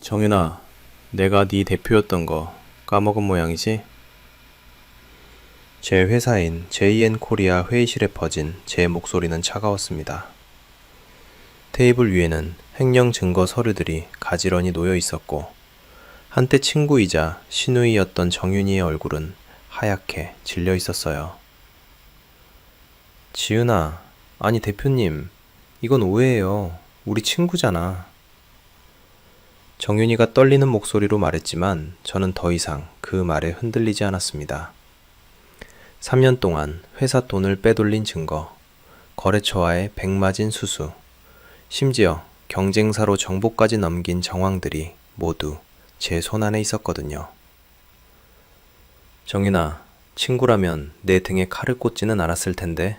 정윤아, 내가 네 대표였던 거 까먹은 모양이지? 제 회사인 JN 코리아 회의실에 퍼진 제 목소리는 차가웠습니다. 테이블 위에는 횡령 증거 서류들이 가지런히 놓여 있었고, 한때 친구이자 시누이였던 정윤이의 얼굴은 하얗게 질려 있었어요. 지은아, 아니 대표님, 이건 오해예요. 우리 친구잖아. 정윤이가 떨리는 목소리로 말했지만 저는 더 이상 그 말에 흔들리지 않았습니다. 3년 동안 회사 돈을 빼돌린 증거, 거래처와의 백마진 수수, 심지어 경쟁사로 정보까지 넘긴 정황들이 모두 제 손안에 있었거든요. 정윤아, 친구라면 내 등에 칼을 꽂지는 않았을 텐데.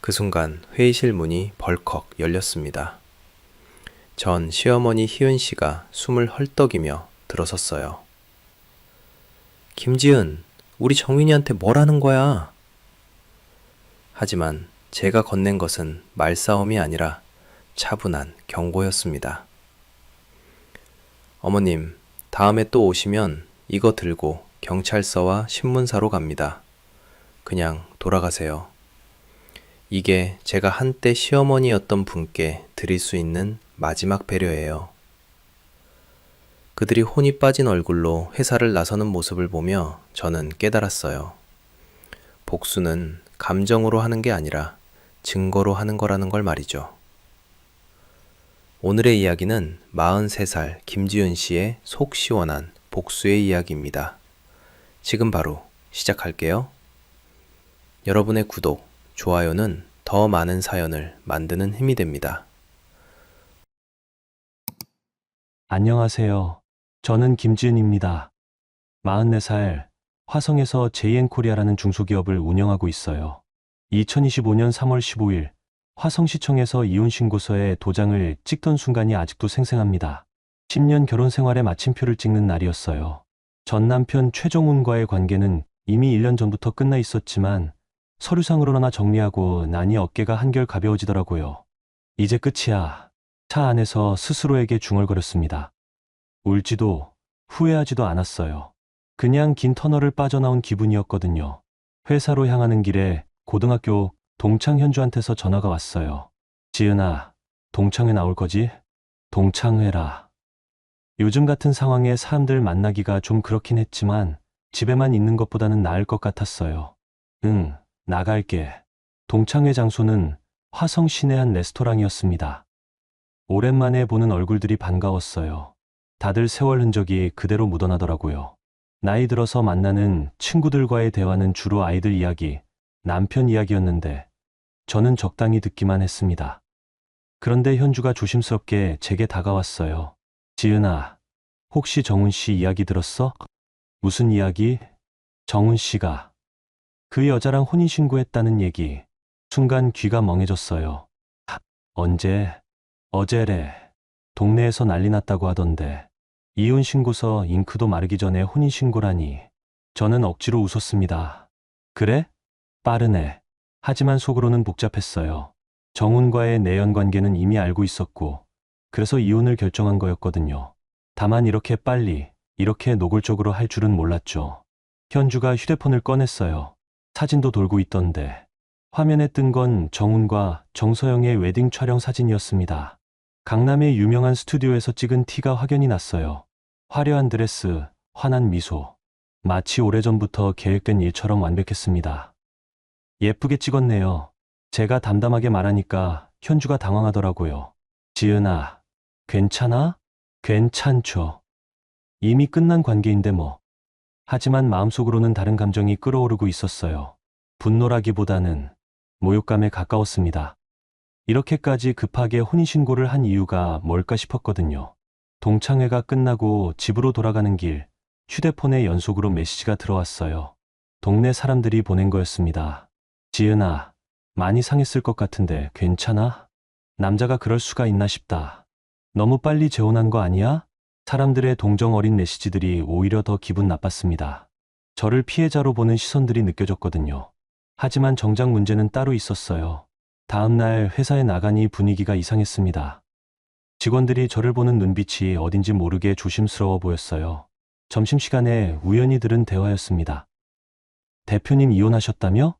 그 순간 회의실 문이 벌컥 열렸습니다. 전 시어머니 희은 씨가 숨을 헐떡이며 들어섰어요. 김지은, 우리 정윤이한테 뭘 하는 거야? 하지만 제가 건넨 것은 말싸움이 아니라 차분한 경고였습니다. 어머님, 다음에 또 오시면 이거 들고 경찰서와 신문사로 갑니다. 그냥 돌아가세요. 이게 제가 한때 시어머니였던 분께 드릴 수 있는 마지막 배려예요. 그들이 혼이 빠진 얼굴로 회사를 나서는 모습을 보며 저는 깨달았어요. 복수는 감정으로 하는 게 아니라 증거로 하는 거라는 걸 말이죠. 오늘의 이야기는 43살 김지은 씨의 속 시원한 복수의 이야기입니다. 지금 바로 시작할게요. 여러분의 구독, 좋아요는 더 많은 사연을 만드는 힘이 됩니다. 안녕하세요. 저는 김지은입니다. 44살, 화성에서 JN코리아라는 중소기업을 운영하고 있어요. 2025년 3월 15일, 화성시청에서 이혼신고서에 도장을 찍던 순간이 아직도 생생합니다. 10년 결혼 생활의 마침표를 찍는 날이었어요. 전 남편 최정훈과의 관계는 이미 1년 전부터 끝나 있었지만 서류상으로나 정리하고 나니 어깨가 한결 가벼워지더라고요. 이제 끝이야. 차 안에서 스스로에게 중얼거렸습니다. 울지도 후회하지도 않았어요. 그냥 긴 터널을 빠져나온 기분이었거든요. 회사로 향하는 길에 고등학교 동창 현주한테서 전화가 왔어요. 지은아, 동창회 나올 거지? 동창회라. 요즘 같은 상황에 사람들 만나기가 좀 그렇긴 했지만 집에만 있는 것보다는 나을 것 같았어요. 응, 나갈게. 동창회 장소는 화성 시내 한 레스토랑이었습니다. 오랜만에 보는 얼굴들이 반가웠어요. 다들 세월 흔적이 그대로 묻어나더라고요. 나이 들어서 만나는 친구들과의 대화는 주로 아이들 이야기, 남편 이야기였는데 저는 적당히 듣기만 했습니다. 그런데 현주가 조심스럽게 제게 다가왔어요. 지은아, 혹시 정훈 씨 이야기 들었어? 무슨 이야기? 정훈 씨가 그 여자랑 혼인신고했다는 얘기. 순간 귀가 멍해졌어요. 언제? 어제래. 동네에서 난리 났다고 하던데. 이혼신고서 잉크도 마르기 전에 혼인신고라니. 저는 억지로 웃었습니다. 그래? 빠르네. 하지만 속으로는 복잡했어요. 정훈과의 내연관계는 이미 알고 있었고, 그래서 이혼을 결정한 거였거든요. 다만 이렇게 빨리, 이렇게 노골적으로 할 줄은 몰랐죠. 현주가 휴대폰을 꺼냈어요. 사진도 돌고 있던데. 화면에 뜬 건 정훈과 정서영의 웨딩 촬영 사진이었습니다. 강남의 유명한 스튜디오에서 찍은 티가 확연히 났어요. 화려한 드레스, 환한 미소. 마치 오래전부터 계획된 일처럼 완벽했습니다. 예쁘게 찍었네요. 제가 담담하게 말하니까 현주가 당황하더라고요. 지은아, 괜찮아? 괜찮죠. 이미 끝난 관계인데 뭐. 하지만 마음속으로는 다른 감정이 끓어오르고 있었어요. 분노라기보다는 모욕감에 가까웠습니다. 이렇게까지 급하게 혼인신고를 한 이유가 뭘까 싶었거든요. 동창회가 끝나고 집으로 돌아가는 길, 휴대폰에 연속으로 메시지가 들어왔어요. 동네 사람들이 보낸 거였습니다. 지은아, 많이 상했을 것 같은데 괜찮아? 남자가 그럴 수가 있나 싶다. 너무 빨리 재혼한 거 아니야? 사람들의 동정 어린 메시지들이 오히려 더 기분 나빴습니다. 저를 피해자로 보는 시선들이 느껴졌거든요. 하지만 정작 문제는 따로 있었어요. 다음 날 회사에 나가니 분위기가 이상했습니다. 직원들이 저를 보는 눈빛이 어딘지 모르게 조심스러워 보였어요. 점심시간에 우연히 들은 대화였습니다. 대표님 이혼하셨다며?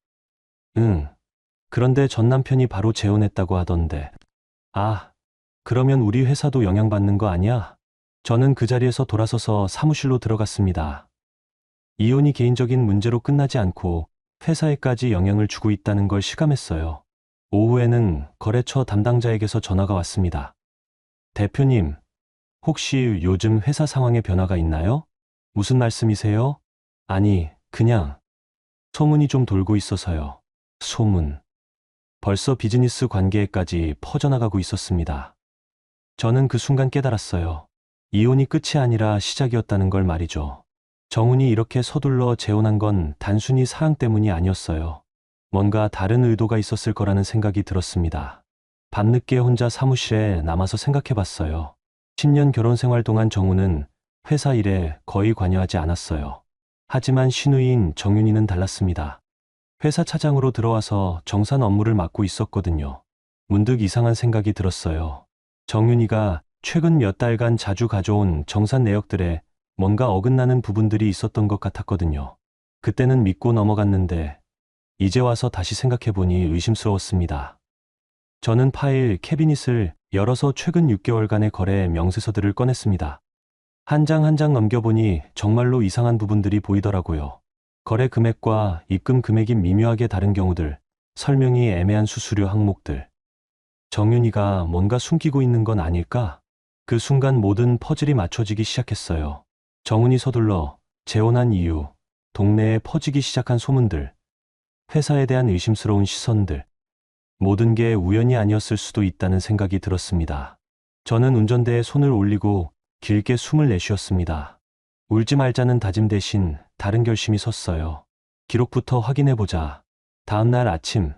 응. 그런데 전 남편이 바로 재혼했다고 하던데. 아, 그러면 우리 회사도 영향받는 거 아니야? 저는 그 자리에서 돌아서서 사무실로 들어갔습니다. 이혼이 개인적인 문제로 끝나지 않고 회사에까지 영향을 주고 있다는 걸 실감했어요. 오후에는 거래처 담당자에게서 전화가 왔습니다. 대표님, 혹시 요즘 회사 상황에 변화가 있나요? 무슨 말씀이세요? 아니, 그냥 소문이 좀 돌고 있어서요. 소문. 벌써 비즈니스 관계에까지 퍼져나가고 있었습니다. 저는 그 순간 깨달았어요. 이혼이 끝이 아니라 시작이었다는 걸 말이죠. 정훈이 이렇게 서둘러 재혼한 건 단순히 사랑 때문이 아니었어요. 뭔가 다른 의도가 있었을 거라는 생각이 들었습니다. 밤늦게 혼자 사무실에 남아서 생각해 봤어요. 10년 결혼 생활 동안 정훈은 회사 일에 거의 관여하지 않았어요. 하지만 신우인 정윤이는 달랐습니다. 회사 차장으로 들어와서 정산 업무를 맡고 있었거든요. 문득 이상한 생각이 들었어요. 정윤이가 최근 몇 달간 자주 가져온 정산 내역들에 뭔가 어긋나는 부분들이 있었던 것 같았거든요. 그때는 믿고 넘어갔는데 이제 와서 다시 생각해보니 의심스러웠습니다. 저는 파일 캐비닛을 열어서 최근 6개월간의 거래 명세서들을 꺼냈습니다. 한 장 한 장 넘겨보니 정말로 이상한 부분들이 보이더라고요. 거래 금액과 입금 금액이 미묘하게 다른 경우들, 설명이 애매한 수수료 항목들. 정윤이가 뭔가 숨기고 있는 건 아닐까? 그 순간 모든 퍼즐이 맞춰지기 시작했어요. 정훈이 서둘러 재혼한 이유, 동네에 퍼지기 시작한 소문들, 회사에 대한 의심스러운 시선들, 모든 게 우연이 아니었을 수도 있다는 생각이 들었습니다. 저는 운전대에 손을 올리고 길게 숨을 내쉬었습니다. 울지 말자는 다짐 대신 다른 결심이 섰어요. 기록부터 확인해보자. 다음 날 아침,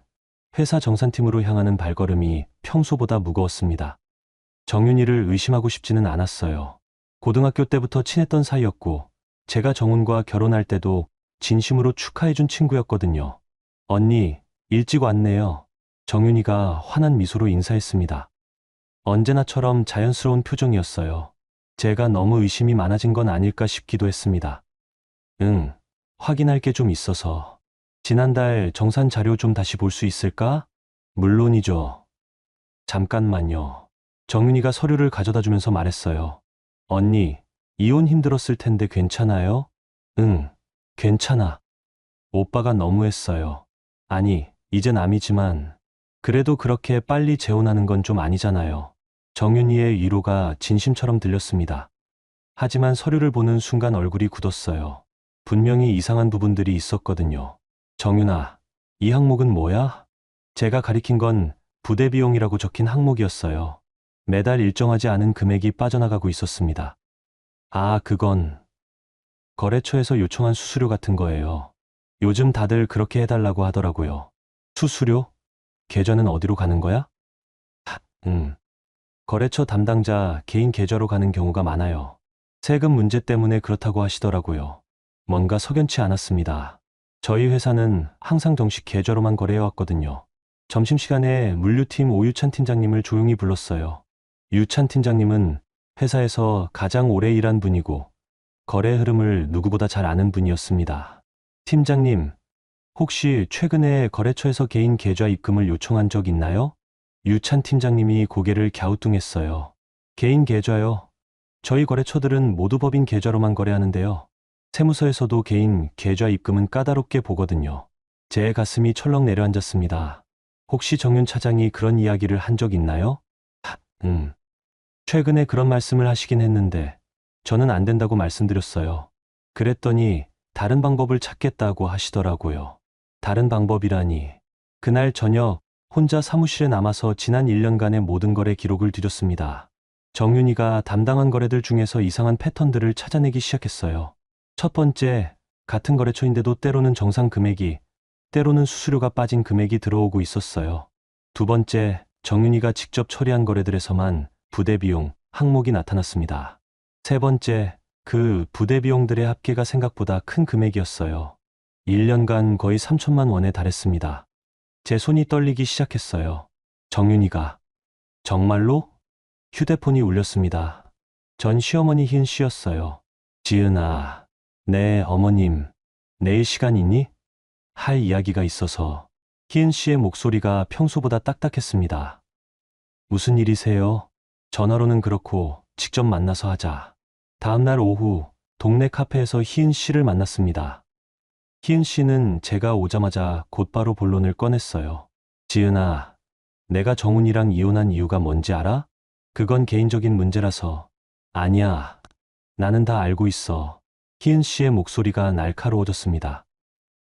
회사 정산팀으로 향하는 발걸음이 평소보다 무거웠습니다. 정윤이를 의심하고 싶지는 않았어요. 고등학교 때부터 친했던 사이였고, 제가 정훈과 결혼할 때도 진심으로 축하해준 친구였거든요. 언니, 일찍 왔네요. 정윤이가 환한 미소로 인사했습니다. 언제나처럼 자연스러운 표정이었어요. 제가 너무 의심이 많아진 건 아닐까 싶기도 했습니다. 응, 확인할 게 좀 있어서. 지난달 정산 자료 좀 다시 볼 수 있을까? 물론이죠. 잠깐만요. 정윤이가 서류를 가져다 주면서 말했어요. 언니, 이혼 힘들었을 텐데 괜찮아요? 응, 괜찮아. 오빠가 너무했어요. 아니, 이젠 남이지만, 그래도 그렇게 빨리 재혼하는 건 좀 아니잖아요. 정윤이의 위로가 진심처럼 들렸습니다. 하지만 서류를 보는 순간 얼굴이 굳었어요. 분명히 이상한 부분들이 있었거든요. 정윤아, 이 항목은 뭐야? 제가 가리킨 건 부대 비용이라고 적힌 항목이었어요. 매달 일정하지 않은 금액이 빠져나가고 있었습니다. 아, 그건 거래처에서 요청한 수수료 같은 거예요. 요즘 다들 그렇게 해달라고 하더라고요. 수수료? 계좌는 어디로 가는 거야? 거래처 담당자 개인 계좌로 가는 경우가 많아요. 세금 문제 때문에 그렇다고 하시더라고요. 뭔가 석연치 않았습니다. 저희 회사는 항상 정식 계좌로만 거래해왔거든요. 점심시간에 물류팀 오유찬 팀장님을 조용히 불렀어요. 유찬 팀장님은 회사에서 가장 오래 일한 분이고 거래 흐름을 누구보다 잘 아는 분이었습니다. 팀장님, 혹시 최근에 거래처에서 개인 계좌 입금을 요청한 적 있나요? 유찬 팀장님이 고개를 갸우뚱했어요. 개인 계좌요? 저희 거래처들은 모두 법인 계좌로만 거래하는데요. 세무서에서도 개인 계좌 입금은 까다롭게 보거든요. 제 가슴이 철렁 내려앉았습니다. 혹시 정윤 차장이 그런 이야기를 한 적 있나요? 최근에 그런 말씀을 하시긴 했는데 저는 안 된다고 말씀드렸어요. 그랬더니 다른 방법을 찾겠다고 하시더라고요. 다른 방법이라니. 그날 저녁 혼자 사무실에 남아서 지난 1년간의 모든 거래 기록을 뒤졌습니다. 정윤이가 담당한 거래들 중에서 이상한 패턴들을 찾아내기 시작했어요. 첫 번째, 같은 거래처인데도 때로는 정상 금액이, 때로는 수수료가 빠진 금액이 들어오고 있었어요. 두 번째, 정윤이가 직접 처리한 거래들에서만 부대 비용, 항목이 나타났습니다. 세 번째, 그 부대 비용들의 합계가 생각보다 큰 금액이었어요. 1년간 거의 3천만 원에 달했습니다. 제 손이 떨리기 시작했어요. 정윤이가 정말로? 휴대폰이 울렸습니다. 전 시어머니 희은 씨였어요. 지은아, 네, 어머님. 내일 시간 있니? 할 이야기가 있어서. 희은 씨의 목소리가 평소보다 딱딱했습니다. 무슨 일이세요? 전화로는 그렇고 직접 만나서 하자. 다음날 오후 동네 카페에서 희은 씨를 만났습니다. 희은 씨는 제가 오자마자 곧바로 본론을 꺼냈어요. 지은아, 내가 정훈이랑 이혼한 이유가 뭔지 알아? 그건 개인적인 문제라서. 아니야. 나는 다 알고 있어. 희은 씨의 목소리가 날카로워졌습니다.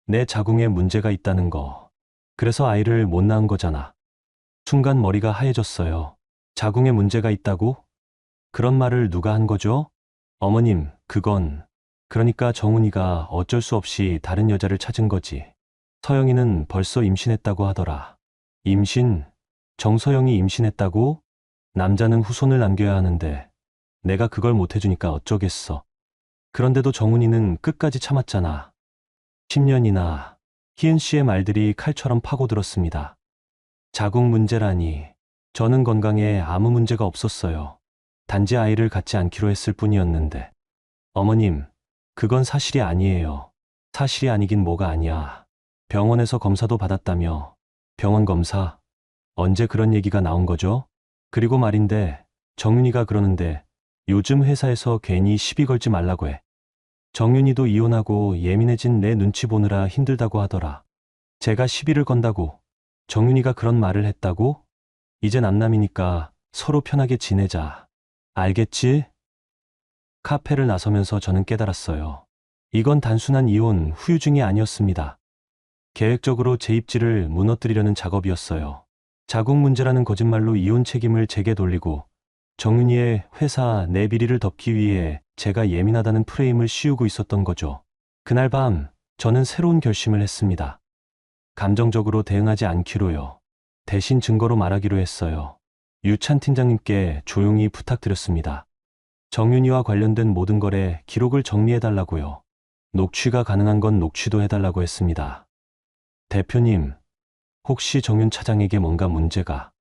내 자궁에 문제가 있다는 거. 그래서 아이를 못 낳은 거잖아. 순간 머리가 하얘졌어요. 자궁에 문제가 있다고? 그런 말을 누가 한 거죠? 어머님, 그러니까 정훈이가 어쩔 수 없이 다른 여자를 찾은 거지. 서영이는 벌써 임신했다고 하더라. 임신? 정서영이 임신했다고? 남자는 후손을 남겨야 하는데 내가 그걸 못 해주니까 어쩌겠어. 그런데도 정훈이는 끝까지 참았잖아. 10년이나. 희은 씨의 말들이 칼처럼 파고들었습니다. 자궁 문제라니. 저는 건강에 아무 문제가 없었어요. 단지 아이를 갖지 않기로 했을 뿐이었는데. 어머님, 그건 사실이 아니에요. 사실이 아니긴 뭐가 아니야. 병원에서 검사도 받았다며. 병원 검사? 언제 그런 얘기가 나온 거죠? 그리고 말인데, 정윤이가 그러는데 요즘 회사에서 괜히 시비 걸지 말라고 해. 정윤이도 이혼하고 예민해진 내 눈치 보느라 힘들다고 하더라. 제가 시비를 건다고 정윤이가 그런 말을 했다고? 이제 남남이니까 서로 편하게 지내자. 알겠지? 카페를 나서면서 저는 깨달았어요. 이건 단순한 이혼 후유증이 아니었습니다. 계획적으로 제 입지를 무너뜨리려는 작업이었어요. 자궁 문제라는 거짓말로 이혼 책임을 제게 돌리고 정윤이의 회사 내 비리를 덮기 위해 제가 예민하다는 프레임을 씌우고 있었던 거죠. 그날 밤 저는 새로운 결심을 했습니다. 감정적으로 대응하지 않기로요. 대신 증거로 말하기로 했어요. 유찬 팀장님께 조용히 부탁드렸습니다. 정윤이와 관련된 모든 거래 기록을 정리해달라고요. 녹취가 가능한 건 녹취도 해달라고 했습니다. 대표님, 혹시 정윤 차장에게 뭔가 문제가?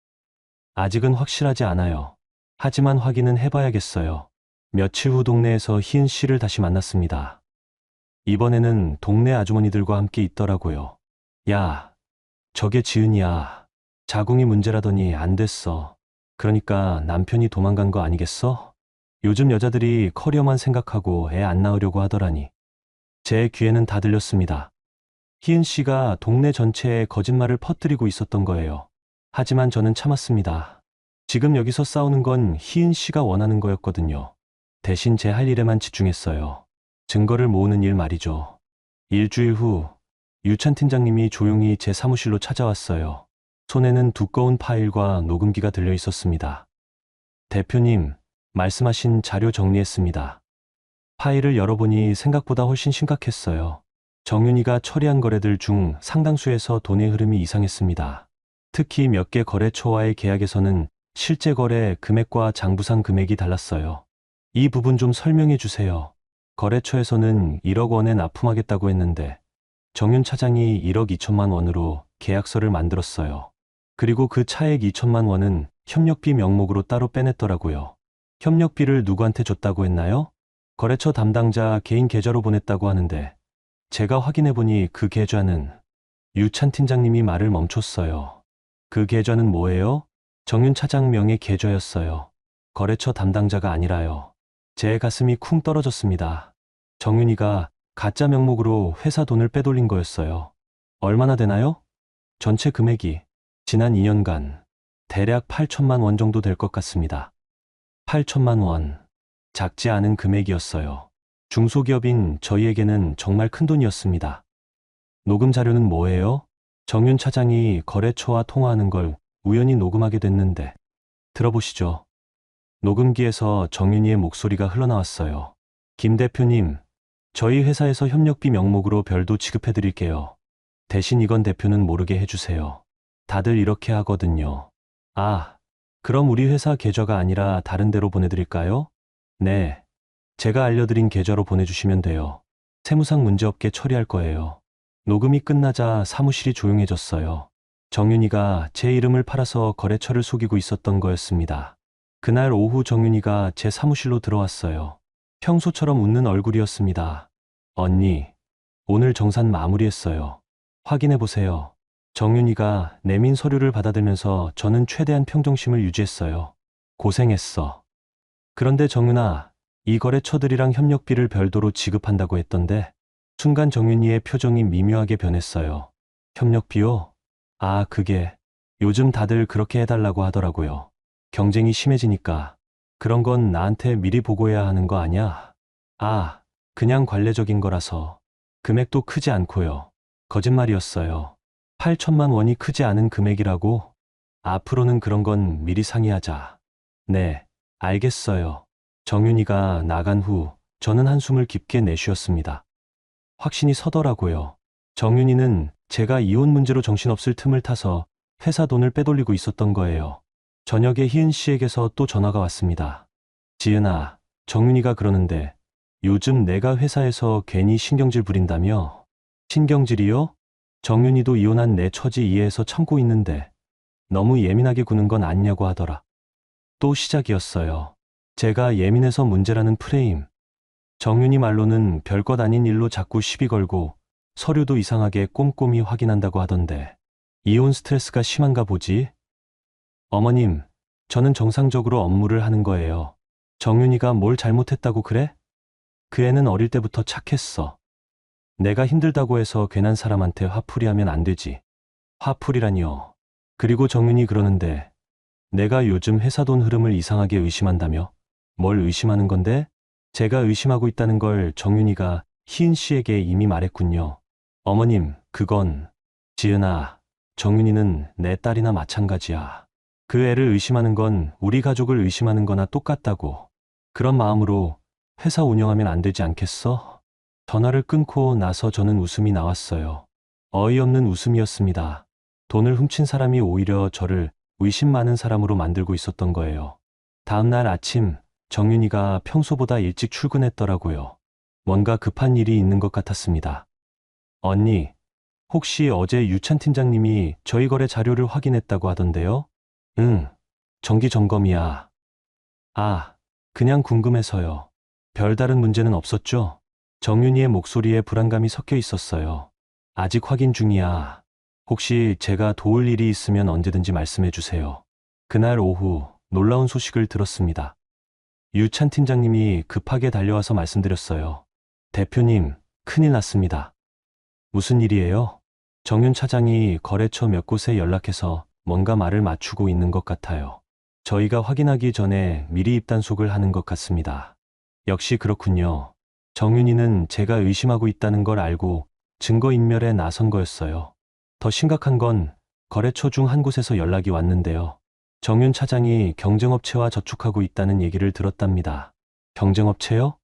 아직은 확실하지 않아요. 하지만 확인은 해봐야겠어요. 며칠 후 동네에서 희은 씨를 다시 만났습니다. 이번에는 동네 아주머니들과 함께 있더라고요. 야, 저게 지은이야. 자궁이 문제라더니 안 됐어. 그러니까 남편이 도망간 거 아니겠어? 요즘 여자들이 커리어만 생각하고 애 안 낳으려고 하더라니. 제 귀에는 다 들렸습니다. 희은 씨가 동네 전체에 거짓말을 퍼뜨리고 있었던 거예요. 하지만 저는 참았습니다. 지금 여기서 싸우는 건 희은 씨가 원하는 거였거든요. 대신 제 할 일에만 집중했어요. 증거를 모으는 일 말이죠. 일주일 후 유찬 팀장님이 조용히 제 사무실로 찾아왔어요. 손에는 두꺼운 파일과 녹음기가 들려 있었습니다. 대표님, 말씀하신 자료 정리했습니다. 파일을 열어보니 생각보다 훨씬 심각했어요. 정윤이가 처리한 거래들 중 상당수에서 돈의 흐름이 이상했습니다. 특히 몇 개 거래처와의 계약에서는 실제 거래 금액과 장부상 금액이 달랐어요. 이 부분 좀 설명해 주세요. 거래처에서는 1억 원에 납품하겠다고 했는데 정윤 차장이 1억 2천만 원으로 계약서를 만들었어요. 그리고 그 차액 2천만 원은 협력비 명목으로 따로 빼냈더라고요. 협력비를 누구한테 줬다고 했나요? 거래처 담당자 개인 계좌로 보냈다고 하는데 제가 확인해보니 그 계좌는 유찬 팀장님이 말을 멈췄어요. 그 계좌는 뭐예요? 정윤 차장 명의 계좌였어요. 거래처 담당자가 아니라요. 제 가슴이 쿵 떨어졌습니다. 정윤이가 가짜 명목으로 회사 돈을 빼돌린 거였어요. 얼마나 되나요? 전체 금액이 지난 2년간 대략 8천만 원 정도 될 것 같습니다. 8천만 원. 작지 않은 금액이었어요. 중소기업인 저희에게는 정말 큰 돈이었습니다. 녹음 자료는 뭐예요? 정윤 차장이 거래처와 통화하는 걸 우연히 녹음하게 됐는데 들어보시죠. 녹음기에서 정윤이의 목소리가 흘러나왔어요. 김 대표님, 저희 회사에서 협력비 명목으로 별도 지급해드릴게요. 대신 이건 대표는 모르게 해주세요. 다들 이렇게 하거든요. 아, 그럼 우리 회사 계좌가 아니라 다른 데로 보내드릴까요? 네. 제가 알려드린 계좌로 보내주시면 돼요. 세무상 문제없게 처리할 거예요. 녹음이 끝나자 사무실이 조용해졌어요. 정윤이가 제 이름을 팔아서 거래처를 속이고 있었던 거였습니다. 그날 오후 정윤이가 제 사무실로 들어왔어요. 평소처럼 웃는 얼굴이었습니다. 언니, 오늘 정산 마무리했어요. 확인해 보세요. 정윤이가 내민 서류를 받아들면서 저는 최대한 평정심을 유지했어요. 고생했어. 그런데 정윤아, 이 거래처들이랑 협력비를 별도로 지급한다고 했던데, 순간 정윤이의 표정이 미묘하게 변했어요. 협력비요? 아, 그게 요즘 다들 그렇게 해달라고 하더라고요. 경쟁이 심해지니까. 그런 건 나한테 미리 보고해야 하는 거 아냐? 아, 그냥 관례적인 거라서. 금액도 크지 않고요. 거짓말이었어요. 8천만 원이 크지 않은 금액이라고? 앞으로는 그런 건 미리 상의하자. 네, 알겠어요. 정윤이가 나간 후 저는 한숨을 깊게 내쉬었습니다. 확신이 서더라고요. 정윤이는 제가 이혼 문제로 정신없을 틈을 타서 회사 돈을 빼돌리고 있었던 거예요. 저녁에 희은 씨에게서 또 전화가 왔습니다. 지은아, 정윤이가 그러는데 요즘 내가 회사에서 괜히 신경질 부린다며? 신경질이요? 정윤이도 이혼한 내 처지 이해해서 참고 있는데 너무 예민하게 구는 건 아니냐고 하더라. 또 시작이었어요. 제가 예민해서 문제라는 프레임. 정윤이 말로는 별것 아닌 일로 자꾸 시비 걸고 서류도 이상하게 꼼꼼히 확인한다고 하던데 이혼 스트레스가 심한가 보지? 어머님, 저는 정상적으로 업무를 하는 거예요. 정윤이가 뭘 잘못했다고 그래? 그 애는 어릴 때부터 착했어. 내가 힘들다고 해서 괜한 사람한테 화풀이하면 안 되지. 화풀이라니요. 그리고 정윤이 그러는데 내가 요즘 회사 돈 흐름을 이상하게 의심한다며? 뭘 의심하는 건데? 제가 의심하고 있다는 걸 정윤이가 희은 씨에게 이미 말했군요. 어머님, 그건 지은아, 정윤이는 내 딸이나 마찬가지야. 그 애를 의심하는 건 우리 가족을 의심하는 거나 똑같다고. 그런 마음으로 회사 운영하면 안 되지 않겠어? 전화를 끊고 나서 저는 웃음이 나왔어요. 어이없는 웃음이었습니다. 돈을 훔친 사람이 오히려 저를 의심 많은 사람으로 만들고 있었던 거예요. 다음 날 아침, 정윤이가 평소보다 일찍 출근했더라고요. 뭔가 급한 일이 있는 것 같았습니다. 언니, 혹시 어제 유찬 팀장님이 저희 거래 자료를 확인했다고 하던데요? 응, 정기 점검이야. 아, 그냥 궁금해서요. 별다른 문제는 없었죠? 정윤이의 목소리에 불안감이 섞여 있었어요. 아직 확인 중이야. 혹시 제가 도울 일이 있으면 언제든지 말씀해 주세요. 그날 오후 놀라운 소식을 들었습니다. 유찬 팀장님이 급하게 달려와서 말씀드렸어요. 대표님, 큰일 났습니다. 무슨 일이에요? 정윤 차장이 거래처 몇 곳에 연락해서 뭔가 말을 맞추고 있는 것 같아요. 저희가 확인하기 전에 미리 입단속을 하는 것 같습니다. 역시 그렇군요. 정윤이는 제가 의심하고 있다는 걸 알고 증거인멸에 나선 거였어요. 더 심각한 건 거래처 중 한 곳에서 연락이 왔는데요. 정윤 차장이 경쟁업체와 저축하고 있다는 얘기를 들었답니다. 경쟁업체요?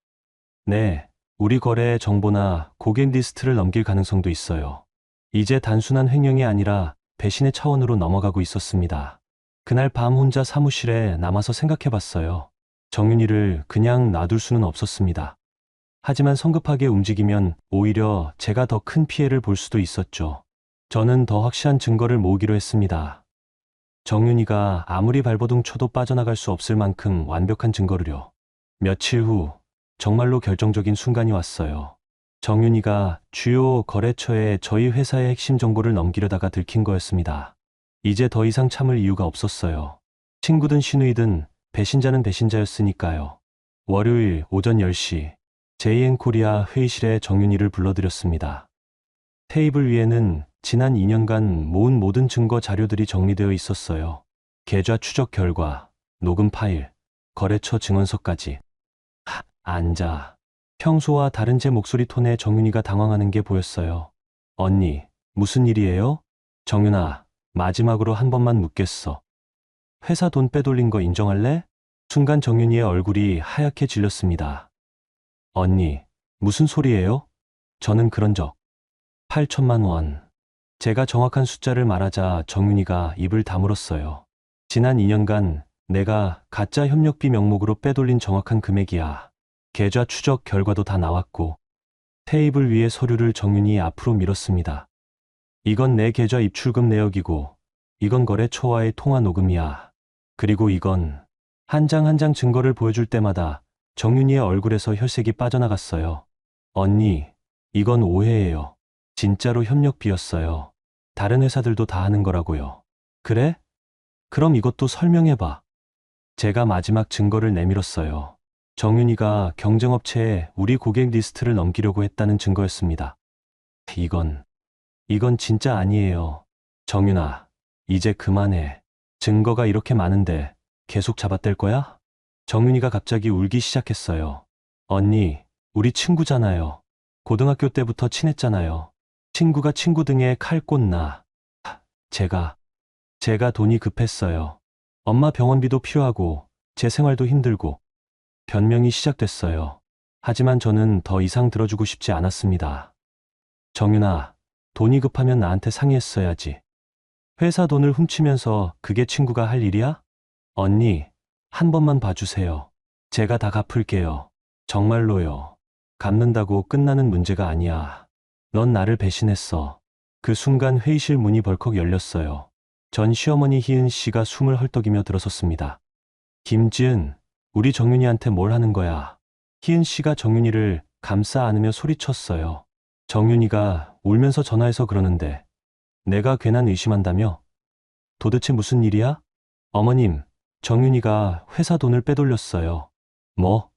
네, 우리 거래의 정보나 고객 리스트를 넘길 가능성도 있어요. 이제 단순한 횡령이 아니라 배신의 차원으로 넘어가고 있었습니다. 그날 밤 혼자 사무실에 남아서 생각해봤어요. 정윤이를 그냥 놔둘 수는 없었습니다. 하지만 성급하게 움직이면 오히려 제가 더 큰 피해를 볼 수도 있었죠. 저는 더 확실한 증거를 모으기로 했습니다. 정윤이가 아무리 발버둥 쳐도 빠져나갈 수 없을 만큼 완벽한 증거를요. 며칠 후 정말로 결정적인 순간이 왔어요. 정윤이가 주요 거래처에 저희 회사의 핵심 정보를 넘기려다가 들킨 거였습니다. 이제 더 이상 참을 이유가 없었어요. 친구든 시누이든 배신자는 배신자였으니까요. 월요일 오전 10시 JN코리아 회의실에 정윤이를 불러들였습니다. 테이블 위에는 지난 2년간 모은 모든 증거 자료들이 정리되어 있었어요. 계좌 추적 결과, 녹음 파일, 거래처 증언서까지. 앉아. 평소와 다른 제 목소리 톤에 정윤이가 당황하는 게 보였어요. 언니, 무슨 일이에요? 정윤아, 마지막으로 한 번만 묻겠어. 회사 돈 빼돌린 거 인정할래? 순간 정윤이의 얼굴이 하얗게 질렸습니다. 언니, 무슨 소리예요? 저는 그런 적. 8천만 원. 제가 정확한 숫자를 말하자 정윤이가 입을 다물었어요. 지난 2년간 내가 가짜 협력비 명목으로 빼돌린 정확한 금액이야. 계좌 추적 결과도 다 나왔고. 테이블 위에 서류를 정윤이 앞으로 밀었습니다. 이건 내 계좌 입출금 내역이고 이건 거래처와의 통화 녹음이야. 그리고 이건 한 장 한 장 증거를 보여줄 때마다 정윤이의 얼굴에서 혈색이 빠져나갔어요. 언니, 이건 오해예요. 진짜로 협력비였어요. 다른 회사들도 다 하는 거라고요. 그래? 그럼 이것도 설명해봐. 제가 마지막 증거를 내밀었어요. 정윤이가 경쟁업체에 우리 고객 리스트를 넘기려고 했다는 증거였습니다. 이건 진짜 아니에요. 정윤아, 이제 그만해. 증거가 이렇게 많은데 계속 잡아댈 거야? 정윤이가 갑자기 울기 시작했어요. 언니, 우리 친구잖아요. 고등학교 때부터 친했잖아요. 친구가 친구 등에 칼 꽂나. 제가 돈이 급했어요. 엄마 병원비도 필요하고 제 생활도 힘들고 변명이 시작됐어요. 하지만 저는 더 이상 들어주고 싶지 않았습니다. 정윤아, 돈이 급하면 나한테 상의했어야지. 회사 돈을 훔치면서 그게 친구가 할 일이야? 언니, 한 번만 봐주세요. 제가 다 갚을게요. 정말로요. 갚는다고 끝나는 문제가 아니야. 넌 나를 배신했어. 그 순간 회의실 문이 벌컥 열렸어요. 전 시어머니 희은 씨가 숨을 헐떡이며 들어섰습니다. 김지은, 우리 정윤이한테 뭘 하는 거야? 희은 씨가 정윤이를 감싸 안으며 소리쳤어요. 정윤이가 울면서 전화해서 그러는데 내가 괜한 의심한다며? 도대체 무슨 일이야? 어머님, 정윤이가 회사 돈을 빼돌렸어요. 뭐?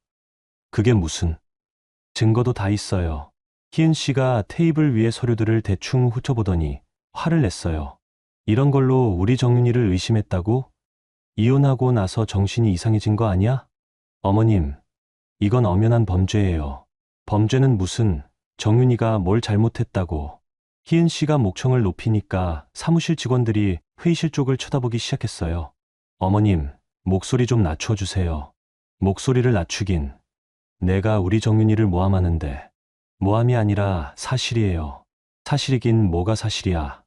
그게 무슨? 증거도 다 있어요. 희은 씨가 테이블 위의 서류들을 대충 훑어보더니 화를 냈어요. 이런 걸로 우리 정윤이를 의심했다고? 이혼하고 나서 정신이 이상해진 거 아니야? 어머님, 이건 엄연한 범죄예요. 범죄는 무슨, 정윤이가 뭘 잘못했다고. 희은 씨가 목청을 높이니까 사무실 직원들이 회의실 쪽을 쳐다보기 시작했어요. 어머님, 목소리 좀 낮춰주세요. 목소리를 낮추긴. 내가 우리 정윤이를 모함하는데. 모함이 아니라 사실이에요. 사실이긴 뭐가 사실이야.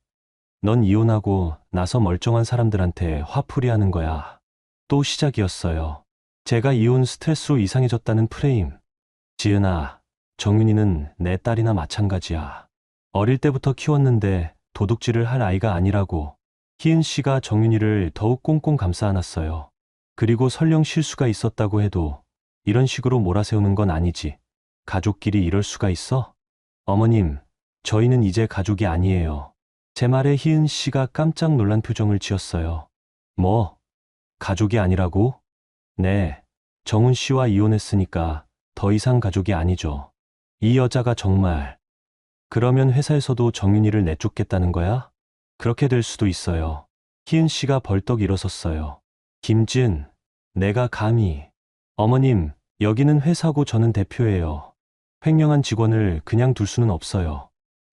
넌 이혼하고 나서 멀쩡한 사람들한테 화풀이하는 거야. 또 시작이었어요. 제가 이혼 스트레스로 이상해졌다는 프레임. 지은아, 정윤이는 내 딸이나 마찬가지야. 어릴 때부터 키웠는데 도둑질을 할 아이가 아니라고. 희은 씨가 정윤이를 더욱 꽁꽁 감싸 안았어요. 그리고 설령 실수가 있었다고 해도 이런 식으로 몰아세우는 건 아니지. 가족끼리 이럴 수가 있어? 어머님, 저희는 이제 가족이 아니에요. 제 말에 희은 씨가 깜짝 놀란 표정을 지었어요. 뭐? 가족이 아니라고? 네, 정훈 씨와 이혼했으니까 더 이상 가족이 아니죠. 이 여자가 정말. 그러면 회사에서도 정윤이를 내쫓겠다는 거야? 그렇게 될 수도 있어요. 희은 씨가 벌떡 일어섰어요. 김지은, 내가 감히. 어머님, 여기는 회사고 저는 대표예요. 횡령한 직원을 그냥 둘 수는 없어요.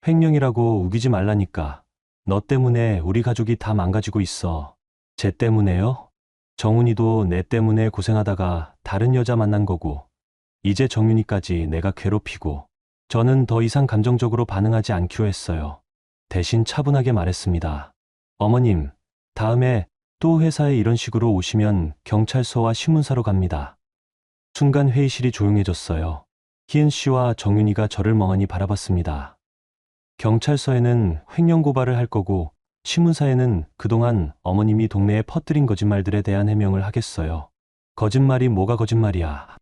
횡령이라고 우기지 말라니까. 너 때문에 우리 가족이 다 망가지고 있어. 쟤 때문에요? 정훈이도 내 때문에 고생하다가 다른 여자 만난 거고, 이제 정윤이까지 내가 괴롭히고, 저는 더 이상 감정적으로 반응하지 않기로 했어요. 대신 차분하게 말했습니다. 어머님, 다음에 또 회사에 이런 식으로 오시면 경찰서와 신문사로 갑니다. 순간 회의실이 조용해졌어요. 희은 씨와 정윤이가 저를 멍하니 바라봤습니다. 경찰서에는 횡령 고발을 할 거고, 신문사에는 그동안 어머님이 동네에 퍼뜨린 거짓말들에 대한 해명을 하겠어요. 거짓말이 뭐가 거짓말이야.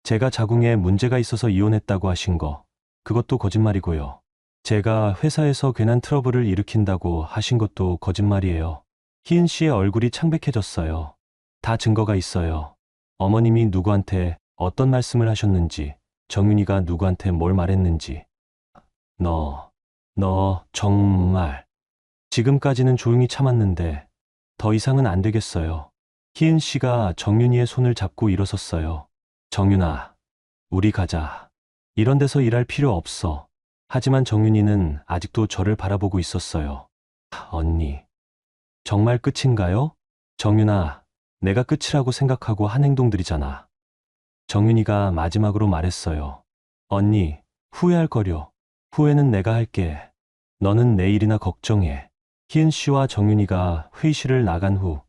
제가 자궁에 문제가 있어서 이혼했다고 하신 거, 그것도 거짓말이고요. 제가 회사에서 괜한 트러블을 일으킨다고 하신 것도 거짓말이에요. 희은 씨의 얼굴이 창백해졌어요. 다 증거가 있어요. 어머님이 누구한테 어떤 말씀을 하셨는지, 정윤이가 누구한테 뭘 말했는지. 너 정말. 지금까지는 조용히 참았는데 더 이상은 안 되겠어요. 희은 씨가 정윤이의 손을 잡고 일어섰어요. 정윤아, 우리 가자. 이런 데서 일할 필요 없어. 하지만 정윤이는 아직도 저를 바라보고 있었어요. 언니, 정말 끝인가요? 정윤아, 내가 끝이라고 생각하고 한 행동들이잖아. 정윤이가 마지막으로 말했어요. 언니, 후회할 거려. 후회는 내가 할게. 너는 내 일이나 걱정해. 희은 씨와 정윤이가 회의실을 나간 후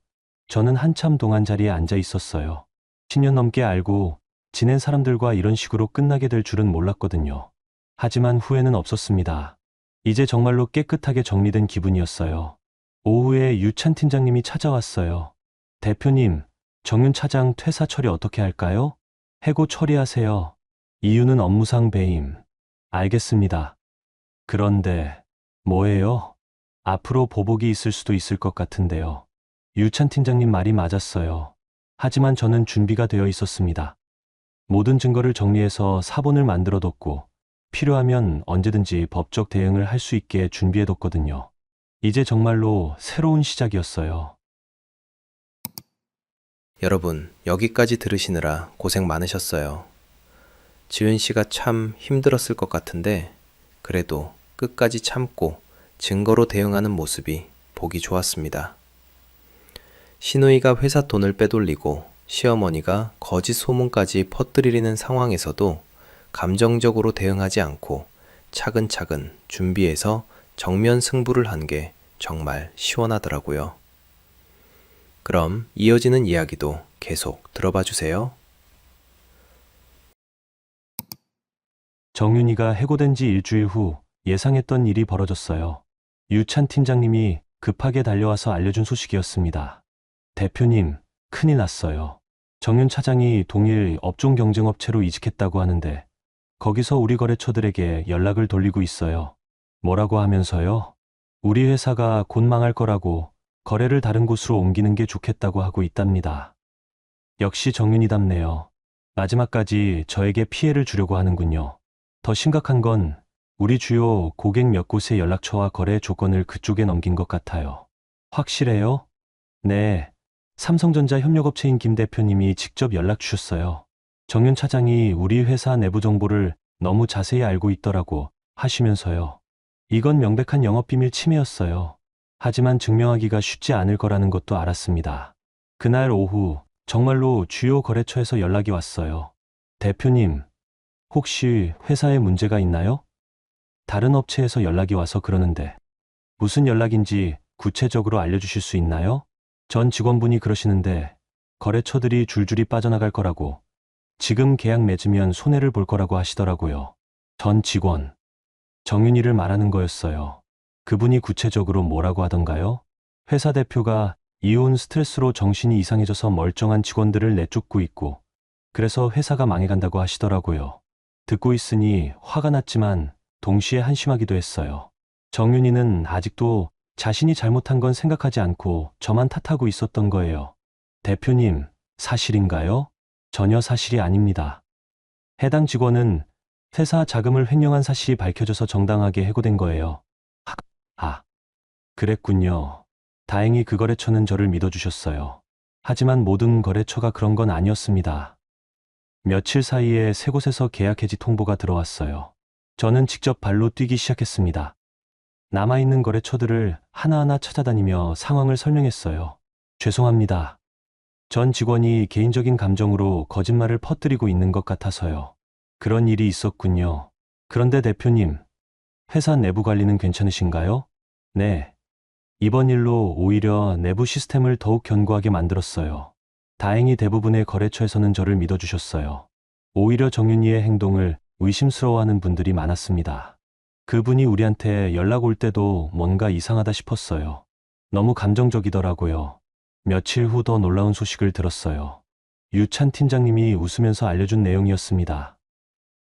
저는 한참 동안 자리에 앉아 있었어요. 10년 넘게 알고 지낸 사람들과 이런 식으로 끝나게 될 줄은 몰랐거든요. 하지만 후회는 없었습니다. 이제 정말로 깨끗하게 정리된 기분이었어요. 오후에 유찬 팀장님이 찾아왔어요. 대표님, 정윤 차장 퇴사 처리 어떻게 할까요? 해고 처리하세요. 이유는 업무상 배임. 알겠습니다. 그런데 뭐예요? 앞으로 보복이 있을 수도 있을 것 같은데요. 유찬 팀장님 말이 맞았어요. 하지만 저는 준비가 되어 있었습니다. 모든 증거를 정리해서 사본을 만들어뒀고 필요하면 언제든지 법적 대응을 할 수 있게 준비해뒀거든요. 이제 정말로 새로운 시작이었어요. 여러분, 여기까지 들으시느라 고생 많으셨어요. 지은 씨가 참 힘들었을 것 같은데, 그래도 끝까지 참고 증거로 대응하는 모습이 보기 좋았습니다. 시누이가 회사 돈을 빼돌리고 시어머니가 거짓 소문까지 퍼뜨리는 상황에서도 감정적으로 대응하지 않고 차근차근 준비해서 정면 승부를 한 게 정말 시원하더라고요. 그럼 이어지는 이야기도 계속 들어봐 주세요. 정윤이가 해고된 지 일주일 후 예상했던 일이 벌어졌어요. 유찬 팀장님이 급하게 달려와서 알려준 소식이었습니다. 대표님, 큰일 났어요. 정윤 차장이 동일 업종 경쟁업체로 이직했다고 하는데 거기서 우리 거래처들에게 연락을 돌리고 있어요. 뭐라고 하면서요? 우리 회사가 곧 망할 거라고 거래를 다른 곳으로 옮기는 게 좋겠다고 하고 있답니다. 역시 정윤이답네요. 마지막까지 저에게 피해를 주려고 하는군요. 더 심각한 건 우리 주요 고객 몇 곳의 연락처와 거래 조건을 그쪽에 넘긴 것 같아요. 확실해요? 네. 삼성전자 협력업체인 김 대표님이 직접 연락 주셨어요. 정윤 차장이 우리 회사 내부 정보를 너무 자세히 알고 있더라고 하시면서요. 이건 명백한 영업비밀 침해였어요. 하지만 증명하기가 쉽지 않을 거라는 것도 알았습니다. 그날 오후 정말로 주요 거래처에서 연락이 왔어요. 대표님, 혹시 회사에 문제가 있나요? 다른 업체에서 연락이 와서 그러는데 무슨 연락인지 구체적으로 알려주실 수 있나요? 전 직원분이 그러시는데 거래처들이 줄줄이 빠져나갈 거라고 지금 계약 맺으면 손해를 볼 거라고 하시더라고요. 전 직원. 정윤이를 말하는 거였어요. 그분이 구체적으로 뭐라고 하던가요? 회사 대표가 이혼 스트레스로 정신이 이상해져서 멀쩡한 직원들을 내쫓고 있고 그래서 회사가 망해간다고 하시더라고요. 듣고 있으니 화가 났지만 동시에 한심하기도 했어요. 정윤이는 아직도 자신이 잘못한 건 생각하지 않고 저만 탓하고 있었던 거예요. 대표님, 사실인가요? 전혀 사실이 아닙니다. 해당 직원은 회사 자금을 횡령한 사실이 밝혀져서 정당하게 해고된 거예요. 아, 그랬군요. 다행히 그 거래처는 저를 믿어주셨어요. 하지만 모든 거래처가 그런 건 아니었습니다. 며칠 사이에 세 곳에서 계약 해지 통보가 들어왔어요. 저는 직접 발로 뛰기 시작했습니다. 남아있는 거래처들을 하나하나 찾아다니며 상황을 설명했어요. 죄송합니다. 전 직원이 개인적인 감정으로 거짓말을 퍼뜨리고 있는 것 같아서요. 그런 일이 있었군요. 그런데 대표님, 회사 내부 관리는 괜찮으신가요? 네. 이번 일로 오히려 내부 시스템을 더욱 견고하게 만들었어요. 다행히 대부분의 거래처에서는 저를 믿어주셨어요. 오히려 정윤이의 행동을 의심스러워하는 분들이 많았습니다. 그분이 우리한테 연락 올 때도 뭔가 이상하다 싶었어요. 너무 감정적이더라고요. 며칠 후 더 놀라운 소식을 들었어요. 유찬 팀장님이 웃으면서 알려준 내용이었습니다.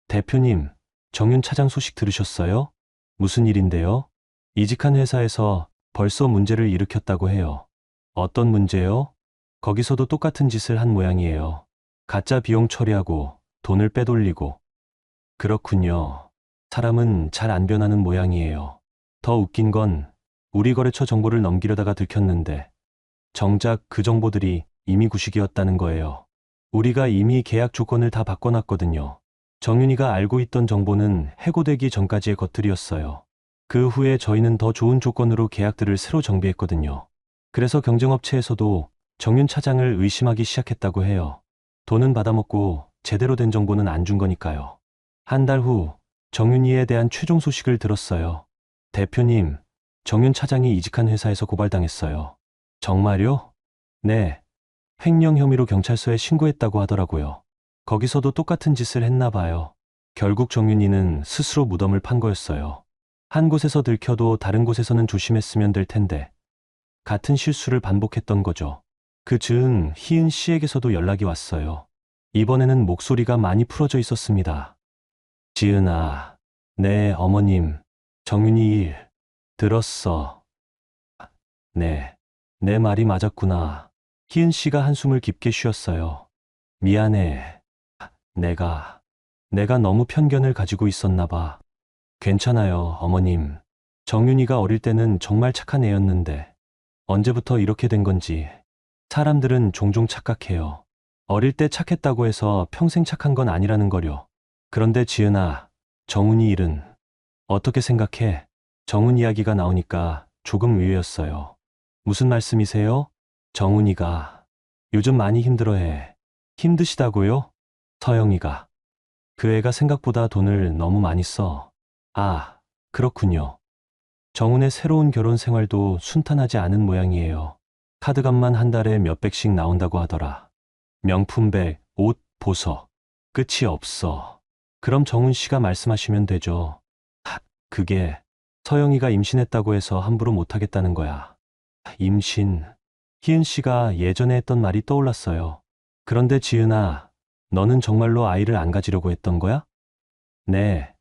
대표님, 정윤 차장 소식 들으셨어요? 무슨 일인데요? 이직한 회사에서 벌써 문제를 일으켰다고 해요. 어떤 문제요? 거기서도 똑같은 짓을 한 모양이에요. 가짜 비용 처리하고 돈을 빼돌리고. 그렇군요. 사람은 잘 안 변하는 모양이에요. 더 웃긴 건 우리 거래처 정보를 넘기려다가 들켰는데 정작 그 정보들이 이미 구식이었다는 거예요. 우리가 이미 계약 조건을 다 바꿔놨거든요. 정윤이가 알고 있던 정보는 해고되기 전까지의 것들이었어요. 그 후에 저희는 더 좋은 조건으로 계약들을 새로 정비했거든요. 그래서 경쟁업체에서도 정윤 차장을 의심하기 시작했다고 해요. 돈은 받아먹고 제대로 된 정보는 안 준 거니까요. 한 달 후 정윤이에 대한 최종 소식을 들었어요. 대표님, 정윤 차장이 이직한 회사에서 고발당했어요. 정말요? 네. 횡령 혐의로 경찰서에 신고했다고 하더라고요. 거기서도 똑같은 짓을 했나 봐요. 결국 정윤이는 스스로 무덤을 판 거였어요. 한 곳에서 들켜도 다른 곳에서는 조심했으면 될 텐데 같은 실수를 반복했던 거죠. 그 즈음 희은 씨에게서도 연락이 왔어요. 이번에는 목소리가 많이 풀어져 있었습니다. 지은아, 네, 어머님, 정윤이 일 들었어. 네, 내 말이 맞았구나. 희은 씨가 한숨을 깊게 쉬었어요. 미안해. 내가 너무 편견을 가지고 있었나 봐. 괜찮아요, 어머님. 정윤이가 어릴 때는 정말 착한 애였는데 언제부터 이렇게 된 건지. 사람들은 종종 착각해요. 어릴 때 착했다고 해서 평생 착한 건 아니라는 거려. 그런데 지은아, 정훈이 일은 어떻게 생각해? 정훈 이야기가 나오니까 조금 의외였어요. 무슨 말씀이세요? 정훈이가 요즘 많이 힘들어해. 힘드시다고요? 서영이가. 그 애가 생각보다 돈을 너무 많이 써. 아, 그렇군요. 정훈의 새로운 결혼 생활도 순탄하지 않은 모양이에요. 카드값만 한 달에 몇백씩 나온다고 하더라. 명품백, 옷, 보석. 끝이 없어. 그럼 정훈 씨가 말씀하시면 되죠. 그게 서영이가 임신했다고 해서 함부로 못하겠다는 거야. 임신. 희은 씨가 예전에 했던 말이 떠올랐어요. 그런데 지은아, 너는 정말로 아이를 안 가지려고 했던 거야? 네.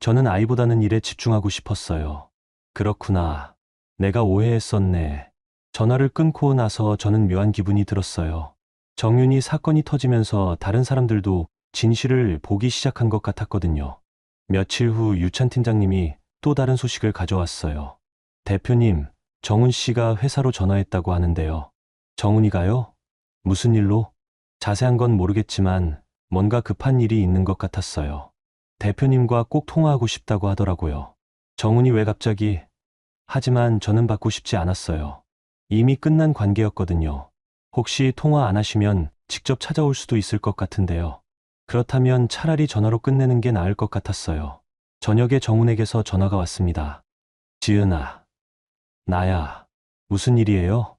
저는 아이보다는 일에 집중하고 싶었어요. 그렇구나. 내가 오해했었네. 전화를 끊고 나서 저는 묘한 기분이 들었어요. 정윤이 사건이 터지면서 다른 사람들도 진실을 보기 시작한 것 같았거든요. 며칠 후 유찬 팀장님이 또 다른 소식을 가져왔어요. 대표님, 정훈 씨가 회사로 전화했다고 하는데요. 정훈이가요? 무슨 일로? 자세한 건 모르겠지만 뭔가 급한 일이 있는 것 같았어요. 대표님과 꼭 통화하고 싶다고 하더라고요. 정훈이 왜 갑자기? 하지만 저는 받고 싶지 않았어요. 이미 끝난 관계였거든요. 혹시 통화 안 하시면 직접 찾아올 수도 있을 것 같은데요. 그렇다면 차라리 전화로 끝내는 게 나을 것 같았어요. 저녁에 정훈에게서 전화가 왔습니다. 지은아, 나야. 무슨 일이에요?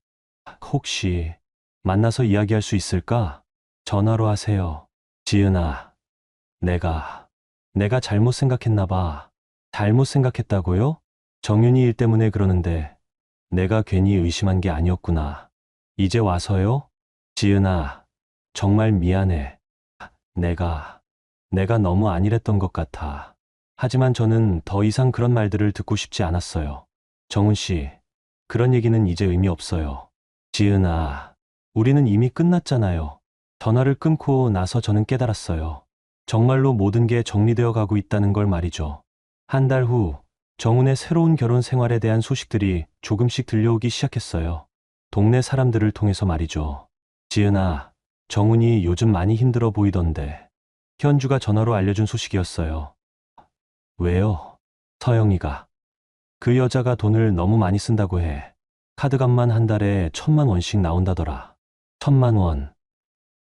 혹시 만나서 이야기할 수 있을까? 전화로 하세요. 지은아, 내가 잘못 생각했나 봐. 잘못 생각했다고요? 정윤이 일 때문에 그러는데 내가 괜히 의심한 게 아니었구나. 이제 와서요? 지은아, 정말 미안해. 내가 너무 안일했던 것 같아. 하지만 저는 더 이상 그런 말들을 듣고 싶지 않았어요. 정훈 씨, 그런 얘기는 이제 의미 없어요. 지은아, 우리는 이미 끝났잖아요. 전화를 끊고 나서 저는 깨달았어요. 정말로 모든 게 정리되어 가고 있다는 걸 말이죠. 한 달 후, 정훈의 새로운 결혼 생활에 대한 소식들이 조금씩 들려오기 시작했어요. 동네 사람들을 통해서 말이죠. 지은아, 정훈이 요즘 많이 힘들어 보이던데. 현주가 전화로 알려준 소식이었어요. 왜요? 서영이가. 그 여자가 돈을 너무 많이 쓴다고 해. 카드값만 한 달에 1,000만 원씩 나온다더라. 1,000만 원.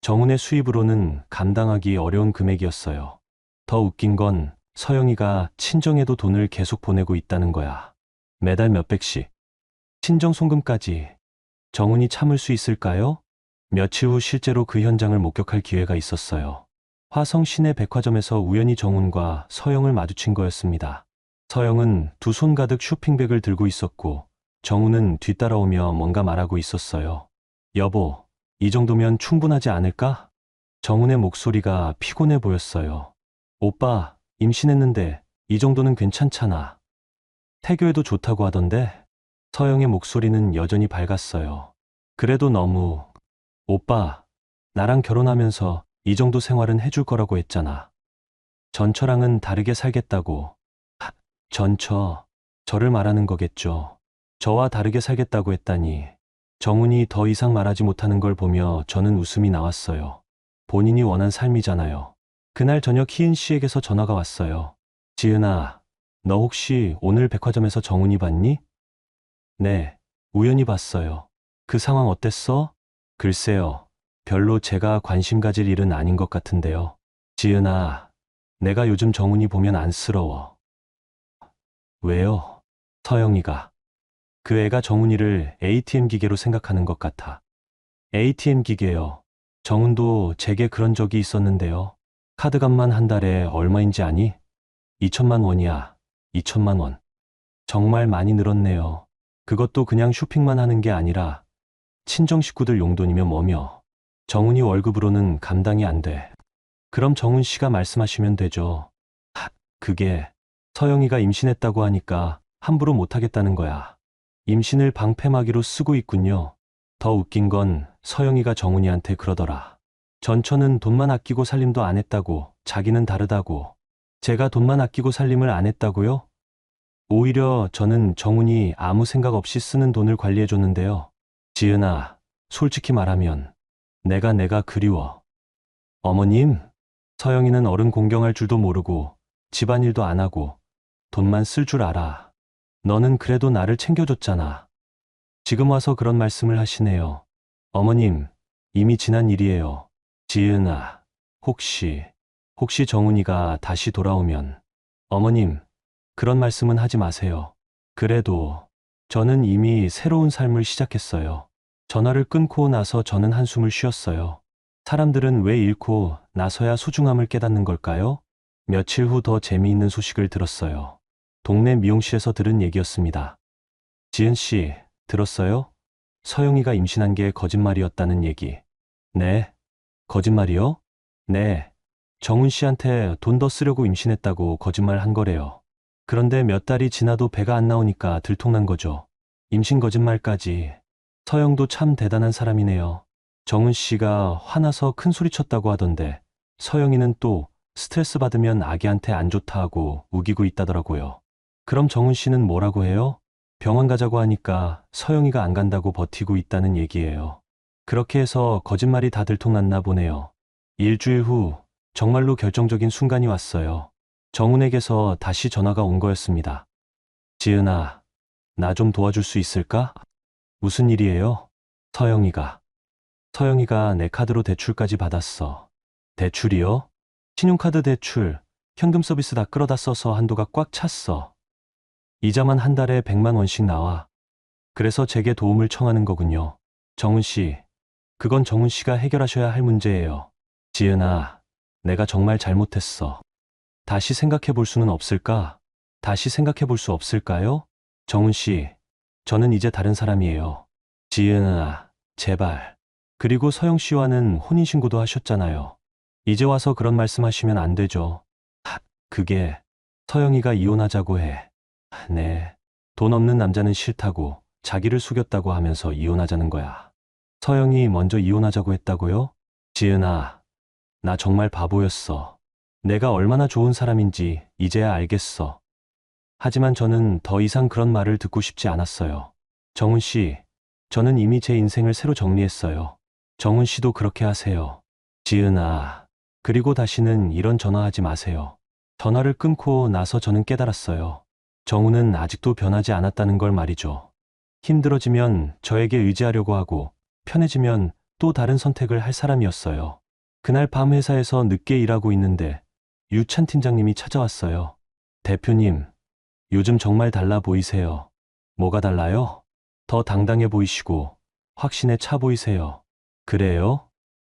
정훈의 수입으로는 감당하기 어려운 금액이었어요. 더 웃긴 건 서영이가 친정에도 돈을 계속 보내고 있다는 거야. 매달 몇백씩. 친정 송금까지. 정훈이 참을 수 있을까요? 며칠 후 실제로 그 현장을 목격할 기회가 있었어요. 화성 시내 백화점에서 우연히 정훈과 서영을 마주친 거였습니다. 서영은 두 손 가득 쇼핑백을 들고 있었고 정훈은 뒤따라오며 뭔가 말하고 있었어요. 여보, 이 정도면 충분하지 않을까? 정훈의 목소리가 피곤해 보였어요. 오빠, 임신했는데 이 정도는 괜찮잖아. 태교해도 좋다고 하던데? 서영의 목소리는 여전히 밝았어요. 그래도 너무... 오빠, 나랑 결혼하면서 이 정도 생활은 해줄 거라고 했잖아. 전처랑은 다르게 살겠다고. 전처, 저를 말하는 거겠죠. 저와 다르게 살겠다고 했다니. 정훈이 더 이상 말하지 못하는 걸 보며 저는 웃음이 나왔어요. 본인이 원한 삶이잖아요. 그날 저녁 희은 씨에게서 전화가 왔어요. 지은아, 너 혹시 오늘 백화점에서 정훈이 봤니? 네, 우연히 봤어요. 그 상황 어땠어? 글쎄요, 별로 제가 관심 가질 일은 아닌 것 같은데요. 지은아, 내가 요즘 정훈이 보면 안쓰러워. 왜요? 서영이가. 그 애가 정훈이를 ATM 기계로 생각하는 것 같아. ATM 기계요. 정훈도 제게 그런 적이 있었는데요. 카드값만 한 달에 얼마인지 아니? 2천만 원이야. 2천만 원. 정말 많이 늘었네요. 그것도 그냥 쇼핑만 하는 게 아니라 친정 식구들 용돈이면 뭐며. 정훈이 월급으로는 감당이 안 돼. 그럼 정훈 씨가 말씀하시면 되죠. 그게 서영이가 임신했다고 하니까 함부로 못하겠다는 거야. 임신을 방패막이로 쓰고 있군요. 더 웃긴 건 서영이가 정훈이한테 그러더라. 전처는 돈만 아끼고 살림도 안 했다고, 자기는 다르다고. 제가 돈만 아끼고 살림을 안 했다고요? 오히려 저는 정훈이 아무 생각 없이 쓰는 돈을 관리해줬는데요. 지은아, 솔직히 말하면 내가 그리워. 어머님, 서영이는 어른 공경할 줄도 모르고 집안일도 안 하고 돈만 쓸 줄 알아. 너는 그래도 나를 챙겨줬잖아. 지금 와서 그런 말씀을 하시네요. 어머님, 이미 지난 일이에요. 지은아, 혹시 정훈이가 다시 돌아오면. 어머님, 그런 말씀은 하지 마세요. 그래도 저는 이미 새로운 삶을 시작했어요. 전화를 끊고 나서 저는 한숨을 쉬었어요. 사람들은 왜 잃고 나서야 소중함을 깨닫는 걸까요? 며칠 후 더 재미있는 소식을 들었어요. 동네 미용실에서 들은 얘기였습니다. 지은 씨, 들었어요? 서영이가 임신한 게 거짓말이었다는 얘기. 네. 거짓말이요? 네. 정훈 씨한테 돈 더 쓰려고 임신했다고 거짓말 한 거래요. 그런데 몇 달이 지나도 배가 안 나오니까 들통난 거죠. 임신 거짓말까지. 서영도 참 대단한 사람이네요. 정훈 씨가 화나서 큰 소리 쳤다고 하던데 서영이는 또 스트레스 받으면 아기한테 안 좋다 하고 우기고 있다더라고요. 그럼 정훈 씨는 뭐라고 해요? 병원 가자고 하니까 서영이가 안 간다고 버티고 있다는 얘기예요. 그렇게 해서 거짓말이 다 들통났나 보네요. 일주일 후 정말로 결정적인 순간이 왔어요. 정훈에게서 다시 전화가 온 거였습니다. 지은아, 나 좀 도와줄 수 있을까? 무슨 일이에요? 서영이가 내 카드로 대출까지 받았어. 대출이요? 신용카드 대출, 현금 서비스 다 끌어다 써서 한도가 꽉 찼어. 이자만 한 달에 100만 원씩 나와. 그래서 제게 도움을 청하는 거군요. 정훈 씨, 그건 정훈 씨가 해결하셔야 할 문제예요. 지은아, 내가 정말 잘못했어. 다시 생각해 볼 수는 없을까? 다시 생각해 볼 수 없을까요? 정훈 씨, 저는 이제 다른 사람이에요. 지은아, 제발. 그리고 서영 씨와는 혼인신고도 하셨잖아요. 이제 와서 그런 말씀 하시면 안 되죠. 그게 서영이가 이혼하자고 해. 네. 돈 없는 남자는 싫다고 자기를 속였다고 하면서 이혼하자는 거야. 서영이 먼저 이혼하자고 했다고요? 지은아, 나 정말 바보였어. 내가 얼마나 좋은 사람인지 이제야 알겠어. 하지만 저는 더 이상 그런 말을 듣고 싶지 않았어요. 정훈 씨, 저는 이미 제 인생을 새로 정리했어요. 정훈 씨도 그렇게 하세요. 지은아, 그리고 다시는 이런 전화하지 마세요. 전화를 끊고 나서 저는 깨달았어요. 정훈은 아직도 변하지 않았다는 걸 말이죠. 힘들어지면 저에게 의지하려고 하고 편해지면 또 다른 선택을 할 사람이었어요. 그날 밤 회사에서 늦게 일하고 있는데 유찬 팀장님이 찾아왔어요. 대표님, 요즘 정말 달라 보이세요. 뭐가 달라요? 더 당당해 보이시고 확신에 차 보이세요. 그래요?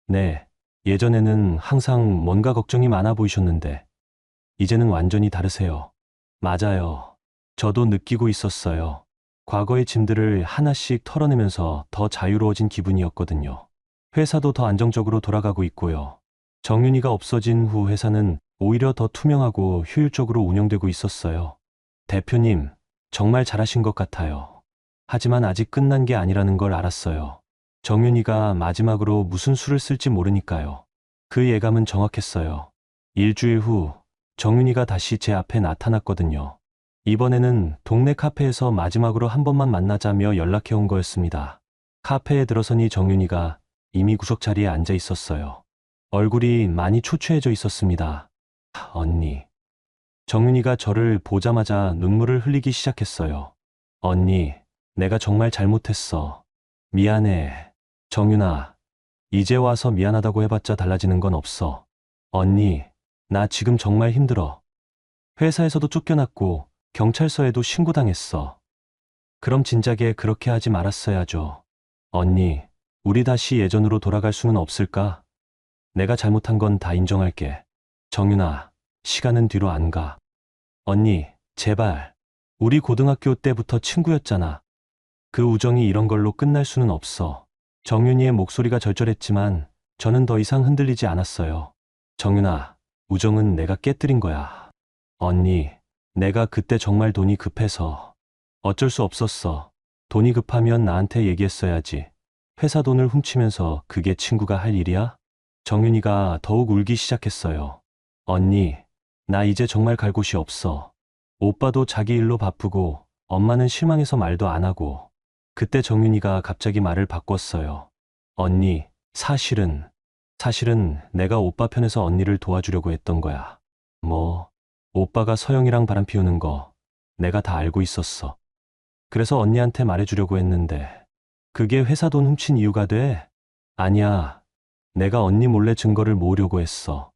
네. 예전에는 항상 뭔가 걱정이 많아 보이셨는데 이제는 완전히 다르세요. 맞아요. 저도 느끼고 있었어요. 과거의 짐들을 하나씩 털어내면서 더 자유로워진 기분이었거든요. 회사도 더 안정적으로 돌아가고 있고요. 정윤이가 없어진 후 회사는 오히려 더 투명하고 효율적으로 운영되고 있었어요. 대표님, 정말 잘하신 것 같아요. 하지만 아직 끝난 게 아니라는 걸 알았어요. 정윤이가 마지막으로 무슨 수를 쓸지 모르니까요. 그 예감은 정확했어요. 일주일 후 정윤이가 다시 제 앞에 나타났거든요. 이번에는 동네 카페에서 마지막으로 한 번만 만나자며 연락해 온 거였습니다. 카페에 들어서니 정윤이가 이미 구석 자리에 앉아 있었어요. 얼굴이 많이 초췌해져 있었습니다. 언니. 정윤이가 저를 보자마자 눈물을 흘리기 시작했어요. 언니, 내가 정말 잘못했어. 미안해. 정윤아, 이제 와서 미안하다고 해봤자 달라지는 건 없어. 언니, 나 지금 정말 힘들어. 회사에서도 쫓겨났고 경찰서에도 신고당했어. 그럼 진작에 그렇게 하지 말았어야죠. 언니, 우리 다시 예전으로 돌아갈 수는 없을까? 내가 잘못한 건 다 인정할게. 정윤아, 시간은 뒤로 안 가. 언니, 제발. 우리 고등학교 때부터 친구였잖아. 그 우정이 이런 걸로 끝날 수는 없어. 정윤이의 목소리가 절절했지만 저는 더 이상 흔들리지 않았어요. 정윤아, 우정은 내가 깨뜨린 거야. 언니, 내가 그때 정말 돈이 급해서 어쩔 수 없었어. 돈이 급하면 나한테 얘기했어야지. 회사 돈을 훔치면서 그게 친구가 할 일이야? 정윤이가 더욱 울기 시작했어요. 언니, 나 이제 정말 갈 곳이 없어. 오빠도 자기 일로 바쁘고 엄마는 실망해서 말도 안 하고. 그때 정윤이가 갑자기 말을 바꿨어요. 언니, 사실은 내가 오빠 편에서 언니를 도와주려고 했던 거야. 뭐, 오빠가 서영이랑 바람 피우는 거 내가 다 알고 있었어. 그래서 언니한테 말해주려고 했는데 그게 회사 돈 훔친 이유가 돼? 아니야. 내가 언니 몰래 증거를 모으려고 했어.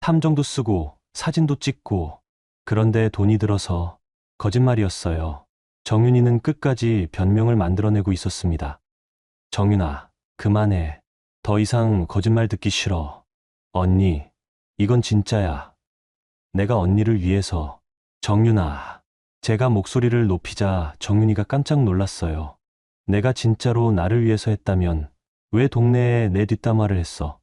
탐정도 쓰고 사진도 찍고. 그런데 돈이 들어서 거짓말이었어요. 정윤이는 끝까지 변명을 만들어내고 있었습니다. 정윤아, 그만해. 더 이상 거짓말 듣기 싫어. 언니, 이건 진짜야. 내가 언니를 위해서. 정윤아. 제가 목소리를 높이자 정윤이가 깜짝 놀랐어요. 내가 진짜로 나를 위해서 했다면 왜 동네에 내 뒷담화를 했어?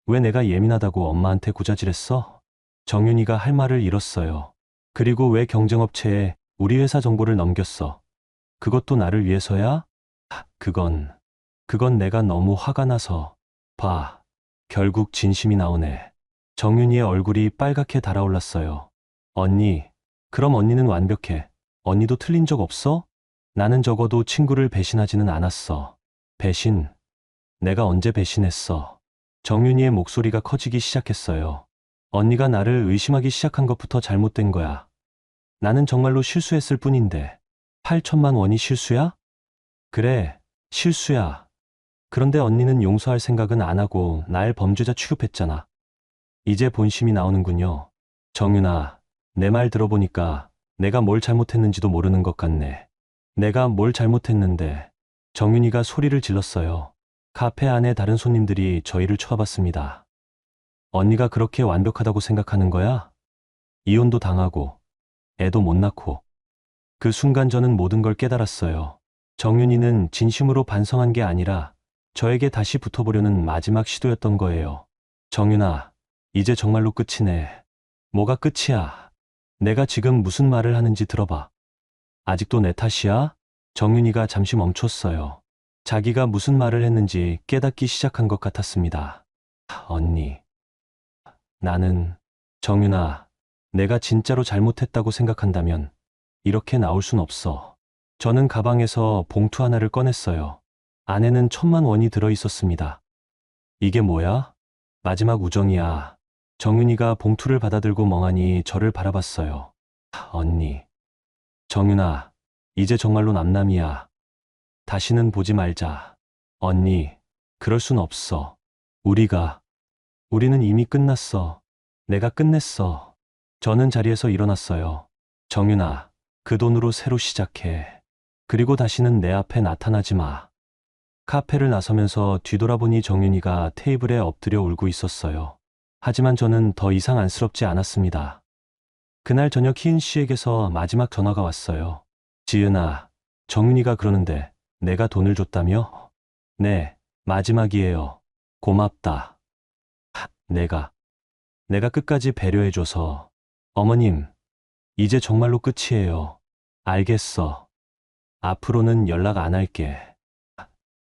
왜 내가 예민하다고 엄마한테 구자질했어? 정윤이가 할 말을 잃었어요. 그리고 왜 경쟁업체에 우리 회사 정보를 넘겼어? 그것도 나를 위해서야? 그건 내가 너무 화가 나서. 봐, 결국 진심이 나오네. 정윤이의 얼굴이 빨갛게 달아올랐어요. 언니, 그럼 언니는 완벽해. 언니도 틀린 적 없어? 나는 적어도 친구를 배신하지는 않았어. 배신? 내가 언제 배신했어? 정윤이의 목소리가 커지기 시작했어요. 언니가 나를 의심하기 시작한 것부터 잘못된 거야. 나는 정말로 실수했을 뿐인데. 8천만 원이 실수야? 그래, 실수야. 그런데 언니는 용서할 생각은 안 하고 날 범죄자 취급했잖아. 이제 본심이 나오는군요. 정윤아, 내 말 들어보니까 내가 뭘 잘못했는지도 모르는 것 같네. 내가 뭘 잘못했는데. 정윤이가 소리를 질렀어요. 카페 안에 다른 손님들이 저희를 쳐다봤습니다. 언니가 그렇게 완벽하다고 생각하는 거야? 이혼도 당하고, 애도 못 낳고. 그 순간 저는 모든 걸 깨달았어요. 정윤이는 진심으로 반성한 게 아니라 저에게 다시 붙어보려는 마지막 시도였던 거예요. 정윤아, 이제 정말로 끝이네. 뭐가 끝이야? 내가 지금 무슨 말을 하는지 들어봐. 아직도 내 탓이야? 정윤이가 잠시 멈췄어요. 자기가 무슨 말을 했는지 깨닫기 시작한 것 같았습니다. 언니. 정윤아, 내가 진짜로 잘못했다고 생각한다면 이렇게 나올 순 없어. 저는 가방에서 봉투 하나를 꺼냈어요. 안에는 1,000만 원이 들어 있었습니다. 이게 뭐야? 마지막 우정이야. 정윤이가 봉투를 받아들고 멍하니 저를 바라봤어요. 언니. 정윤아, 이제 정말로 남남이야. 다시는 보지 말자. 언니, 그럴 순 없어. 우리는 이미 끝났어. 내가 끝냈어. 저는 자리에서 일어났어요. 정윤아, 그 돈으로 새로 시작해. 그리고 다시는 내 앞에 나타나지 마. 카페를 나서면서 뒤돌아보니 정윤이가 테이블에 엎드려 울고 있었어요. 하지만 저는 더 이상 안쓰럽지 않았습니다. 그날 저녁 희은 씨에게서 마지막 전화가 왔어요. 지은아, 정윤이가 그러는데 내가 돈을 줬다며? 네, 마지막이에요. 고맙다. 내가 끝까지 배려해줘서. 어머님, 이제 정말로 끝이에요. 알겠어. 앞으로는 연락 안 할게.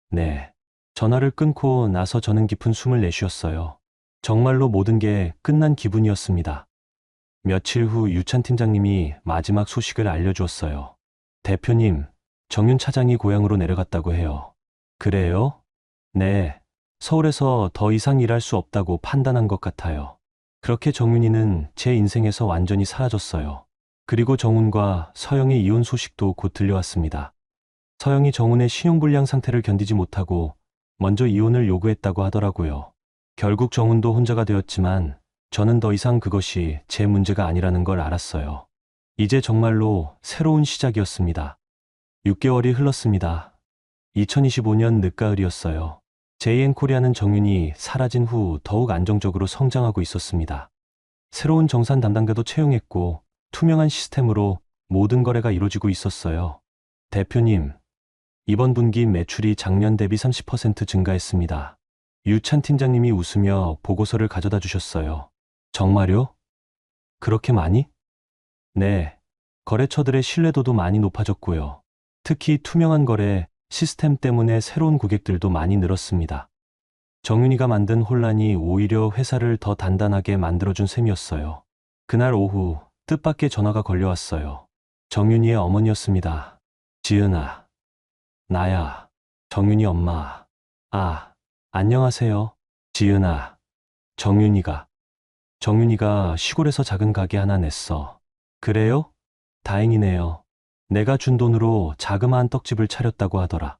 네. 전화를 끊고 나서 저는 깊은 숨을 내쉬었어요. 정말로 모든 게 끝난 기분이었습니다. 며칠 후 유찬 팀장님이 마지막 소식을 알려주었어요. 대표님, 정윤 차장이 고향으로 내려갔다고 해요. 그래요? 네. 서울에서 더 이상 일할 수 없다고 판단한 것 같아요. 그렇게 정윤이는 제 인생에서 완전히 사라졌어요. 그리고 정훈과 서영의 이혼 소식도 곧 들려왔습니다. 서영이 정훈의 신용불량 상태를 견디지 못하고 먼저 이혼을 요구했다고 하더라고요. 결국 정훈도 혼자가 되었지만 저는 더 이상 그것이 제 문제가 아니라는 걸 알았어요. 이제 정말로 새로운 시작이었습니다. 6개월이 흘렀습니다. 2025년 늦가을이었어요. JN코리아는 정윤이 사라진 후 더욱 안정적으로 성장하고 있었습니다. 새로운 정산 담당자도 채용했고 투명한 시스템으로 모든 거래가 이루어지고 있었어요. 대표님, 이번 분기 매출이 작년 대비 30% 증가했습니다. 유찬 팀장님이 웃으며 보고서를 가져다 주셨어요. 정말요? 그렇게 많이? 네. 거래처들의 신뢰도도 많이 높아졌고요. 특히 투명한 거래 시스템 때문에 새로운 고객들도 많이 늘었습니다. 정윤이가 만든 혼란이 오히려 회사를 더 단단하게 만들어준 셈이었어요. 그날 오후 뜻밖의 전화가 걸려왔어요. 정윤이의 어머니였습니다. 지은아, 나야, 정윤이 엄마. 아, 안녕하세요. 지은아, 정윤이가 시골에서 작은 가게 하나 냈어. 그래요? 다행이네요. 내가 준 돈으로 자그마한 떡집을 차렸다고 하더라.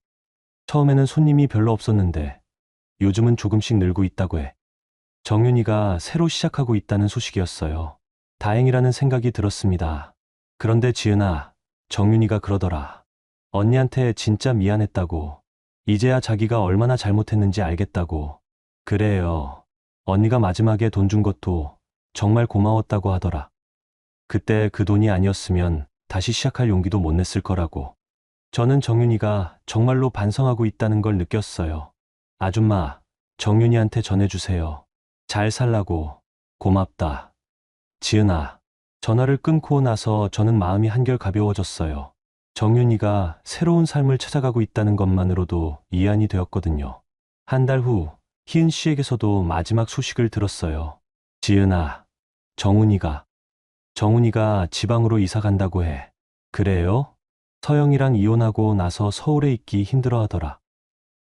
처음에는 손님이 별로 없었는데 요즘은 조금씩 늘고 있다고 해. 정윤이가 새로 시작하고 있다는 소식이었어요. 다행이라는 생각이 들었습니다. 그런데 지은아, 정윤이가 그러더라. 언니한테 진짜 미안했다고. 이제야 자기가 얼마나 잘못했는지 알겠다고. 그래요. 언니가 마지막에 돈 준 것도 정말 고마웠다고 하더라. 그때 그 돈이 아니었으면 다시 시작할 용기도 못 냈을 거라고. 저는 정윤이가 정말로 반성하고 있다는 걸 느꼈어요. 아줌마, 정윤이한테 전해주세요. 잘 살라고. 고맙다. 지은아. 전화를 끊고 나서 저는 마음이 한결 가벼워졌어요. 정윤이가 새로운 삶을 찾아가고 있다는 것만으로도 이안이 되었거든요. 한 달 후, 희은 씨에게서도 마지막 소식을 들었어요. 지은아, 정훈이가 지방으로 이사 간다고 해. 그래요? 서영이랑 이혼하고 나서 서울에 있기 힘들어 하더라.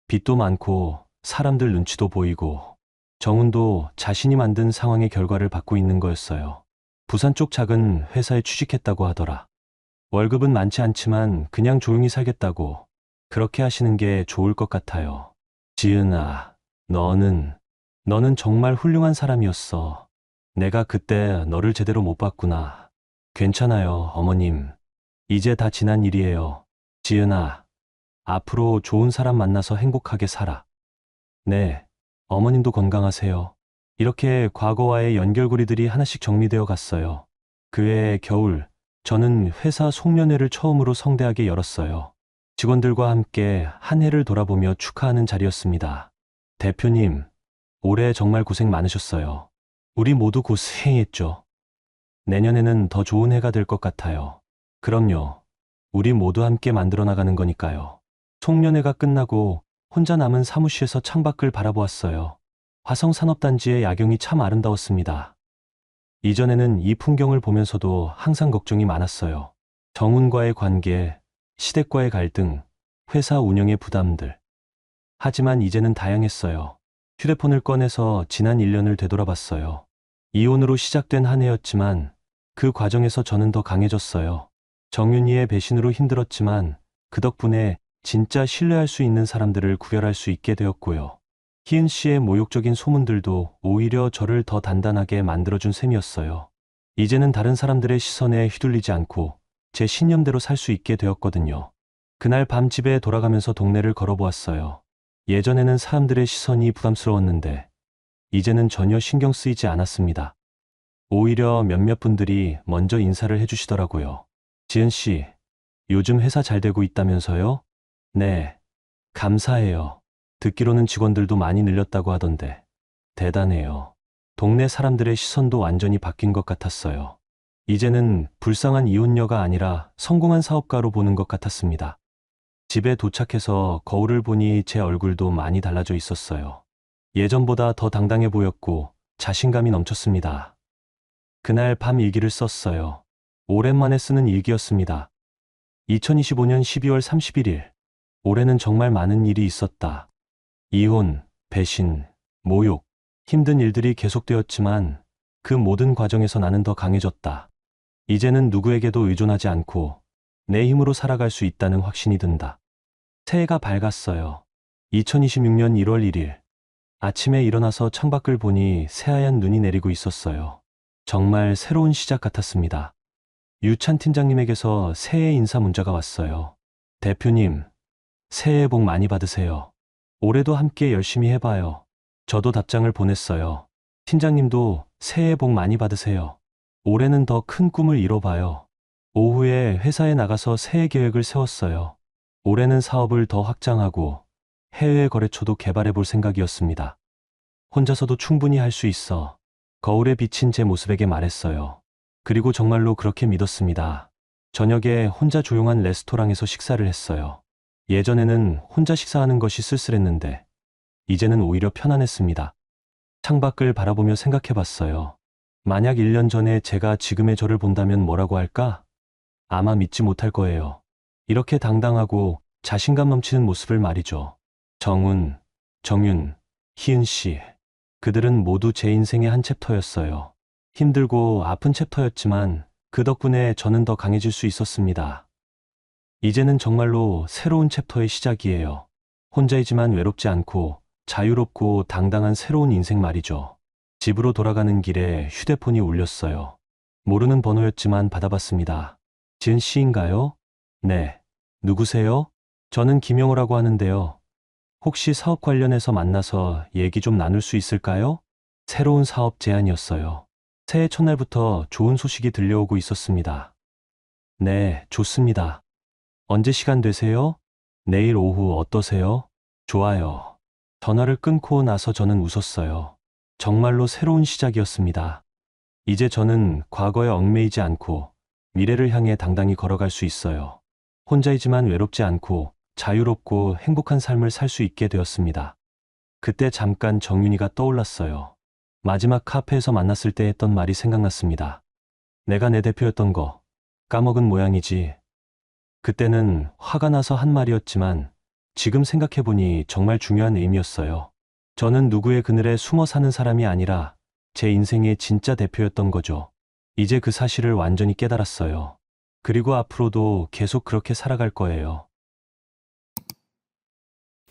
빚도 많고 사람들 눈치도 보이고 정훈도 자신이 만든 상황의 결과를 받고 있는 거였어요. 부산 쪽 작은 회사에 취직했다고 하더라. 월급은 많지 않지만 그냥 조용히 살겠다고. 그렇게 하시는 게 좋을 것 같아요. 지은아, 너는 정말 훌륭한 사람이었어. 내가 그때 너를 제대로 못 봤구나. 괜찮아요, 어머님. 이제 다 지난 일이에요. 지은아, 앞으로 좋은 사람 만나서 행복하게 살아. 네, 어머님도 건강하세요. 이렇게 과거와의 연결고리들이 하나씩 정리되어 갔어요. 그해 겨울, 저는 회사 송년회를 처음으로 성대하게 열었어요. 직원들과 함께 한 해를 돌아보며 축하하는 자리였습니다. 대표님, 올해 정말 고생 많으셨어요. 우리 모두 고생했죠. 내년에는 더 좋은 해가 될 것 같아요. 그럼요. 우리 모두 함께 만들어 나가는 거니까요. 송년회가 끝나고 혼자 남은 사무실에서 창밖을 바라보았어요. 화성산업단지의 야경이 참 아름다웠습니다. 이전에는 이 풍경을 보면서도 항상 걱정이 많았어요. 정훈과의 관계, 시댁과의 갈등, 회사 운영의 부담들. 하지만 이제는 다양했어요. 휴대폰을 꺼내서 지난 1년을 되돌아봤어요. 이혼으로 시작된 한 해였지만 그 과정에서 저는 더 강해졌어요. 정윤이의 배신으로 힘들었지만 그 덕분에 진짜 신뢰할 수 있는 사람들을 구별할 수 있게 되었고요. 희은 씨의 모욕적인 소문들도 오히려 저를 더 단단하게 만들어준 셈이었어요. 이제는 다른 사람들의 시선에 휘둘리지 않고 제 신념대로 살 수 있게 되었거든요. 그날 밤 집에 돌아가면서 동네를 걸어보았어요. 예전에는 사람들의 시선이 부담스러웠는데 이제는 전혀 신경 쓰이지 않았습니다. 오히려 몇몇 분들이 먼저 인사를 해주시더라고요. 지은 씨, 요즘 회사 잘 되고 있다면서요? 네, 감사해요. 듣기로는 직원들도 많이 늘렸다고 하던데 대단해요. 동네 사람들의 시선도 완전히 바뀐 것 같았어요. 이제는 불쌍한 이혼녀가 아니라 성공한 사업가로 보는 것 같았습니다. 집에 도착해서 거울을 보니 제 얼굴도 많이 달라져 있었어요. 예전보다 더 당당해 보였고 자신감이 넘쳤습니다. 그날 밤 일기를 썼어요. 오랜만에 쓰는 일기였습니다. 2025년 12월 31일. 올해는 정말 많은 일이 있었다. 이혼, 배신, 모욕, 힘든 일들이 계속되었지만 그 모든 과정에서 나는 더 강해졌다. 이제는 누구에게도 의존하지 않고 내 힘으로 살아갈 수 있다는 확신이 든다. 새해가 밝았어요. 2026년 1월 1일. 아침에 일어나서 창밖을 보니 새하얀 눈이 내리고 있었어요. 정말 새로운 시작 같았습니다. 유찬 팀장님에게서 새해 인사 문자가 왔어요. 대표님, 새해 복 많이 받으세요. 올해도 함께 열심히 해봐요. 저도 답장을 보냈어요. 팀장님도 새해 복 많이 받으세요. 올해는 더 큰 꿈을 이뤄봐요. 오후에 회사에 나가서 새해 계획을 세웠어요. 올해는 사업을 더 확장하고 해외 거래처도 개발해 볼 생각이었습니다. 혼자서도 충분히 할 수 있어. 거울에 비친 제 모습에게 말했어요. 그리고 정말로 그렇게 믿었습니다. 저녁에 혼자 조용한 레스토랑에서 식사를 했어요. 예전에는 혼자 식사하는 것이 쓸쓸했는데 이제는 오히려 편안했습니다. 창밖을 바라보며 생각해 봤어요. 만약 1년 전에 제가 지금의 저를 본다면 뭐라고 할까? 아마 믿지 못할 거예요. 이렇게 당당하고 자신감 넘치는 모습을 말이죠. 정훈, 정윤, 희은 씨. 그들은 모두 제 인생의 한 챕터였어요. 힘들고 아픈 챕터였지만 그 덕분에 저는 더 강해질 수 있었습니다. 이제는 정말로 새로운 챕터의 시작이에요. 혼자이지만 외롭지 않고 자유롭고 당당한 새로운 인생 말이죠. 집으로 돌아가는 길에 휴대폰이 울렸어요. 모르는 번호였지만 받아봤습니다. 지은 씨인가요? 네. 누구세요? 저는 김영호라고 하는데요. 혹시 사업 관련해서 만나서 얘기 좀 나눌 수 있을까요? 새로운 사업 제안이었어요. 새해 첫날부터 좋은 소식이 들려오고 있었습니다. 네, 좋습니다. 언제 시간 되세요? 내일 오후 어떠세요? 좋아요. 전화를 끊고 나서 저는 웃었어요. 정말로 새로운 시작이었습니다. 이제 저는 과거에 얽매이지 않고 미래를 향해 당당히 걸어갈 수 있어요. 혼자이지만 외롭지 않고 자유롭고 행복한 삶을 살 수 있게 되었습니다. 그때 잠깐 정윤이가 떠올랐어요. 마지막 카페에서 만났을 때 했던 말이 생각났습니다. 내가 내 대표였던 거 까먹은 모양이지. 그때는 화가 나서 한 말이었지만 지금 생각해보니 정말 중요한 의미였어요. 저는 누구의 그늘에 숨어 사는 사람이 아니라 제 인생의 진짜 대표였던 거죠. 이제 그 사실을 완전히 깨달았어요. 그리고 앞으로도 계속 그렇게 살아갈 거예요.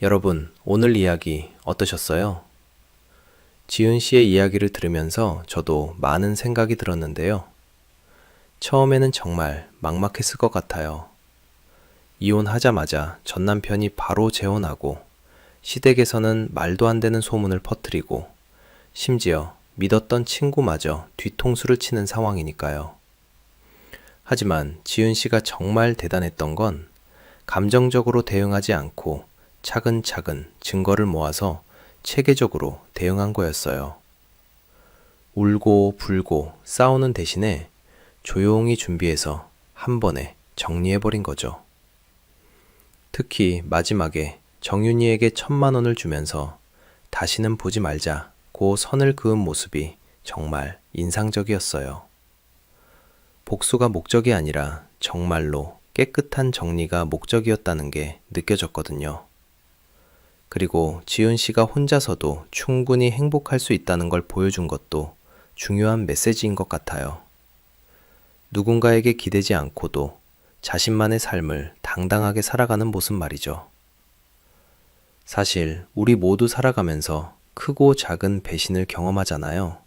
여러분, 오늘 이야기 어떠셨어요? 지은 씨의 이야기를 들으면서 저도 많은 생각이 들었는데요. 처음에는 정말 막막했을 것 같아요. 이혼하자마자 전 남편이 바로 재혼하고 시댁에서는 말도 안 되는 소문을 퍼뜨리고 심지어 믿었던 친구마저 뒤통수를 치는 상황이니까요. 하지만 지은 씨가 정말 대단했던 건 감정적으로 대응하지 않고 차근차근 증거를 모아서 체계적으로 대응한 거였어요. 울고 불고 싸우는 대신에 조용히 준비해서 한 번에 정리해버린 거죠. 특히 마지막에 정윤이에게 1,000만 원을 주면서 다시는 보지 말자고 선을 그은 모습이 정말 인상적이었어요. 복수가 목적이 아니라 정말로 깨끗한 정리가 목적이었다는 게 느껴졌거든요. 그리고 지은 씨가 혼자서도 충분히 행복할 수 있다는 걸 보여준 것도 중요한 메시지인 것 같아요. 누군가에게 기대지 않고도 자신만의 삶을 당당하게 살아가는 모습 말이죠. 사실 우리 모두 살아가면서 크고 작은 배신을 경험하잖아요.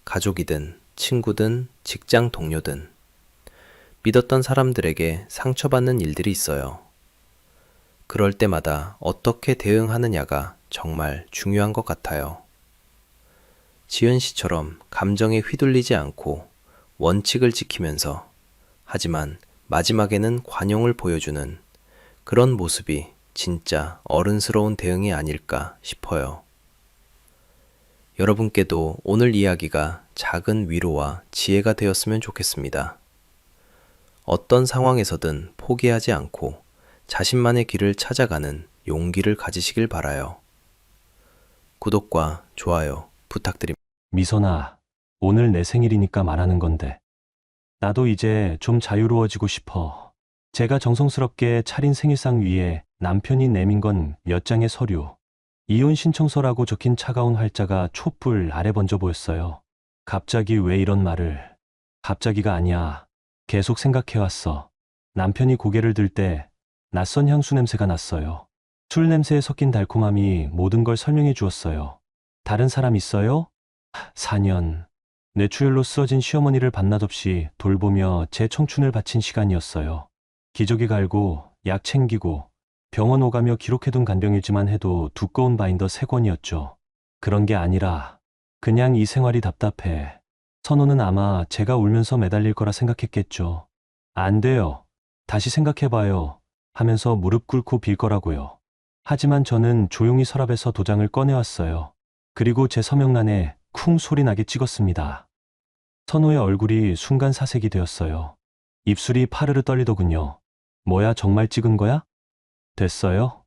가족이든 친구든 직장 동료든 믿었던 사람들에게 상처받는 일들이 있어요. 그럴 때마다 어떻게 대응하느냐가 정말 중요한 것 같아요. 지은 씨처럼 감정에 휘둘리지 않고 원칙을 지키면서 하지만 마지막에는 관용을 보여주는 그런 모습이 진짜 어른스러운 대응이 아닐까 싶어요. 여러분께도 오늘 이야기가 작은 위로와 지혜가 되었으면 좋겠습니다. 어떤 상황에서든 포기하지 않고 자신만의 길을 찾아가는 용기를 가지시길 바라요. 구독과 좋아요 부탁드립니다. 미선아, 오늘 내 생일이니까 말하는 건데. 나도 이제 좀 자유로워지고 싶어. 제가 정성스럽게 차린 생일상 위에 남편이 내민 건 몇 장의 서류. 이혼 신청서라고 적힌 차가운 활자가 촛불 아래 번져 보였어요. 갑자기 왜 이런 말을. 갑자기가 아니야. 계속 생각해왔어. 남편이 고개를 들 때 낯선 향수 냄새가 났어요. 술 냄새에 섞인 달콤함이 모든 걸 설명해 주었어요. 다른 사람 있어요? 4년. 뇌출혈로 쓰러진 시어머니를 밤낮 없이 돌보며 제 청춘을 바친 시간이었어요. 기저귀 갈고 약 챙기고 병원 오가며 기록해둔 간병일지만 해도 두꺼운 바인더 3권이었죠. 그런 게 아니라 그냥 이 생활이 답답해. 선호는 아마 제가 울면서 매달릴 거라 생각했겠죠. 안 돼요. 다시 생각해봐요. 하면서 무릎 꿇고 빌 거라고요. 하지만 저는 조용히 서랍에서 도장을 꺼내왔어요. 그리고 제 서명란에 쿵 소리 나게 찍었습니다. 선호의 얼굴이 순간 사색이 되었어요. 입술이 파르르 떨리더군요. 뭐야, 정말 찍은 거야? 됐어요?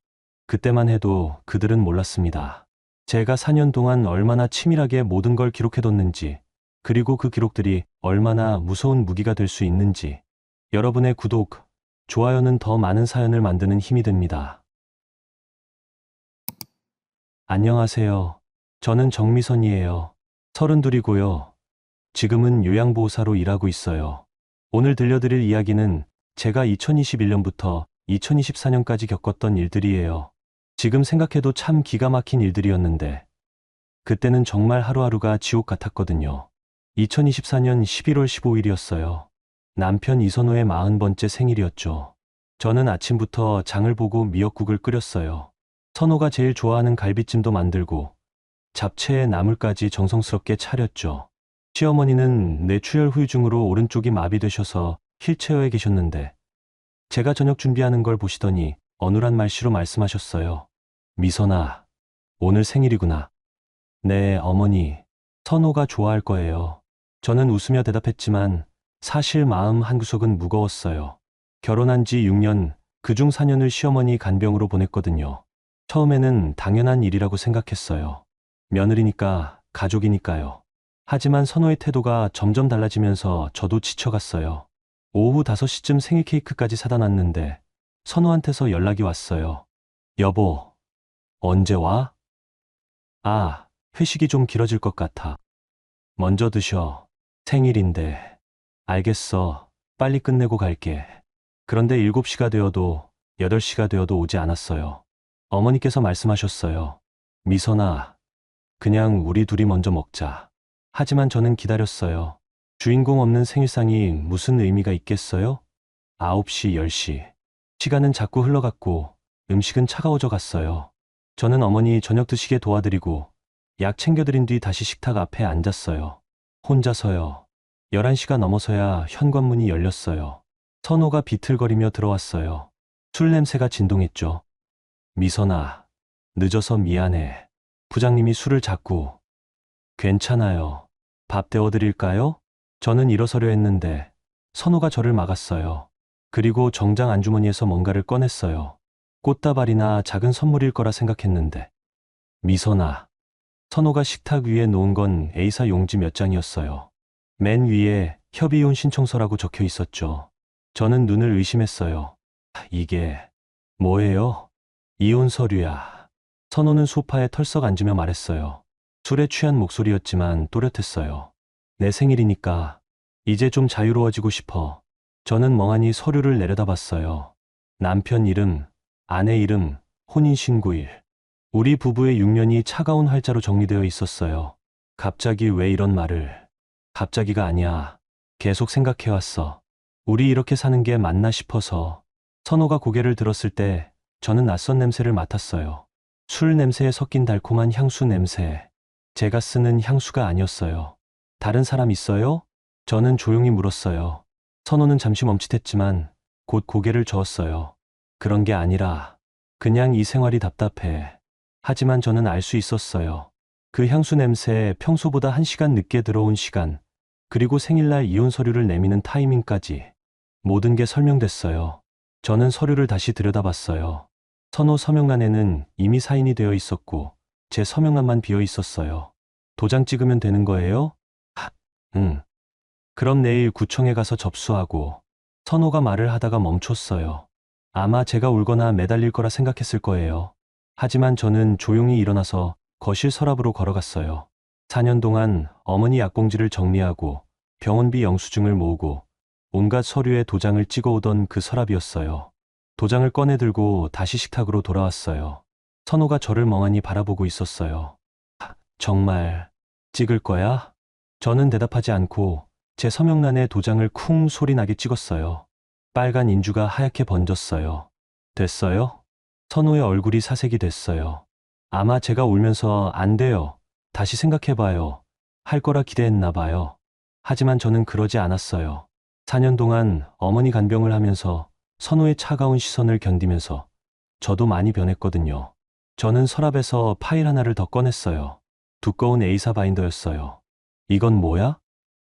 그때만 해도 그들은 몰랐습니다. 제가 4년 동안 얼마나 치밀하게 모든 걸 기록해뒀는지, 그리고 그 기록들이 얼마나 무서운 무기가 될 수 있는지. 여러분의 구독, 좋아요는 더 많은 사연을 만드는 힘이 됩니다. 안녕하세요. 저는 정미선이에요. 32이고요. 지금은 요양보호사로 일하고 있어요. 오늘 들려드릴 이야기는 제가 2021년부터 2024년까지 겪었던 일들이에요. 지금 생각해도 참 기가 막힌 일들이었는데, 그때는 정말 하루하루가 지옥 같았거든요. 2024년 11월 15일이었어요. 남편 이선호의 40번째 생일이었죠. 저는 아침부터 장을 보고 미역국을 끓였어요. 선호가 제일 좋아하는 갈비찜도 만들고 잡채에 나물까지 정성스럽게 차렸죠. 시어머니는 뇌출혈 후유증으로 오른쪽이 마비되셔서 휠체어에 계셨는데 제가 저녁 준비하는 걸 보시더니 어눌한 말씨로 말씀하셨어요. 미선아, 오늘 생일이구나. 네, 어머니. 선호가 좋아할 거예요. 저는 웃으며 대답했지만 사실 마음 한구석은 무거웠어요. 결혼한 지 6년, 그중 4년을 시어머니 간병으로 보냈거든요. 처음에는 당연한 일이라고 생각했어요. 며느리니까, 가족이니까요. 하지만 선호의 태도가 점점 달라지면서 저도 지쳐갔어요. 오후 5시쯤 생일 케이크까지 사다 놨는데 선호한테서 연락이 왔어요. 여보, 언제 와? 아, 회식이 좀 길어질 것 같아. 먼저 드셔. 생일인데. 알겠어. 빨리 끝내고 갈게. 그런데 7시가 되어도 8시가 되어도 오지 않았어요. 어머니께서 말씀하셨어요. 미선아, 그냥 우리 둘이 먼저 먹자. 하지만 저는 기다렸어요. 주인공 없는 생일상이 무슨 의미가 있겠어요? 9시, 10시. 시간은 자꾸 흘러갔고 음식은 차가워져 갔어요. 저는 어머니 저녁 드시게 도와드리고 약 챙겨드린 뒤 다시 식탁 앞에 앉았어요. 혼자서요. 11시가 넘어서야 현관문이 열렸어요. 선호가 비틀거리며 들어왔어요. 술 냄새가 진동했죠. 미선아, 늦어서 미안해. 부장님이 술을 자꾸. 괜찮아요. 밥 데워드릴까요? 저는 일어서려 했는데 선호가 저를 막았어요. 그리고 정장 안주머니에서 뭔가를 꺼냈어요. 꽃다발이나 작은 선물일 거라 생각했는데. 미선아. 선호가 식탁 위에 놓은 건 A사 용지 몇 장이었어요. 맨 위에 협의이혼 신청서라고 적혀 있었죠. 저는 눈을 의심했어요. 이게 뭐예요? 이혼 서류야. 선호는 소파에 털썩 앉으며 말했어요. 술에 취한 목소리였지만 또렷했어요. 내 생일이니까 이제 좀 자유로워지고 싶어. 저는 멍하니 서류를 내려다봤어요. 남편 이름, 아내 이름, 혼인신고일. 우리 부부의 6년이 차가운 활자로 정리되어 있었어요. 갑자기 왜 이런 말을. 갑자기가 아니야. 계속 생각해왔어. 우리 이렇게 사는 게 맞나 싶어서. 선호가 고개를 들었을 때 저는 낯선 냄새를 맡았어요. 술 냄새에 섞인 달콤한 향수 냄새. 제가 쓰는 향수가 아니었어요. 다른 사람 있어요? 저는 조용히 물었어요. 선호는 잠시 멈칫했지만 곧 고개를 저었어요. 그런 게 아니라 그냥 이 생활이 답답해. 하지만 저는 알 수 있었어요. 그 향수 냄새에 평소보다 1시간 늦게 들어온 시간, 그리고 생일날 이혼 서류를 내미는 타이밍까지 모든 게 설명됐어요. 저는 서류를 다시 들여다봤어요. 선호 서명란에는 이미 사인이 되어 있었고 제 서명란만 비어 있었어요. 도장 찍으면 되는 거예요? 응. 그럼 내일 구청에 가서 접수하고. 선호가 말을 하다가 멈췄어요. 아마 제가 울거나 매달릴 거라 생각했을 거예요. 하지만 저는 조용히 일어나서 거실 서랍으로 걸어갔어요. 4년 동안 어머니 약봉지를 정리하고 병원비 영수증을 모으고 온갖 서류에 도장을 찍어오던 그 서랍이었어요. 도장을 꺼내 들고 다시 식탁으로 돌아왔어요. 선호가 저를 멍하니 바라보고 있었어요. 정말 찍을 거야? 저는 대답하지 않고 제 서명란에 도장을 쿵 소리 나게 찍었어요. 빨간 인주가 하얗게 번졌어요. 됐어요? 선호의 얼굴이 사색이 됐어요. 아마 제가 울면서 안 돼요. 다시 생각해봐요. 할 거라 기대했나 봐요. 하지만 저는 그러지 않았어요. 4년 동안 어머니 간병을 하면서 선호의 차가운 시선을 견디면서 저도 많이 변했거든요. 저는 서랍에서 파일 하나를 더 꺼냈어요. 두꺼운 A사 바인더였어요. 이건 뭐야?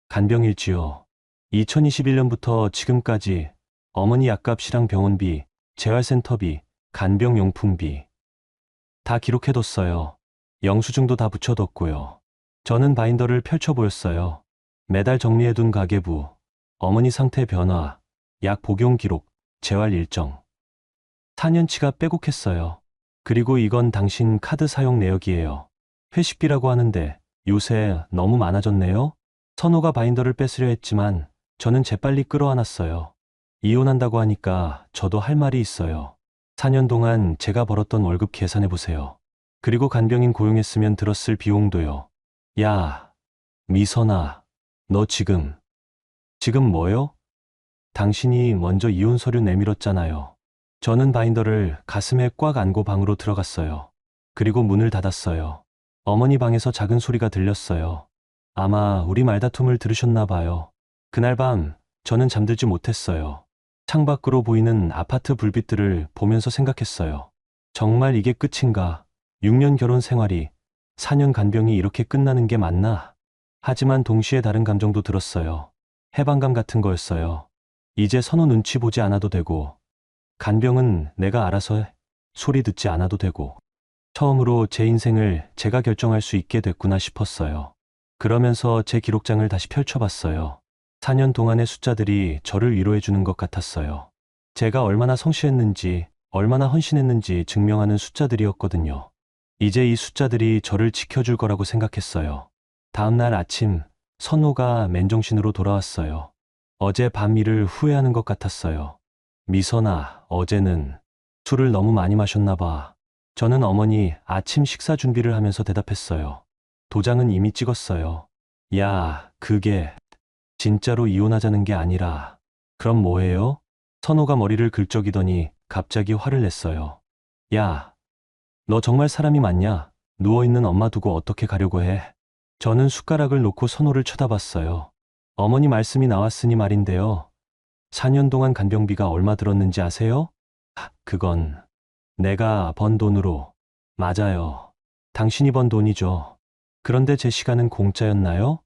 간병일지요. 2021년부터 지금까지 어머니 약값이랑 병원비, 재활센터비, 간병용품비 다 기록해뒀어요. 영수증도 다 붙여뒀고요. 저는 바인더를 펼쳐 보였어요. 매달 정리해둔 가계부, 어머니 상태 변화, 약 복용 기록, 재활 일정. 4년치가 빼곡했어요. 그리고 이건 당신 카드 사용 내역이에요. 회식비라고 하는데 요새 너무 많아졌네요? 선호가 바인더를 뺏으려 했지만 저는 재빨리 끌어안았어요. 이혼한다고 하니까 저도 할 말이 있어요. 4년 동안 제가 벌었던 월급 계산해보세요. 그리고 간병인 고용했으면 들었을 비용도요. 야, 미선아, 너 지금 뭐요? 당신이 먼저 이혼 서류 내밀었잖아요. 저는 바인더를 가슴에 꽉 안고 방으로 들어갔어요. 그리고 문을 닫았어요. 어머니 방에서 작은 소리가 들렸어요. 아마 우리 말다툼을 들으셨나 봐요. 그날 밤 저는 잠들지 못했어요. 창밖으로 보이는 아파트 불빛들을 보면서 생각했어요. 정말 이게 끝인가? 6년 결혼 생활이 4년 간병이 이렇게 끝나는 게 맞나? 하지만 동시에 다른 감정도 들었어요. 해방감 같은 거였어요. 이제 선호 눈치 보지 않아도 되고, 간병은 내가 알아서 해. 소리 듣지 않아도 되고, 처음으로 제 인생을 제가 결정할 수 있게 됐구나 싶었어요. 그러면서 제 기록장을 다시 펼쳐봤어요. 4년 동안의 숫자들이 저를 위로해주는 것 같았어요. 제가 얼마나 성실했는지, 얼마나 헌신했는지 증명하는 숫자들이었거든요. 이제 이 숫자들이 저를 지켜줄 거라고 생각했어요. 다음날 아침, 선호가 맨정신으로 돌아왔어요. 어제 밤 일을 후회하는 것 같았어요. 미선아, 어제는 술을 너무 많이 마셨나 봐. 저는 어머니 아침 식사 준비를 하면서 대답했어요. 도장은 이미 찍었어요. 야, 그게 진짜로 이혼하자는 게 아니라. 그럼 뭐예요? 선호가 머리를 긁적이더니 갑자기 화를 냈어요. 야, 너 정말 사람이 맞냐? 누워있는 엄마 두고 어떻게 가려고 해? 저는 숟가락을 놓고 선호를 쳐다봤어요. 어머니 말씀이 나왔으니 말인데요. 4년 동안 간병비가 얼마 들었는지 아세요? 그건 내가 번 돈으로. 맞아요. 당신이 번 돈이죠. 그런데 제 시간은 공짜였나요?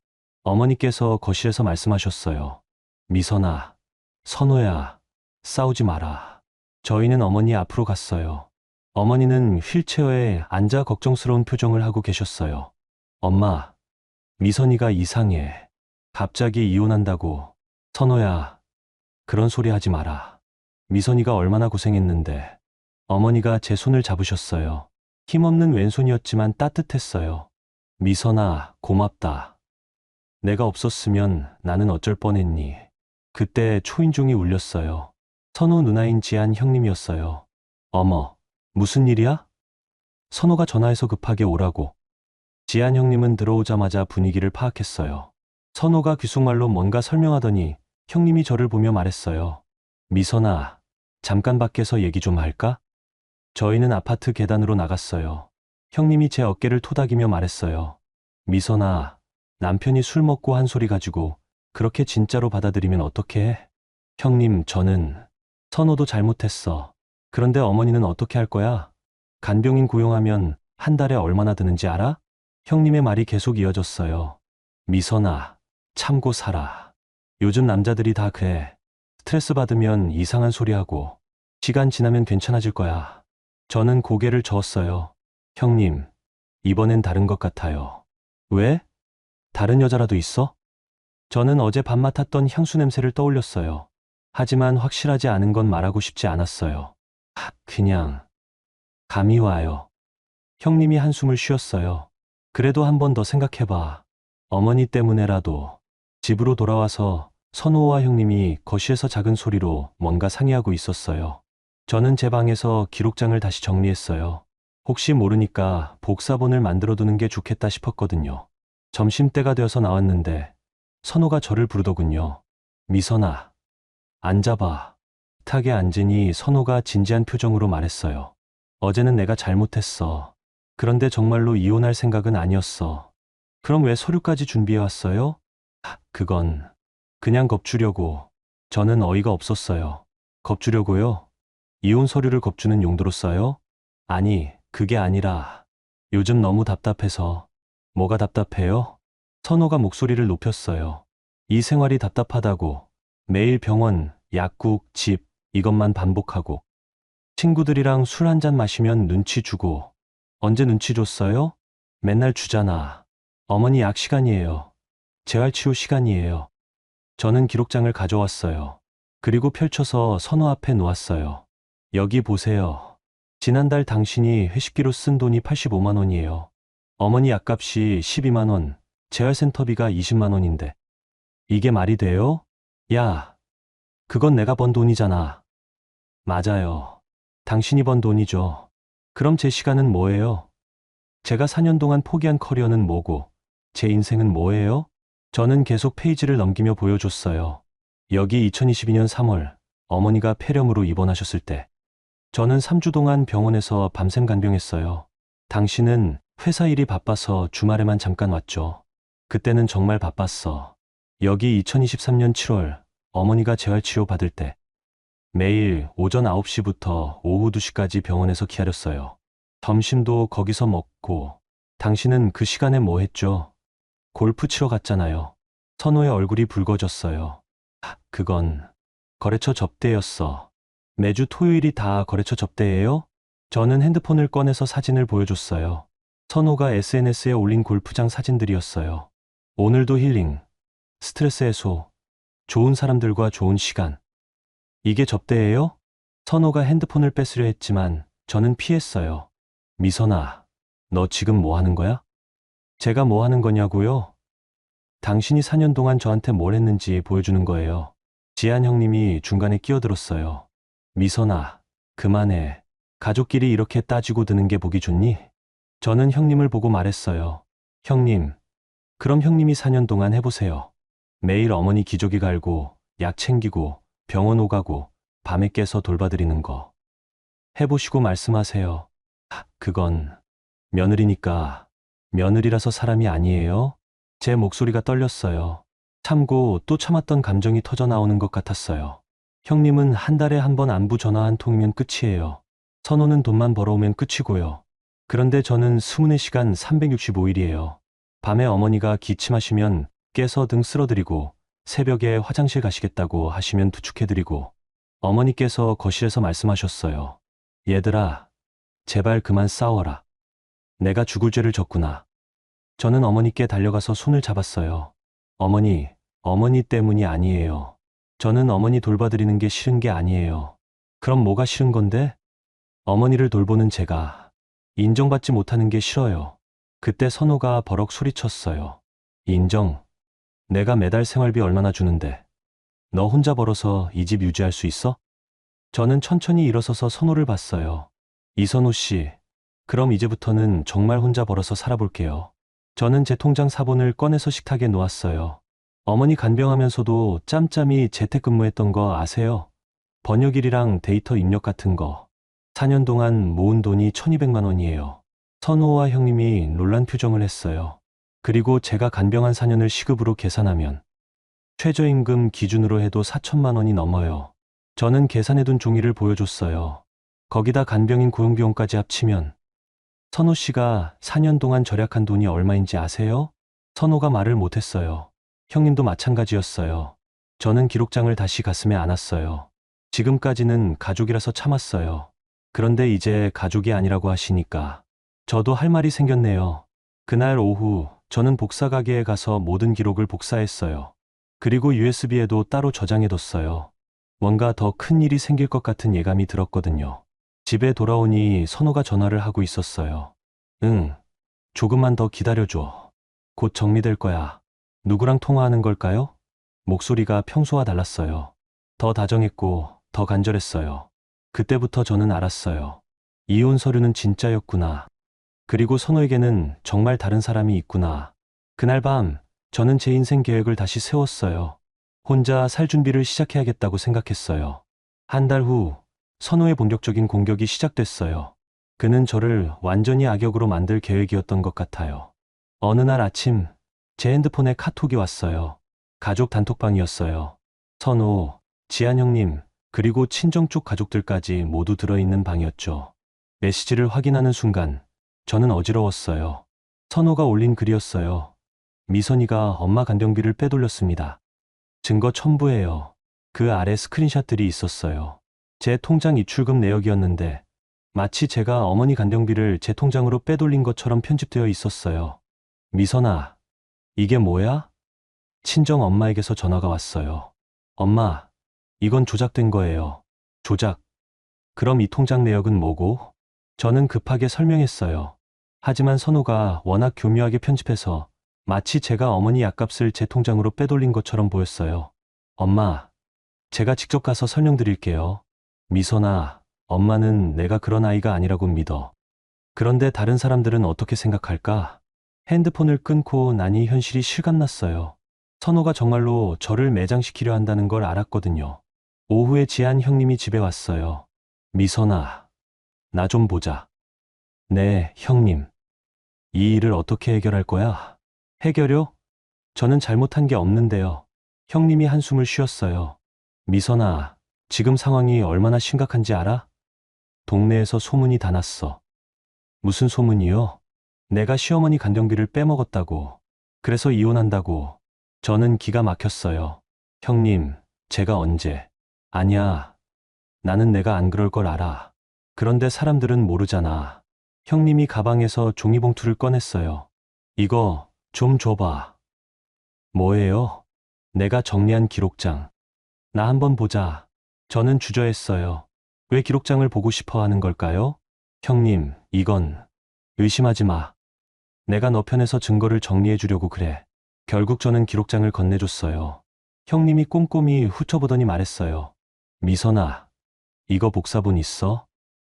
어머니께서 거실에서 말씀하셨어요. 미선아, 선호야, 싸우지 마라. 저희는 어머니 앞으로 갔어요. 어머니는 휠체어에 앉아 걱정스러운 표정을 하고 계셨어요. 엄마, 미선이가 이상해. 갑자기 이혼한다고. 선호야, 그런 소리 하지 마라. 미선이가 얼마나 고생했는데. 어머니가 제 손을 잡으셨어요. 힘없는 왼손이었지만 따뜻했어요. 미선아, 고맙다. 내가 없었으면 나는 어쩔 뻔했니. 그때 초인종이 울렸어요. 선호 누나인 지한 형님이었어요. 어머, 무슨 일이야? 선호가 전화해서 급하게 오라고. 지한 형님은 들어오자마자 분위기를 파악했어요. 선호가 귓속말로 뭔가 설명하더니 형님이 저를 보며 말했어요. 미선아, 잠깐 밖에서 얘기 좀 할까? 저희는 아파트 계단으로 나갔어요. 형님이 제 어깨를 토닥이며 말했어요. 미선아, 남편이 술 먹고 한 소리 가지고 그렇게 진짜로 받아들이면 어떻게 해? 형님, 저는 선호도 잘못했어. 그런데 어머니는 어떻게 할 거야? 간병인 고용하면 한 달에 얼마나 드는지 알아? 형님의 말이 계속 이어졌어요. 미선아, 참고 살아. 요즘 남자들이 다 그래. 스트레스 받으면 이상한 소리 하고 시간 지나면 괜찮아질 거야. 저는 고개를 저었어요. 형님, 이번엔 다른 것 같아요. 왜? 다른 여자라도 있어? 저는 어제 밤 맡았던 향수 냄새를 떠올렸어요. 하지만 확실하지 않은 건 말하고 싶지 않았어요. 그냥 감이 와요. 형님이 한숨을 쉬었어요. 그래도 한 번 더 생각해봐. 어머니 때문에라도. 집으로 돌아와서 선호와 형님이 거실에서 작은 소리로 뭔가 상의하고 있었어요. 저는 제 방에서 기록장을 다시 정리했어요. 혹시 모르니까 복사본을 만들어두는 게 좋겠다 싶었거든요. 점심때가 되어서 나왔는데 선호가 저를 부르더군요. 미선아, 앉아봐. 탁에 앉으니 선호가 진지한 표정으로 말했어요. 어제는 내가 잘못했어. 그런데 정말로 이혼할 생각은 아니었어. 그럼 왜 서류까지 준비해왔어요? 그건 그냥 겁주려고. 저는 어이가 없었어요. 겁주려고요? 이혼 서류를 겁주는 용도로 써요? 아니, 그게 아니라 요즘 너무 답답해서. 뭐가 답답해요? 선호가 목소리를 높였어요. 이 생활이 답답하다고. 매일 병원, 약국, 집, 이것만 반복하고. 친구들이랑 술 한잔 마시면 눈치 주고. 언제 눈치 줬어요? 맨날 주잖아. 어머니 약 시간이에요. 재활치료 시간이에요. 저는 기록장을 가져왔어요. 그리고 펼쳐서 선호 앞에 놓았어요. 여기 보세요. 지난달 당신이 회식비로 쓴 돈이 85만 원이에요. 어머니 약값이 12만 원, 재활센터비가 20만 원인데. 이게 말이 돼요? 야, 그건 내가 번 돈이잖아. 맞아요. 당신이 번 돈이죠. 그럼 제 시간은 뭐예요? 제가 4년 동안 포기한 커리어는 뭐고, 제 인생은 뭐예요? 저는 계속 페이지를 넘기며 보여줬어요. 여기 2022년 3월, 어머니가 폐렴으로 입원하셨을 때. 저는 3주 동안 병원에서 밤샘 간병했어요. 당신은 회사 일이 바빠서 주말에만 잠깐 왔죠. 그때는 정말 바빴어. 여기 2023년 7월, 어머니가 재활치료 받을 때. 매일 오전 9시부터 오후 2시까지 병원에서 기다렸어요. 점심도 거기서 먹고. 당신은 그 시간에 뭐 했죠? 골프 치러 갔잖아요. 선호의 얼굴이 붉어졌어요. 그건 거래처 접대였어. 매주 토요일이 다 거래처 접대예요? 저는 핸드폰을 꺼내서 사진을 보여줬어요. 선호가 SNS에 올린 골프장 사진들이었어요. 오늘도 힐링, 스트레스 해소, 좋은 사람들과 좋은 시간. 이게 접대예요? 선호가 핸드폰을 뺏으려 했지만 저는 피했어요. 미선아, 너 지금 뭐 하는 거야? 제가 뭐 하는 거냐고요? 당신이 4년 동안 저한테 뭘 했는지 보여주는 거예요. 지한 형님이 중간에 끼어들었어요. 미선아, 그만해. 가족끼리 이렇게 따지고 드는 게 보기 좋니? 저는 형님을 보고 말했어요. 형님, 그럼 형님이 4년 동안 해보세요. 매일 어머니 기저귀 갈고, 약 챙기고, 병원 오가고, 밤에 깨서 돌봐드리는 거. 해보시고 말씀하세요. 그건 며느리니까. 며느리라서 사람이 아니에요? 제 목소리가 떨렸어요. 참고 또 참았던 감정이 터져 나오는 것 같았어요. 형님은 한 달에 한 번 안부 전화 한 통이면 끝이에요. 선호는 돈만 벌어오면 끝이고요. 그런데 저는 24시간 365일이에요. 밤에 어머니가 기침하시면 깨서 등 쓸어드리고, 새벽에 화장실 가시겠다고 하시면 부축해드리고, 어머니께서 거실에서 말씀하셨어요. 얘들아, 제발 그만 싸워라. 내가 죽을 죄를 졌구나. 저는 어머니께 달려가서 손을 잡았어요. 어머니 때문이 아니에요. 저는 어머니 돌봐드리는 게 싫은 게 아니에요. 그럼 뭐가 싫은 건데? 어머니를 돌보는 제가 인정받지 못하는 게 싫어요. 그때 선호가 버럭 소리쳤어요. 인정? 내가 매달 생활비 얼마나 주는데 너 혼자 벌어서 이 집 유지할 수 있어? 저는 천천히 일어서서 선호를 봤어요. 이선호 씨, 그럼 이제부터는 정말 혼자 벌어서 살아볼게요. 저는 제 통장 사본을 꺼내서 식탁에 놓았어요. 어머니 간병하면서도 짬짬이 재택근무했던 거 아세요? 번역일이랑 데이터 입력 같은 거. 4년 동안 모은 돈이 1200만 원이에요. 선호와 형님이 놀란 표정을 했어요. 그리고 제가 간병한 4년을 시급으로 계산하면 최저임금 기준으로 해도 4천만 원이 넘어요. 저는 계산해둔 종이를 보여줬어요. 거기다 간병인 고용비용까지 합치면 선호 씨가 4년 동안 절약한 돈이 얼마인지 아세요? 선호가 말을 못했어요. 형님도 마찬가지였어요. 저는 기록장을 다시 가슴에 안았어요. 지금까지는 가족이라서 참았어요. 그런데 이제 가족이 아니라고 하시니까 저도 할 말이 생겼네요. 그날 오후 저는 복사 가게에 가서 모든 기록을 복사했어요. 그리고 USB에도 따로 저장해뒀어요. 뭔가 더 큰 일이 생길 것 같은 예감이 들었거든요. 집에 돌아오니 선호가 전화를 하고 있었어요. 응, 조금만 더 기다려줘. 곧 정리될 거야. 누구랑 통화하는 걸까요? 목소리가 평소와 달랐어요. 더 다정했고 더 간절했어요. 그때부터 저는 알았어요. 이혼 서류는 진짜였구나. 그리고 선호에게는 정말 다른 사람이 있구나. 그날 밤 저는 제 인생 계획을 다시 세웠어요. 혼자 살 준비를 시작해야겠다고 생각했어요. 한 달 후 선호의 본격적인 공격이 시작됐어요. 그는 저를 완전히 악역으로 만들 계획이었던 것 같아요. 어느 날 아침 제 핸드폰에 카톡이 왔어요. 가족 단톡방이었어요. 선호, 지한 형님, 그리고 친정 쪽 가족들까지 모두 들어있는 방이었죠. 메시지를 확인하는 순간 저는 어지러웠어요. 선호가 올린 글이었어요. 미선이가 엄마 간병비를 빼돌렸습니다. 증거 첨부해요. 그 아래 스크린샷들이 있었어요. 제 통장 입출금 내역이었는데 마치 제가 어머니 간병비를 제 통장으로 빼돌린 것처럼 편집되어 있었어요. 미선아, 이게 뭐야? 친정 엄마에게서 전화가 왔어요. 엄마, 이건 조작된 거예요. 조작. 그럼 이 통장 내역은 뭐고? 저는 급하게 설명했어요. 하지만 선호가 워낙 교묘하게 편집해서 마치 제가 어머니 약값을 제 통장으로 빼돌린 것처럼 보였어요. 엄마, 제가 직접 가서 설명드릴게요. 미선아, 엄마는 내가 그런 아이가 아니라고 믿어. 그런데 다른 사람들은 어떻게 생각할까? 핸드폰을 끊고 나니 현실이 실감났어요. 선호가 정말로 저를 매장시키려 한다는 걸 알았거든요. 오후에 지한 형님이 집에 왔어요. 미선아, 나 좀 보자. 네, 형님. 이 일을 어떻게 해결할 거야? 해결요? 저는 잘못한 게 없는데요. 형님이 한숨을 쉬었어요. 미선아, 지금 상황이 얼마나 심각한지 알아? 동네에서 소문이 다 났어. 무슨 소문이요? 내가 시어머니 간병비를 빼먹었다고. 그래서 이혼한다고. 저는 기가 막혔어요. 형님, 제가 언제? 아니야. 나는 내가 안 그럴 걸 알아. 그런데 사람들은 모르잖아. 형님이 가방에서 종이봉투를 꺼냈어요. 이거 좀 줘봐. 뭐예요? 내가 정리한 기록장. 나 한번 보자. 저는 주저했어요. 왜 기록장을 보고 싶어 하는 걸까요? 형님, 이건 의심하지 마. 내가 너 편에서 증거를 정리해 주려고 그래. 결국 저는 기록장을 건네줬어요. 형님이 꼼꼼히 훑어보더니 말했어요. 미선아, 이거 복사본 있어?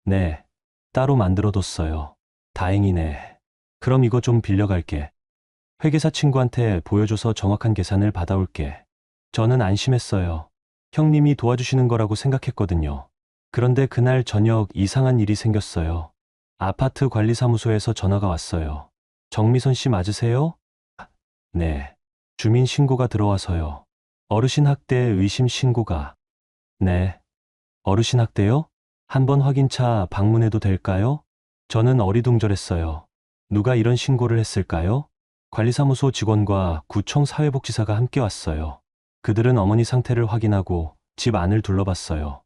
네, 따로 만들어뒀어요. 다행이네. 그럼 이거 좀 빌려갈게. 회계사 친구한테 보여줘서 정확한 계산을 받아올게. 저는 안심했어요. 형님이 도와주시는 거라고 생각했거든요. 그런데 그날 저녁 이상한 일이 생겼어요. 아파트 관리사무소에서 전화가 왔어요. 정미선 씨 맞으세요? 네. 주민 신고가 들어와서요. 어르신 학대 의심 신고가. 네. 어르신 학대요? 한번 확인차 방문해도 될까요? 저는 어리둥절했어요. 누가 이런 신고를 했을까요? 관리사무소 직원과 구청 사회복지사가 함께 왔어요. 그들은 어머니 상태를 확인하고 집 안을 둘러봤어요.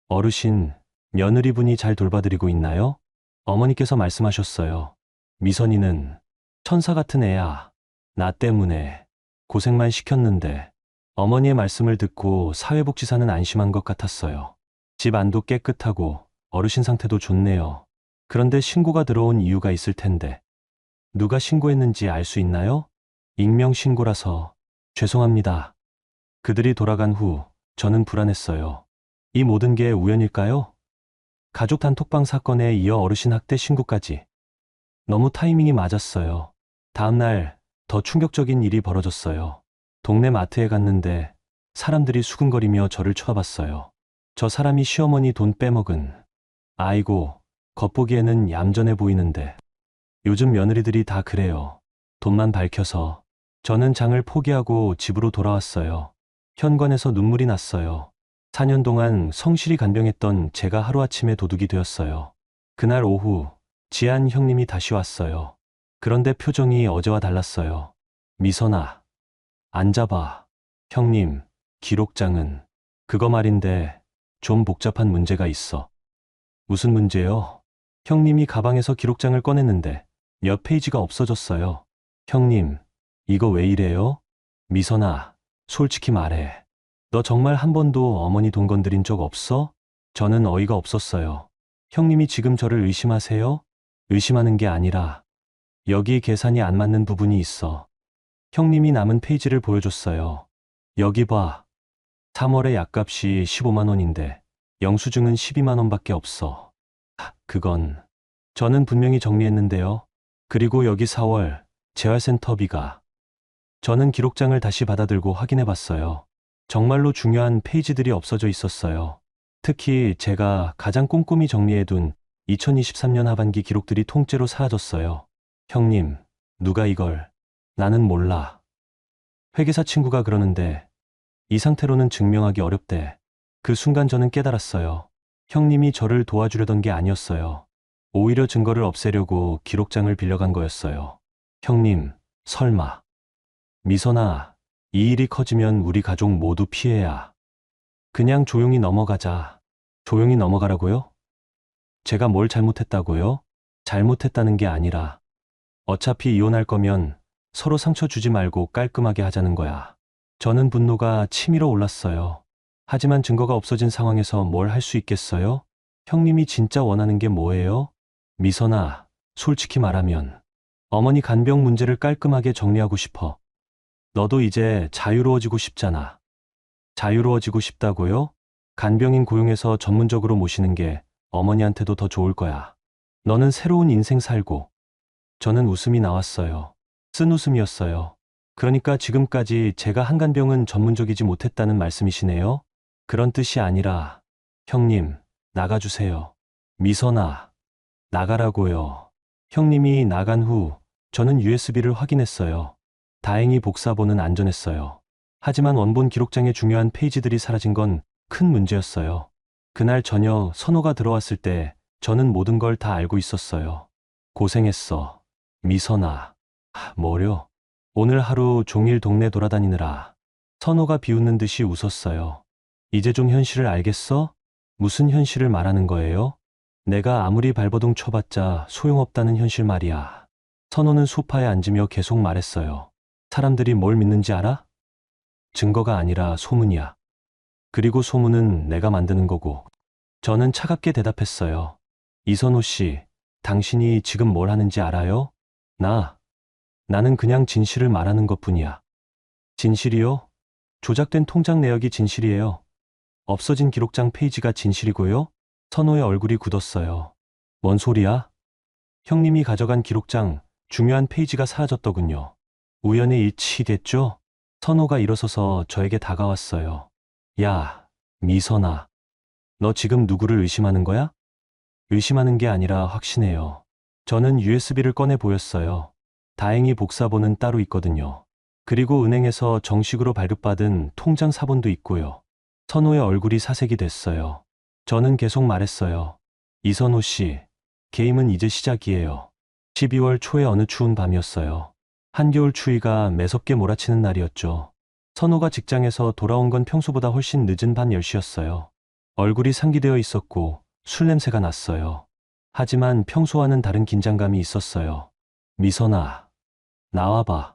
어르신, 며느리분이 잘 돌봐드리고 있나요? 어머니께서 말씀하셨어요. 미선이는 천사 같은 애야. 나 때문에 고생만 시켰는데. 어머니의 말씀을 듣고 사회복지사는 안심한 것 같았어요. 집 안도 깨끗하고 어르신 상태도 좋네요. 그런데 신고가 들어온 이유가 있을 텐데. 누가 신고했는지 알 수 있나요? 익명 신고라서 죄송합니다. 그들이 돌아간 후 저는 불안했어요. 이 모든 게 우연일까요? 가족 단톡방 사건에 이어 어르신 학대 신고까지. 너무 타이밍이 맞았어요. 다음 날 더 충격적인 일이 벌어졌어요. 동네 마트에 갔는데 사람들이 수근거리며 저를 쳐다봤어요. 저 사람이 시어머니 돈 빼먹은. 아이고, 겉보기에는 얌전해 보이는데. 요즘 며느리들이 다 그래요. 돈만 밝혀서. 저는 장을 포기하고 집으로 돌아왔어요. 현관에서 눈물이 났어요. 4년 동안 성실히 간병했던 제가 하루아침에 도둑이 되었어요. 그날 오후 지한 형님이 다시 왔어요. 그런데 표정이 어제와 달랐어요. 미선아, 앉아봐. 형님, 기록장은 그거 말인데 좀 복잡한 문제가 있어. 무슨 문제요? 형님이 가방에서 기록장을 꺼냈는데 몇 페이지가 없어졌어요. 형님, 이거 왜 이래요? 미선아, 솔직히 말해. 너 정말 한 번도 어머니 돈 건드린 적 없어? 저는 어이가 없었어요. 형님이 지금 저를 의심하세요? 의심하는 게 아니라 여기 계산이 안 맞는 부분이 있어. 형님이 남은 페이지를 보여줬어요. 여기 봐. 3월에 약값이 15만 원인데 영수증은 12만 원밖에 없어. 그건 저는 분명히 정리했는데요. 그리고 여기 4월 재활센터비가. 저는 기록장을 다시 받아들고 확인해 봤어요. 정말로 중요한 페이지들이 없어져 있었어요. 특히 제가 가장 꼼꼼히 정리해둔 2023년 하반기 기록들이 통째로 사라졌어요. 형님, 누가 이걸? 나는 몰라. 회계사 친구가 그러는데 이 상태로는 증명하기 어렵대. 그 순간 저는 깨달았어요. 형님이 저를 도와주려던 게 아니었어요. 오히려 증거를 없애려고 기록장을 빌려간 거였어요. 형님, 설마. 미선아, 이 일이 커지면 우리 가족 모두 피해야. 그냥 조용히 넘어가자. 조용히 넘어가라고요? 제가 뭘 잘못했다고요? 잘못했다는 게 아니라 어차피 이혼할 거면 서로 상처 주지 말고 깔끔하게 하자는 거야. 저는 분노가 치밀어 올랐어요. 하지만 증거가 없어진 상황에서 뭘 할 수 있겠어요? 형님이 진짜 원하는 게 뭐예요? 미선아, 솔직히 말하면 어머니 간병 문제를 깔끔하게 정리하고 싶어. 너도 이제 자유로워지고 싶잖아. 자유로워지고 싶다고요? 간병인 고용해서 전문적으로 모시는 게 어머니한테도 더 좋을 거야. 너는 새로운 인생 살고. 저는 웃음이 나왔어요. 쓴 웃음이었어요. 그러니까 지금까지 제가 한간병은 전문적이지 못했다는 말씀이시네요? 그런 뜻이 아니라, 형님, 나가주세요. 미선아, 나가라고요. 형님이 나간 후 저는 USB를 확인했어요. 다행히 복사본은 안전했어요. 하지만 원본 기록장의 중요한 페이지들이 사라진 건 큰 문제였어요. 그날 저녁 선호가 들어왔을 때 저는 모든 걸 다 알고 있었어요. 고생했어. 미선아. 뭐려? 오늘 하루 종일 동네 돌아다니느라. 선호가 비웃는 듯이 웃었어요. 이제 좀 현실을 알겠어? 무슨 현실을 말하는 거예요? 내가 아무리 발버둥 쳐봤자 소용없다는 현실 말이야. 선호는 소파에 앉으며 계속 말했어요. 사람들이 뭘 믿는지 알아? 증거가 아니라 소문이야. 그리고 소문은 내가 만드는 거고. 저는 차갑게 대답했어요. 이선호 씨, 당신이 지금 뭘 하는지 알아요? 나는 그냥 진실을 말하는 것뿐이야. 진실이요? 조작된 통장 내역이 진실이에요. 없어진 기록장 페이지가 진실이고요. 선호의 얼굴이 굳었어요. 뭔 소리야? 형님이 가져간 기록장 중요한 페이지가 사라졌더군요. 우연의 일치겠죠? 선호가 일어서서 저에게 다가왔어요. 야, 미선아. 너 지금 누구를 의심하는 거야? 의심하는 게 아니라 확신해요. 저는 USB를 꺼내 보였어요. 다행히 복사본은 따로 있거든요. 그리고 은행에서 정식으로 발급받은 통장 사본도 있고요. 선호의 얼굴이 사색이 됐어요. 저는 계속 말했어요. 이선호 씨, 게임은 이제 시작이에요. 12월 초의 어느 추운 밤이었어요. 한겨울 추위가 매섭게 몰아치는 날이었죠. 선호가 직장에서 돌아온 건 평소보다 훨씬 늦은 밤 10시였어요. 얼굴이 상기되어 있었고 술 냄새가 났어요. 하지만 평소와는 다른 긴장감이 있었어요. 미선아, 나와봐.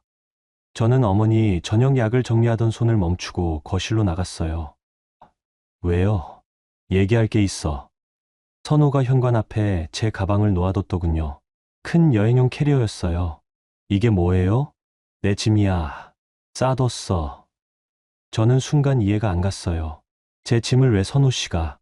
저는 어머니 저녁 약을 정리하던 손을 멈추고 거실로 나갔어요. 왜요? 얘기할 게 있어. 선호가 현관 앞에 제 가방을 놓아뒀더군요. 큰 여행용 캐리어였어요. 이게 뭐예요? 내 짐이야. 싸뒀어. 저는 순간 이해가 안 갔어요. 제 짐을 왜 선호 씨가?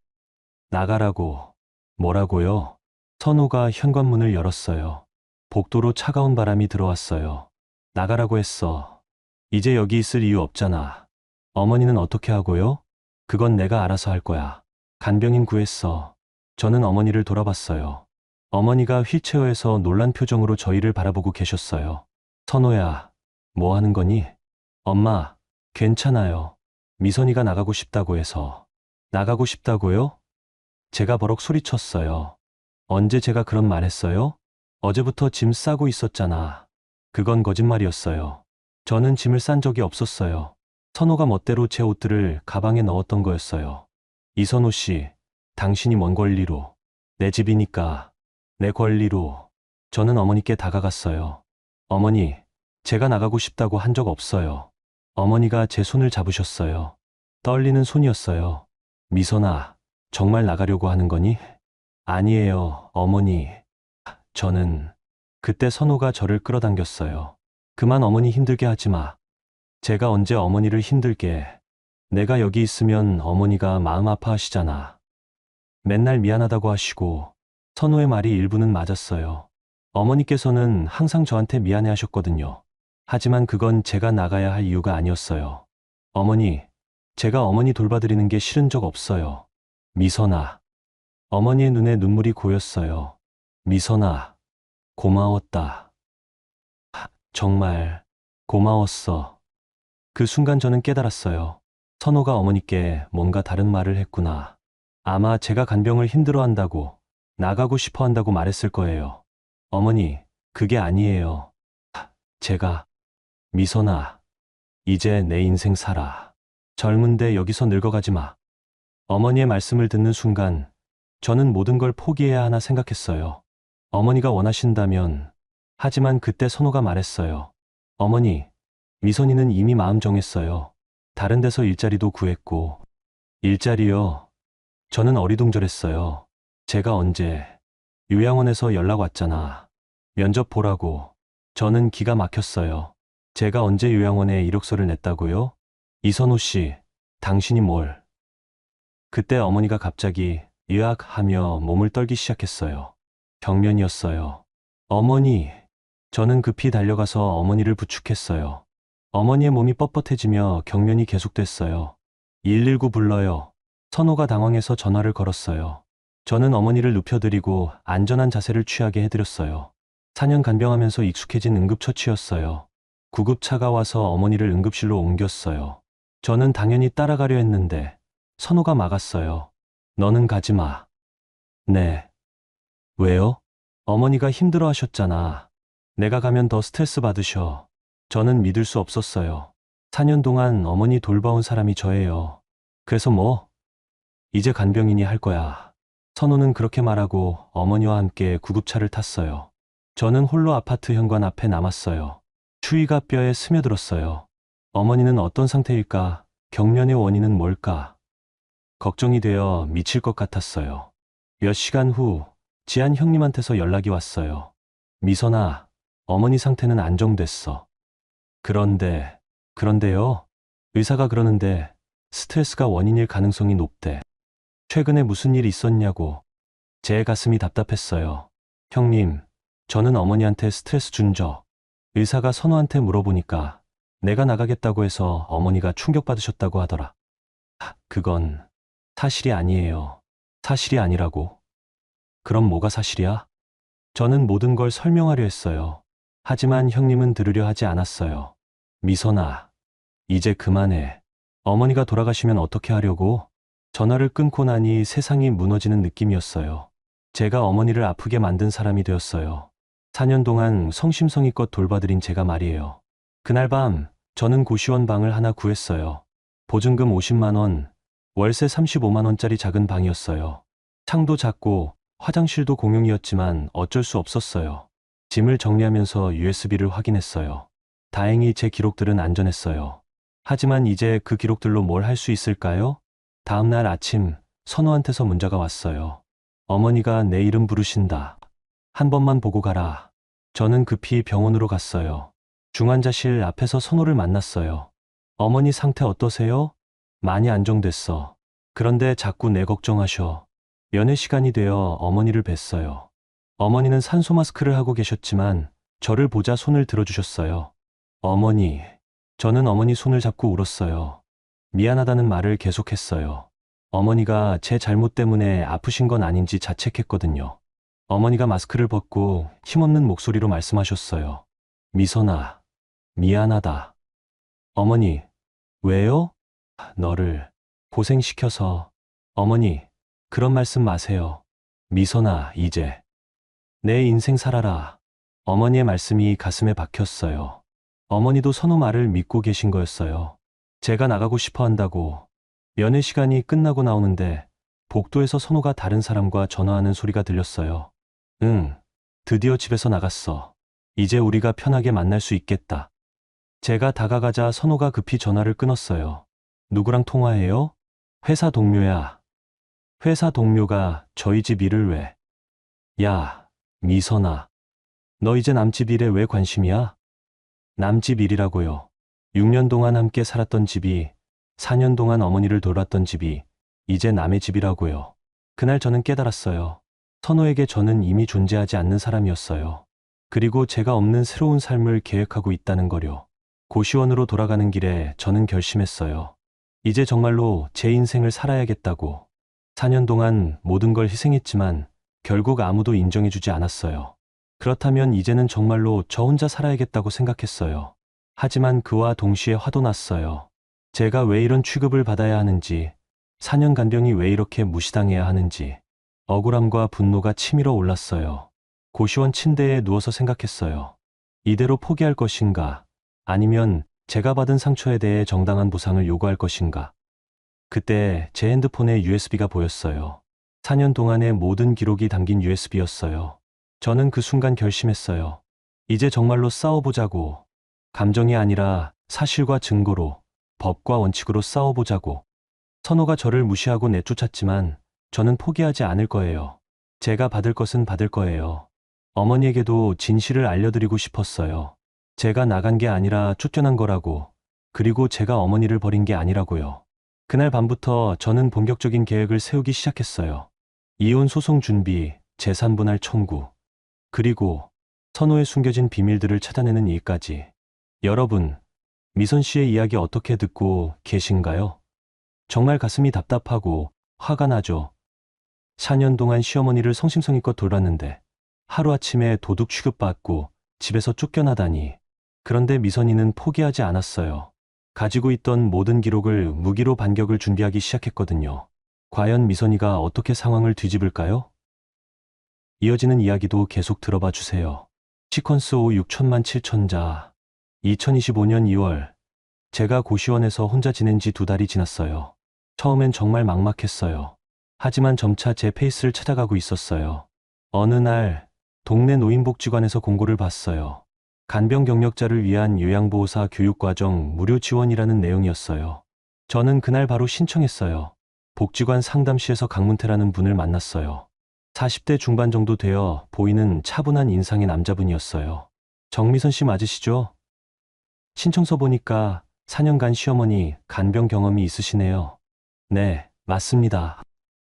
나가라고. 뭐라고요? 선호가 현관문을 열었어요. 복도로 차가운 바람이 들어왔어요. 나가라고 했어. 이제 여기 있을 이유 없잖아. 어머니는 어떻게 하고요? 그건 내가 알아서 할 거야. 간병인 구했어. 저는 어머니를 돌아봤어요. 어머니가 휠체어에서 놀란 표정으로 저희를 바라보고 계셨어요. 선호야, 뭐 하는 거니? 엄마, 괜찮아요. 미선이가 나가고 싶다고 해서. 나가고 싶다고요? 제가 버럭 소리쳤어요. 언제 제가 그런 말 했어요? 어제부터 짐 싸고 있었잖아. 그건 거짓말이었어요. 저는 짐을 싼 적이 없었어요. 선호가 멋대로 제 옷들을 가방에 넣었던 거였어요. 이선호 씨, 당신이 뭔 권리로? 내 집이니까. 내 권리로. 저는 어머니께 다가갔어요. 어머니, 제가 나가고 싶다고 한 적 없어요. 어머니가 제 손을 잡으셨어요. 떨리는 손이었어요. 미선아, 정말 나가려고 하는 거니? 아니에요, 어머니. 저는 그때 선호가 저를 끌어당겼어요. 그만 어머니 힘들게 하지 마. 제가 언제 어머니를 힘들게. 내가 여기 있으면 어머니가 마음 아파하시잖아. 맨날 미안하다고 하시고. 선호의 말이 일부는 맞았어요. 어머니께서는 항상 저한테 미안해 하셨거든요. 하지만 그건 제가 나가야 할 이유가 아니었어요. 어머니, 제가 어머니 돌봐드리는 게 싫은 적 없어요. 미선아. 어머니의 눈에 눈물이 고였어요. 미선아, 고마웠다. 정말 고마웠어. 그 순간 저는 깨달았어요. 선호가 어머니께 뭔가 다른 말을 했구나. 아마 제가 간병을 힘들어한다고, 나가고 싶어 한다고 말했을 거예요. 어머니, 그게 아니에요. 제가, 미선아, 이제 내 인생 살아. 젊은데 여기서 늙어가지 마. 어머니의 말씀을 듣는 순간, 저는 모든 걸 포기해야 하나 생각했어요. 어머니가 원하신다면, 하지만 그때 선호가 말했어요. 어머니, 미선이는 이미 마음 정했어요. 다른 데서 일자리도 구했고. 일자리요? 저는 어리둥절했어요. 제가 언제, 요양원에서 연락 왔잖아. 면접 보라고. 저는 기가 막혔어요. 제가 언제 요양원에 이력서를 냈다고요? 이선호 씨, 당신이 뭘? 그때 어머니가 갑자기 으악하며 몸을 떨기 시작했어요. 경련이었어요. 어머니, 저는 급히 달려가서 어머니를 부축했어요. 어머니의 몸이 뻣뻣해지며 경련이 계속됐어요. 119 불러요. 선호가 당황해서 전화를 걸었어요. 저는 어머니를 눕혀드리고 안전한 자세를 취하게 해드렸어요. 4년 간병하면서 익숙해진 응급처치였어요. 구급차가 와서 어머니를 응급실로 옮겼어요. 저는 당연히 따라가려 했는데 선호가 막았어요. 너는 가지 마. 네. 왜요? 어머니가 힘들어 하셨잖아. 내가 가면 더 스트레스 받으셔. 저는 믿을 수 없었어요. 4년 동안 어머니 돌봐온 사람이 저예요. 그래서 뭐? 이제 간병인이 할 거야. 선호는 그렇게 말하고 어머니와 함께 구급차를 탔어요. 저는 홀로 아파트 현관 앞에 남았어요. 추위가 뼈에 스며들었어요. 어머니는 어떤 상태일까? 경련의 원인은 뭘까? 걱정이 되어 미칠 것 같았어요. 몇 시간 후 지한 형님한테서 연락이 왔어요. 미선아, 어머니 상태는 안정됐어. 그런데요? 의사가 그러는데 스트레스가 원인일 가능성이 높대. 최근에 무슨 일 있었냐고. 제 가슴이 답답했어요. 형님, 저는 어머니한테 스트레스 준 적. 의사가 선호한테 물어보니까 내가 나가겠다고 해서 어머니가 충격받으셨다고 하더라. 그건 사실이 아니에요. 사실이 아니라고. 그럼 뭐가 사실이야? 저는 모든 걸 설명하려 했어요. 하지만 형님은 들으려 하지 않았어요. 미선아, 이제 그만해. 어머니가 돌아가시면 어떻게 하려고? 전화를 끊고 나니 세상이 무너지는 느낌이었어요. 제가 어머니를 아프게 만든 사람이 되었어요. 4년 동안 성심성의껏 돌봐드린 제가 말이에요. 그날 밤 저는 고시원 방을 하나 구했어요. 보증금 50만 원, 월세 35만 원짜리 작은 방이었어요. 창도 작고 화장실도 공용이었지만 어쩔 수 없었어요. 짐을 정리하면서 USB를 확인했어요. 다행히 제 기록들은 안전했어요. 하지만 이제 그 기록들로 뭘 할 수 있을까요? 다음 날 아침 선호한테서 문자가 왔어요. 어머니가 내 이름 부르신다. 한 번만 보고 가라. 저는 급히 병원으로 갔어요. 중환자실 앞에서 선호를 만났어요. 어머니 상태 어떠세요? 많이 안정됐어. 그런데 자꾸 내 걱정하셔. 면회 시간이 되어 어머니를 뵀어요. 어머니는 산소 마스크를 하고 계셨지만 저를 보자 손을 들어주셨어요. 어머니, 저는 어머니 손을 잡고 울었어요. 미안하다는 말을 계속했어요. 어머니가 제 잘못 때문에 아프신 건 아닌지 자책했거든요. 어머니가 마스크를 벗고 힘없는 목소리로 말씀하셨어요. 미선아, 미안하다. 어머니, 왜요? 너를 고생시켜서. 어머니, 그런 말씀 마세요. 미선아, 이제 내 인생 살아라. 어머니의 말씀이 가슴에 박혔어요. 어머니도 선호 말을 믿고 계신 거였어요. 제가 나가고 싶어 한다고. 면회 시간이 끝나고 나오는데 복도에서 선호가 다른 사람과 전화하는 소리가 들렸어요. 응, 드디어 집에서 나갔어. 이제 우리가 편하게 만날 수 있겠다. 제가 다가가자 선호가 급히 전화를 끊었어요. 누구랑 통화해요? 회사 동료야. 회사 동료가 저희 집 일을 왜? 야, 미선아. 너 이제 남집 일에 왜 관심이야? 남집 일이라고요. 6년 동안 함께 살았던 집이, 4년 동안 어머니를 돌봤던 집이 이제 남의 집이라고요. 그날 저는 깨달았어요. 선호에게 저는 이미 존재하지 않는 사람이었어요. 그리고 제가 없는 새로운 삶을 계획하고 있다는 거요. 고시원으로 돌아가는 길에 저는 결심했어요. 이제 정말로 제 인생을 살아야겠다고. 4년 동안 모든 걸 희생했지만 결국 아무도 인정해주지 않았어요. 그렇다면 이제는 정말로 저 혼자 살아야겠다고 생각했어요. 하지만 그와 동시에 화도 났어요. 제가 왜 이런 취급을 받아야 하는지, 4년 간병이 왜 이렇게 무시당해야 하는지, 억울함과 분노가 치밀어 올랐어요. 고시원 침대에 누워서 생각했어요. 이대로 포기할 것인가, 아니면 제가 받은 상처에 대해 정당한 보상을 요구할 것인가. 그때 제 핸드폰에 USB가 보였어요. 4년 동안의 모든 기록이 담긴 USB였어요. 저는 그 순간 결심했어요. 이제 정말로 싸워보자고. 감정이 아니라 사실과 증거로, 법과 원칙으로 싸워보자고. 선호가 저를 무시하고 내쫓았지만 저는 포기하지 않을 거예요. 제가 받을 것은 받을 거예요. 어머니에게도 진실을 알려드리고 싶었어요. 제가 나간 게 아니라 쫓겨난 거라고. 그리고 제가 어머니를 버린 게 아니라고요. 그날 밤부터 저는 본격적인 계획을 세우기 시작했어요. 이혼 소송 준비, 재산 분할 청구, 그리고 선호에 숨겨진 비밀들을 찾아내는 일까지. 여러분, 미선 씨의 이야기 어떻게 듣고 계신가요? 정말 가슴이 답답하고 화가 나죠. 4년 동안 시어머니를 성심성의껏 돌봤는데 하루아침에 도둑 취급받고 집에서 쫓겨나다니. 그런데 미선이는 포기하지 않았어요. 가지고 있던 모든 기록을 무기로 반격을 준비하기 시작했거든요. 과연 미선이가 어떻게 상황을 뒤집을까요? 이어지는 이야기도 계속 들어봐 주세요. 시퀀스 5 6천만 7천자. 2025년 2월, 제가 고시원에서 혼자 지낸 지 2달이 지났어요. 처음엔 정말 막막했어요. 하지만 점차 제 페이스를 찾아가고 있었어요. 어느 날, 동네 노인복지관에서 공고를 봤어요. 간병 경력자를 위한 요양보호사 교육과정 무료 지원이라는 내용이었어요. 저는 그날 바로 신청했어요. 복지관 상담실에서 강문태라는 분을 만났어요. 40대 중반 정도 되어 보이는 차분한 인상의 남자분이었어요. 정미선 씨 맞으시죠? 신청서 보니까 4년간 시어머니 간병 경험이 있으시네요. 네, 맞습니다.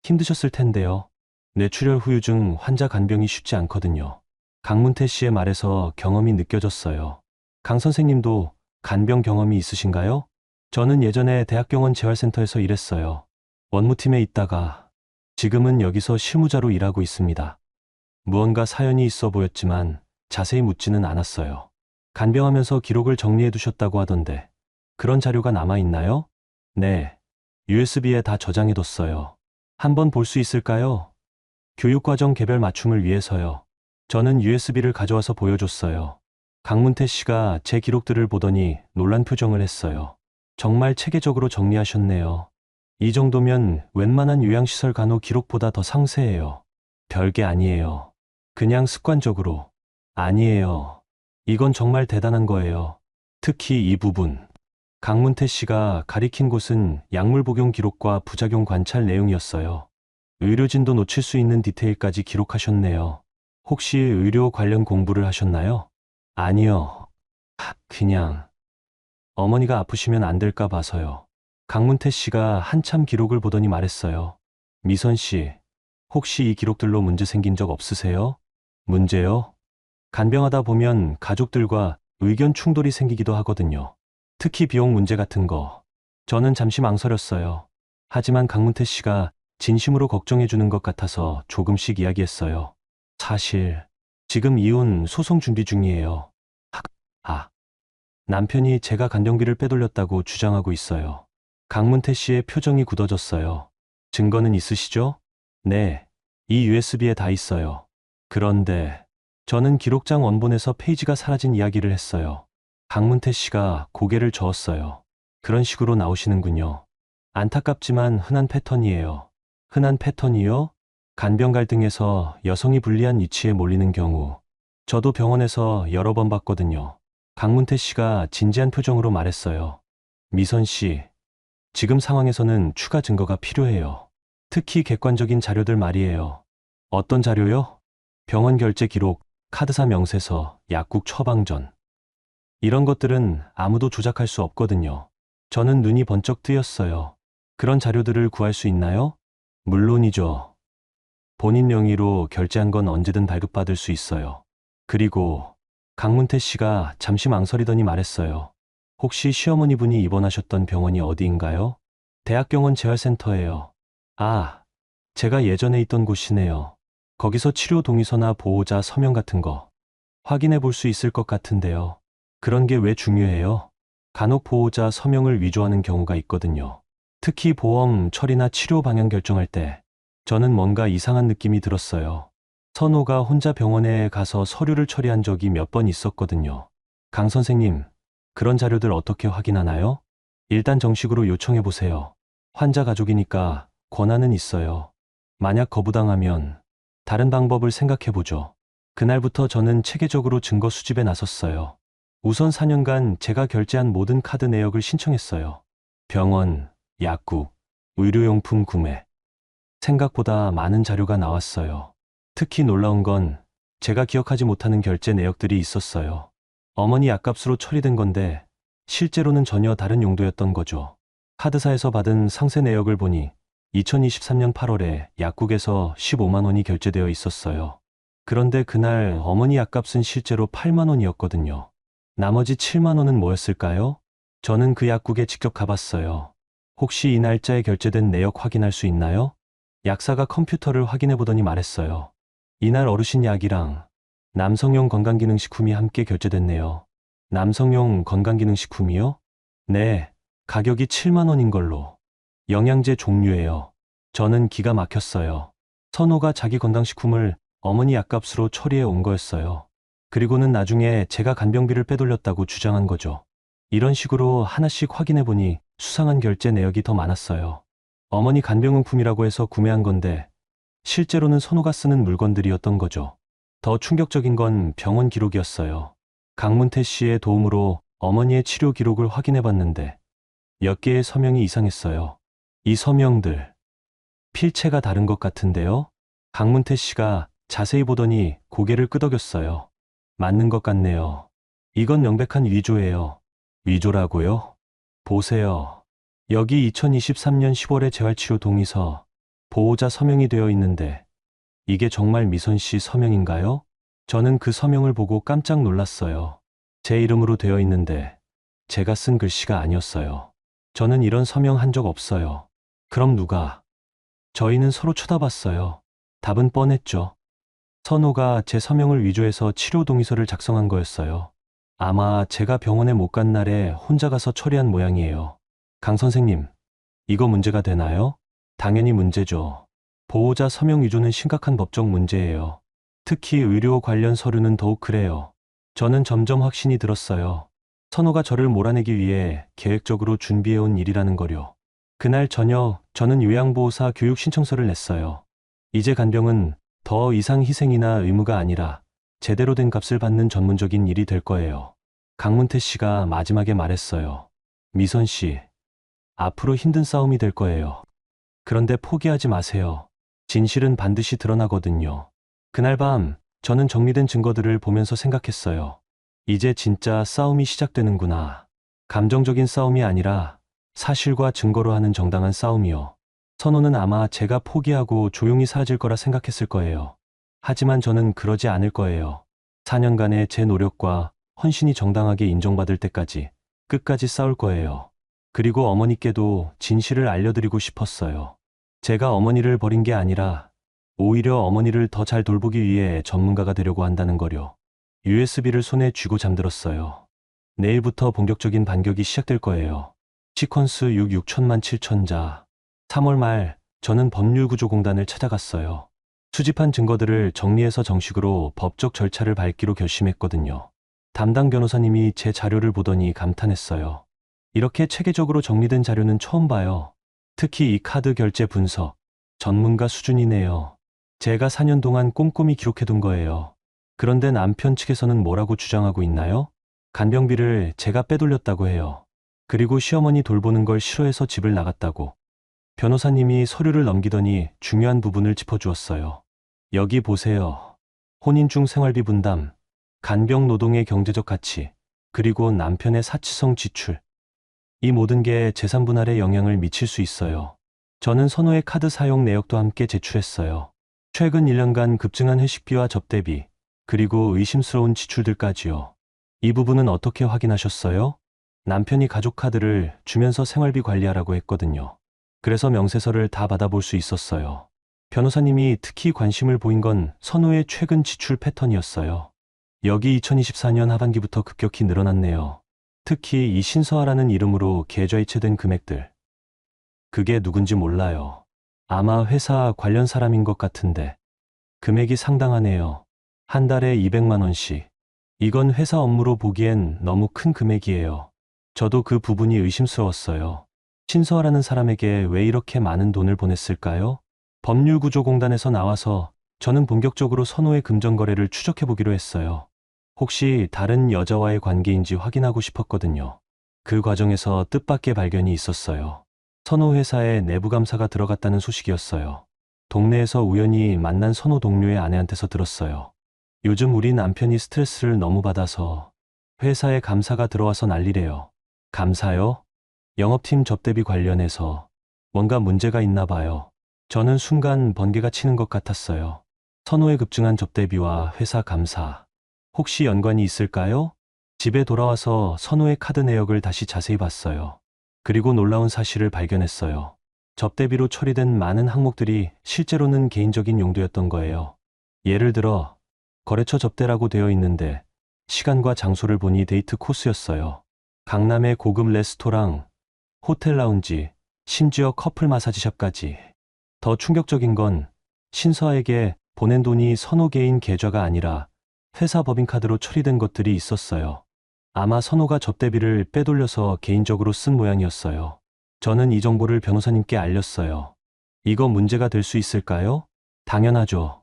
힘드셨을 텐데요. 뇌출혈 후유증 환자 간병이 쉽지 않거든요. 강문태 씨의 말에서 경험이 느껴졌어요. 강 선생님도 간병 경험이 있으신가요? 저는 예전에 대학병원 재활센터에서 일했어요. 원무팀에 있다가 지금은 여기서 실무자로 일하고 있습니다. 무언가 사연이 있어 보였지만 자세히 묻지는 않았어요. 간병하면서 기록을 정리해 두셨다고 하던데 그런 자료가 남아 있나요? 네, USB에 다 저장해 뒀어요. 한번 볼 수 있을까요? 교육과정 개별 맞춤을 위해서요. 저는 USB를 가져와서 보여줬어요. 강문태 씨가 제 기록들을 보더니 놀란 표정을 했어요. 정말 체계적으로 정리하셨네요. 이 정도면 웬만한 요양시설 간호 기록보다 더 상세해요. 별게 아니에요. 그냥 습관적으로. 아니에요. 이건 정말 대단한 거예요. 특히 이 부분. 강문태 씨가 가리킨 곳은 약물 복용 기록과 부작용 관찰 내용이었어요. 의료진도 놓칠 수 있는 디테일까지 기록하셨네요. 혹시 의료 관련 공부를 하셨나요? 아니요. 그냥 어머니가 아프시면 안 될까 봐서요. 강문태 씨가 한참 기록을 보더니 말했어요. 미선 씨, 혹시 이 기록들로 문제 생긴 적 없으세요? 문제요? 간병하다 보면 가족들과 의견 충돌이 생기기도 하거든요. 특히 비용 문제 같은 거. 저는 잠시 망설였어요. 하지만 강문태 씨가 진심으로 걱정해 주는 것 같아서 조금씩 이야기했어요. 사실 지금 이혼 소송 준비 중이에요. 남편이 제가 간병비를 빼돌렸다고 주장하고 있어요. 강문태 씨의 표정이 굳어졌어요. 증거는 있으시죠? 네, 이 USB에 다 있어요. 그런데 저는 기록장 원본에서 페이지가 사라진 이야기를 했어요. 강문태 씨가 고개를 저었어요. 그런 식으로 나오시는군요. 안타깝지만 흔한 패턴이에요. 흔한 패턴이요? 간병 갈등에서 여성이 불리한 위치에 몰리는 경우. 저도 병원에서 여러 번 봤거든요. 강문태 씨가 진지한 표정으로 말했어요. 미선 씨, 지금 상황에서는 추가 증거가 필요해요. 특히 객관적인 자료들 말이에요. 어떤 자료요? 병원 결제 기록, 카드사 명세서, 약국 처방전. 이런 것들은 아무도 조작할 수 없거든요. 저는 눈이 번쩍 뜨였어요. 그런 자료들을 구할 수 있나요? 물론이죠. 본인 명의로 결제한 건 언제든 발급받을 수 있어요. 그리고 강문태 씨가 잠시 망설이더니 말했어요. 혹시 시어머니 분이 입원하셨던 병원이 어디인가요? 대학병원 재활센터예요. 제가 예전에 있던 곳이네요. 거기서 치료 동의서나 보호자 서명 같은 거 확인해 볼 수 있을 것 같은데요. 그런 게 왜 중요해요? 간혹 보호자 서명을 위조하는 경우가 있거든요. 특히 보험 처리나 치료 방향 결정할 때 저는 뭔가 이상한 느낌이 들었어요. 선호가 혼자 병원에 가서 서류를 처리한 적이 몇 번 있었거든요. 강 선생님, 그런 자료들 어떻게 확인하나요? 일단 정식으로 요청해 보세요. 환자 가족이니까 권한은 있어요. 만약 거부당하면 다른 방법을 생각해 보죠. 그날부터 저는 체계적으로 증거 수집에 나섰어요. 우선 4년간 제가 결제한 모든 카드 내역을 신청했어요. 병원, 약국, 의료용품 구매. 생각보다 많은 자료가 나왔어요. 특히 놀라운 건 제가 기억하지 못하는 결제 내역들이 있었어요. 어머니 약값으로 처리된 건데 실제로는 전혀 다른 용도였던 거죠. 카드사에서 받은 상세 내역을 보니 2023년 8월에 약국에서 15만 원이 결제되어 있었어요. 그런데 그날 어머니 약값은 실제로 8만 원이었거든요. 나머지 7만 원은 뭐였을까요? 저는 그 약국에 직접 가봤어요. 혹시 이 날짜에 결제된 내역 확인할 수 있나요? 약사가 컴퓨터를 확인해 보더니 말했어요. 이날 어르신 약이랑 남성용 건강기능식품이 함께 결제됐네요. 남성용 건강기능식품이요? 네, 가격이 7만 원인 걸로. 영양제 종류예요. 저는 기가 막혔어요. 선호가 자기 건강식품을 어머니 약값으로 처리해 온 거였어요. 그리고는 나중에 제가 간병비를 빼돌렸다고 주장한 거죠. 이런 식으로 하나씩 확인해 보니 수상한 결제 내역이 더 많았어요. 어머니 간병용품이라고 해서 구매한 건데 실제로는 선호가 쓰는 물건들이었던 거죠. 더 충격적인 건 병원 기록이었어요. 강문태 씨의 도움으로 어머니의 치료 기록을 확인해 봤는데 몇 개의 서명이 이상했어요. 이 서명들, 필체가 다른 것 같은데요? 강문태 씨가 자세히 보더니 고개를 끄덕였어요. 맞는 것 같네요. 이건 명백한 위조예요. 위조라고요? 보세요. 여기 2023년 10월에 재활치료 동의서, 보호자 서명이 되어 있는데 이게 정말 미선 씨 서명인가요? 저는 그 서명을 보고 깜짝 놀랐어요. 제 이름으로 되어 있는데 제가 쓴 글씨가 아니었어요. 저는 이런 서명 한 적 없어요. 그럼 누가? 저희는 서로 쳐다봤어요. 답은 뻔했죠. 선호가 제 서명을 위조해서 치료 동의서를 작성한 거였어요. 아마 제가 병원에 못 간 날에 혼자 가서 처리한 모양이에요. 강 선생님, 이거 문제가 되나요? 당연히 문제죠. 보호자 서명 위조는 심각한 법적 문제예요. 특히 의료 관련 서류는 더욱 그래요. 저는 점점 확신이 들었어요. 선호가 저를 몰아내기 위해 계획적으로 준비해온 일이라는 거요. 그날 저녁 저는 요양보호사 교육 신청서를 냈어요. 이제 간병은 더 이상 희생이나 의무가 아니라 제대로 된 값을 받는 전문적인 일이 될 거예요. 강문태 씨가 마지막에 말했어요. 미선 씨, 앞으로 힘든 싸움이 될 거예요. 그런데 포기하지 마세요. 진실은 반드시 드러나거든요. 그날 밤 저는 정리된 증거들을 보면서 생각했어요. 이제 진짜 싸움이 시작되는구나. 감정적인 싸움이 아니라 사실과 증거로 하는 정당한 싸움이요. 선호는 아마 제가 포기하고 조용히 사라질 거라 생각했을 거예요. 하지만 저는 그러지 않을 거예요. 4년간의 제 노력과 헌신이 정당하게 인정받을 때까지 끝까지 싸울 거예요. 그리고 어머니께도 진실을 알려드리고 싶었어요. 제가 어머니를 버린 게 아니라 오히려 어머니를 더 잘 돌보기 위해 전문가가 되려고 한다는 거요. USB를 손에 쥐고 잠들었어요. 내일부터 본격적인 반격이 시작될 거예요. 시퀀스 6 6천만 7천자. 3월 말 저는 법률구조공단을 찾아갔어요. 수집한 증거들을 정리해서 정식으로 법적 절차를 밟기로 결심했거든요. 담당 변호사님이 제 자료를 보더니 감탄했어요. 이렇게 체계적으로 정리된 자료는 처음 봐요. 특히 이 카드 결제 분석, 전문가 수준이네요. 제가 4년 동안 꼼꼼히 기록해둔 거예요. 그런데 남편 측에서는 뭐라고 주장하고 있나요? 간병비를 제가 빼돌렸다고 해요. 그리고 시어머니 돌보는 걸 싫어해서 집을 나갔다고. 변호사님이 서류를 넘기더니 중요한 부분을 짚어주었어요. 여기 보세요. 혼인 중 생활비 분담, 간병 노동의 경제적 가치, 그리고 남편의 사치성 지출. 이 모든 게 재산 분할에 영향을 미칠 수 있어요. 저는 선호의 카드 사용 내역도 함께 제출했어요. 최근 1년간 급증한 회식비와 접대비, 그리고 의심스러운 지출들까지요. 이 부분은 어떻게 확인하셨어요? 남편이 가족 카드를 주면서 생활비 관리하라고 했거든요. 그래서 명세서를 다 받아볼 수 있었어요. 변호사님이 특히 관심을 보인 건 선호의 최근 지출 패턴이었어요. 여기 2024년 하반기부터 급격히 늘어났네요. 특히 이 신서아라는 이름으로 계좌이체된 금액들. 그게 누군지 몰라요. 아마 회사 관련 사람인 것 같은데 금액이 상당하네요. 한 달에 200만 원씩. 이건 회사 업무로 보기엔 너무 큰 금액이에요. 저도 그 부분이 의심스러웠어요. 신서아라는 사람에게 왜 이렇게 많은 돈을 보냈을까요? 법률구조공단에서 나와서 저는 본격적으로 선호의 금전거래를 추적해보기로 했어요. 혹시 다른 여자와의 관계인지 확인하고 싶었거든요. 그 과정에서 뜻밖의 발견이 있었어요. 선호 회사에 내부 감사가 들어갔다는 소식이었어요. 동네에서 우연히 만난 선호 동료의 아내한테서 들었어요. 요즘 우리 남편이 스트레스를 너무 받아서 회사에 감사가 들어와서 난리래요. 감사요? 영업팀 접대비 관련해서 뭔가 문제가 있나 봐요. 저는 순간 번개가 치는 것 같았어요. 선호의 급증한 접대비와 회사 감사. 혹시 연관이 있을까요? 집에 돌아와서 선호의 카드 내역을 다시 자세히 봤어요. 그리고 놀라운 사실을 발견했어요. 접대비로 처리된 많은 항목들이 실제로는 개인적인 용도였던 거예요. 예를 들어 거래처 접대라고 되어 있는데 시간과 장소를 보니 데이트 코스였어요. 강남의 고급 레스토랑, 호텔 라운지, 심지어 커플 마사지샵까지. 더 충격적인 건 신서에게 보낸 돈이 선호 개인 계좌가 아니라 회사 법인카드로 처리된 것들이 있었어요. 아마 선호가 접대비를 빼돌려서 개인적으로 쓴 모양이었어요. 저는 이 정보를 변호사님께 알렸어요. 이거 문제가 될 수 있을까요? 당연하죠.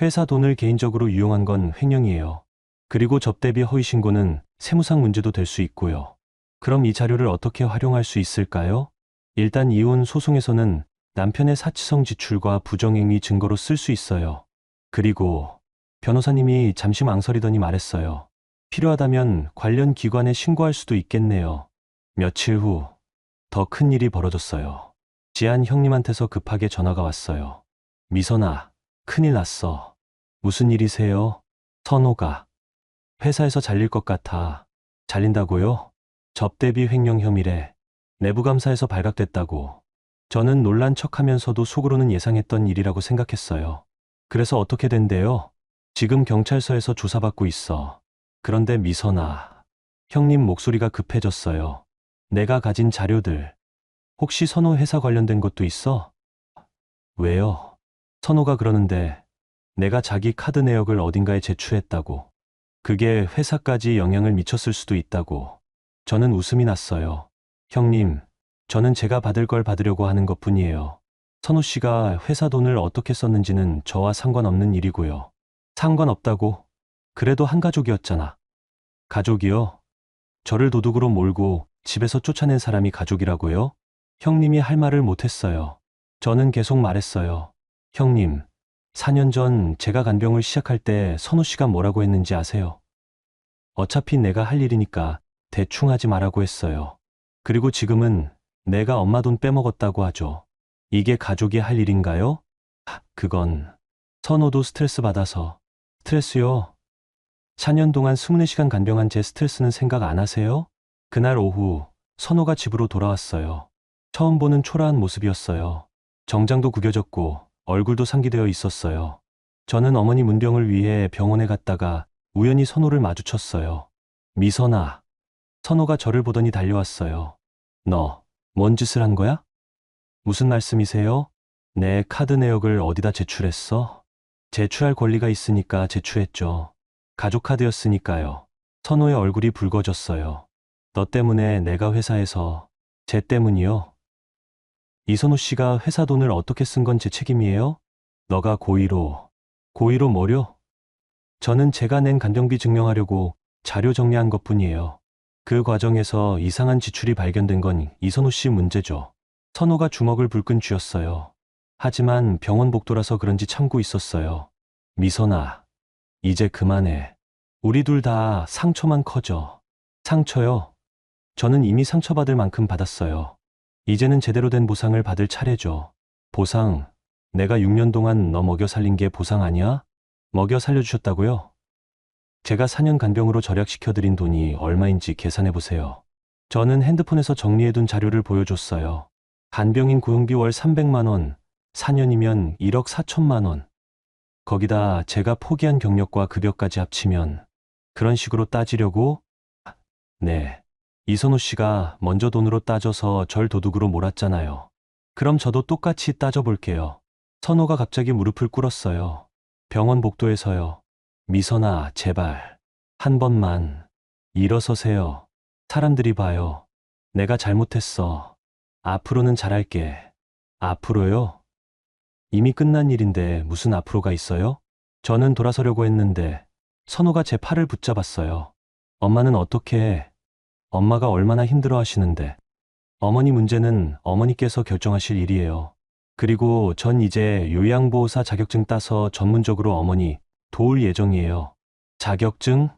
회사 돈을 개인적으로 유용한 건 횡령이에요. 그리고 접대비 허위 신고는 세무상 문제도 될 수 있고요. 그럼 이 자료를 어떻게 활용할 수 있을까요? 일단 이혼 소송에서는 남편의 사치성 지출과 부정행위 증거로 쓸 수 있어요. 그리고 변호사님이 잠시 망설이더니 말했어요. 필요하다면 관련 기관에 신고할 수도 있겠네요. 며칠 후 더 큰 일이 벌어졌어요. 지한 형님한테서 급하게 전화가 왔어요. 미선아, 큰일 났어. 무슨 일이세요? 선호가 회사에서 잘릴 것 같아. 잘린다고요? 접대비 횡령 혐의래. 내부감사에서 발각됐다고. 저는 놀란 척하면서도 속으로는 예상했던 일이라고 생각했어요. 그래서 어떻게 된대요? 지금 경찰서에서 조사받고 있어. 그런데 미선아, 형님 목소리가 급해졌어요. 내가 가진 자료들. 혹시 선호 회사 관련된 것도 있어? 왜요? 선호가 그러는데 내가 자기 카드 내역을 어딘가에 제출했다고. 그게 회사까지 영향을 미쳤을 수도 있다고. 저는 웃음이 났어요. 형님, 저는 제가 받을 걸 받으려고 하는 것뿐이에요. 선호 씨가 회사 돈을 어떻게 썼는지는 저와 상관없는 일이고요. 상관없다고? 그래도 한 가족이었잖아. 가족이요? 저를 도둑으로 몰고 집에서 쫓아낸 사람이 가족이라고요? 형님이 할 말을 못했어요. 저는 계속 말했어요. 형님, 4년 전 제가 간병을 시작할 때 선호 씨가 뭐라고 했는지 아세요? 어차피 내가 할 일이니까 대충 하지 말라고 했어요. 그리고 지금은 내가 엄마 돈 빼먹었다고 하죠. 이게 가족이 할 일인가요? 그건 선호도 스트레스 받아서. 스트레스요? 4년 동안 24시간 간병한 제 스트레스는 생각 안 하세요? 그날 오후 선호가 집으로 돌아왔어요. 처음 보는 초라한 모습이었어요. 정장도 구겨졌고 얼굴도 상기되어 있었어요. 저는 어머니 문병을 위해 병원에 갔다가 우연히 선호를 마주쳤어요. 미선아. 선호가 저를 보더니 달려왔어요. 너, 뭔 짓을 한 거야? 무슨 말씀이세요? 내 카드 내역을 어디다 제출했어? 제출할 권리가 있으니까 제출했죠. 가족 카드였으니까요. 선호의 얼굴이 붉어졌어요. 너 때문에 내가 회사에서. 쟤 때문이요? 이선호 씨가 회사 돈을 어떻게 쓴 건 제 책임이에요? 너가 고의로. 고의로 뭐려? 저는 제가 낸 간병비 증명하려고 자료 정리한 것뿐이에요. 그 과정에서 이상한 지출이 발견된 건 이선호 씨 문제죠. 선호가 주먹을 불끈 쥐었어요. 하지만 병원 복도라서 그런지 참고 있었어요. 미선아, 이제 그만해. 우리 둘 다 상처만 커져. 상처요? 저는 이미 상처받을 만큼 받았어요. 이제는 제대로 된 보상을 받을 차례죠. 보상? 내가 6년 동안 너 먹여 살린 게 보상 아니야? 먹여 살려주셨다고요? 제가 4년 간병으로 절약시켜드린 돈이 얼마인지 계산해보세요. 저는 핸드폰에서 정리해둔 자료를 보여줬어요. 간병인 고용비 월 300만 원, 4년이면 1억 4천만 원. 거기다 제가 포기한 경력과 급여까지 합치면 그런 식으로 따지려고? 네. 이선호 씨가 먼저 돈으로 따져서 절 도둑으로 몰았잖아요. 그럼 저도 똑같이 따져볼게요. 선호가 갑자기 무릎을 꿇었어요. 병원 복도에서요. 미선아, 제발. 한 번만. 일어서세요. 사람들이 봐요. 내가 잘못했어. 앞으로는 잘할게. 앞으로요? 이미 끝난 일인데 무슨 앞으로가 있어요? 저는 돌아서려고 했는데 선호가 제 팔을 붙잡았어요. 엄마는 어떻게 해? 엄마가 얼마나 힘들어 하시는데. 어머니 문제는 어머니께서 결정하실 일이에요. 그리고 전 이제 요양보호사 자격증 따서 전문적으로 어머니 도울 예정이에요. 자격증?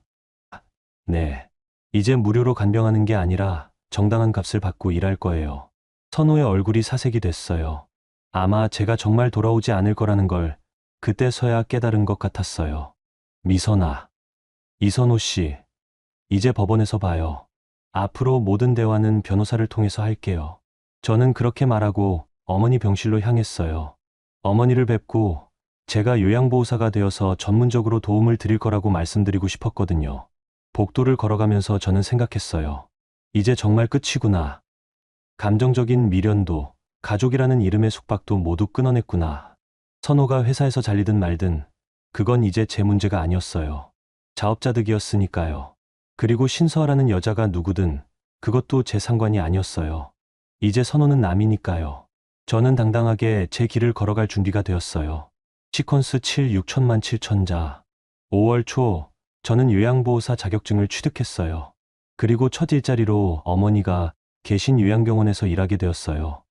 네. 이제 무료로 간병하는 게 아니라 정당한 값을 받고 일할 거예요. 선호의 얼굴이 사색이 됐어요. 아마 제가 정말 돌아오지 않을 거라는 걸 그때서야 깨달은 것 같았어요. 미선아, 이선호 씨, 이제 법원에서 봐요. 앞으로 모든 대화는 변호사를 통해서 할게요. 저는 그렇게 말하고 어머니 병실로 향했어요. 어머니를 뵙고 제가 요양보호사가 되어서 전문적으로 도움을 드릴 거라고 말씀드리고 싶었거든요. 복도를 걸어가면서 저는 생각했어요. 이제 정말 끝이구나. 감정적인 미련도, 가족이라는 이름의 숙박도 모두 끊어냈구나. 선호가 회사에서 잘리든 말든 그건 이제 제 문제가 아니었어요. 자업자득이었으니까요. 그리고 신서아라는 여자가 누구든 그것도 제 상관이 아니었어요. 이제 선호는 남이니까요. 저는 당당하게 제 길을 걸어갈 준비가 되었어요. 시퀀스 7 6천만 7천자. 5월 초 저는 요양보호사 자격증을 취득했어요. 그리고 첫 일자리로 어머니가 계신 요양병원에서 일하게 되었어요.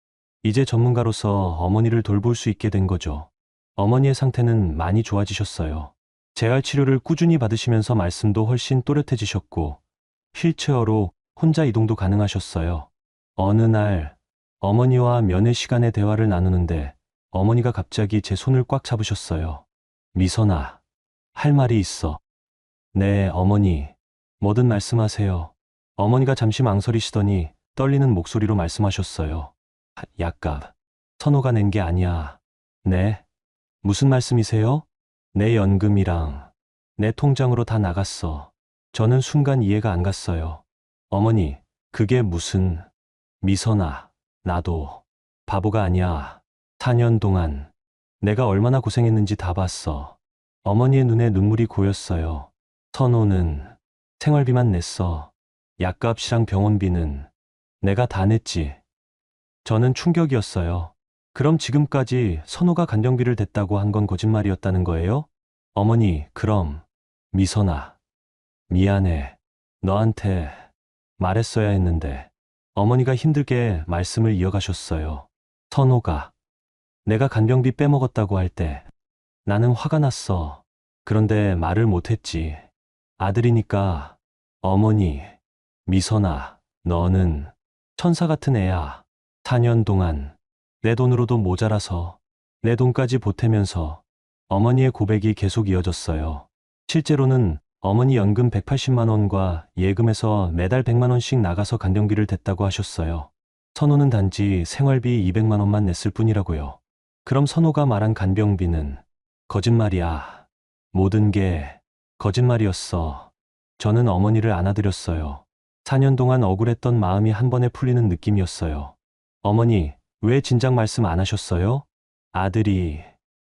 이제 전문가로서 어머니를 돌볼 수 있게 된 거죠. 어머니의 상태는 많이 좋아지셨어요. 재활 치료를 꾸준히 받으시면서 말씀도 훨씬 또렷해지셨고 휠체어로 혼자 이동도 가능하셨어요. 어느 날 어머니와 면회 시간에 대화를 나누는데 어머니가 갑자기 제 손을 꽉 잡으셨어요. 미선아, 할 말이 있어. 네, 어머니. 뭐든 말씀하세요. 어머니가 잠시 망설이시더니 떨리는 목소리로 말씀하셨어요. 약값. 선호가 낸 게 아니야. 네? 무슨 말씀이세요? 내 연금이랑 내 통장으로 다 나갔어. 저는 순간 이해가 안 갔어요. 어머니, 그게 무슨... 미선아, 나도 바보가 아니야. 4년 동안 내가 얼마나 고생했는지 다 봤어. 어머니의 눈에 눈물이 고였어요. 선호는 생활비만 냈어. 약값이랑 병원비는 내가 다 냈지. 저는 충격이었어요. 그럼 지금까지 선호가 간병비를 댔다고 한 건 거짓말이었다는 거예요? 어머니, 그럼. 미선아, 미안해. 너한테 말했어야 했는데. 어머니가 힘들게 말씀을 이어가셨어요. 선호가 내가 간병비 빼먹었다고 할 때 나는 화가 났어. 그런데 말을 못했지. 아들이니까. 어머니, 미선아, 너는 천사 같은 애야. 4년 동안 내 돈으로도 모자라서 내 돈까지 보태면서 어머니의 고백이 계속 이어졌어요. 실제로는 어머니 연금 180만 원과 예금에서 매달 100만 원씩 나가서 간병비를 댔다고 하셨어요. 선호는 단지 생활비 200만 원만 냈을 뿐이라고요. 그럼 선호가 말한 간병비는 거짓말이야. 모든 게 거짓말이었어. 저는 어머니를 안아드렸어요. 4년 동안 억울했던 마음이 한 번에 풀리는 느낌이었어요. 어머니, 왜 진작 말씀 안 하셨어요? 아들이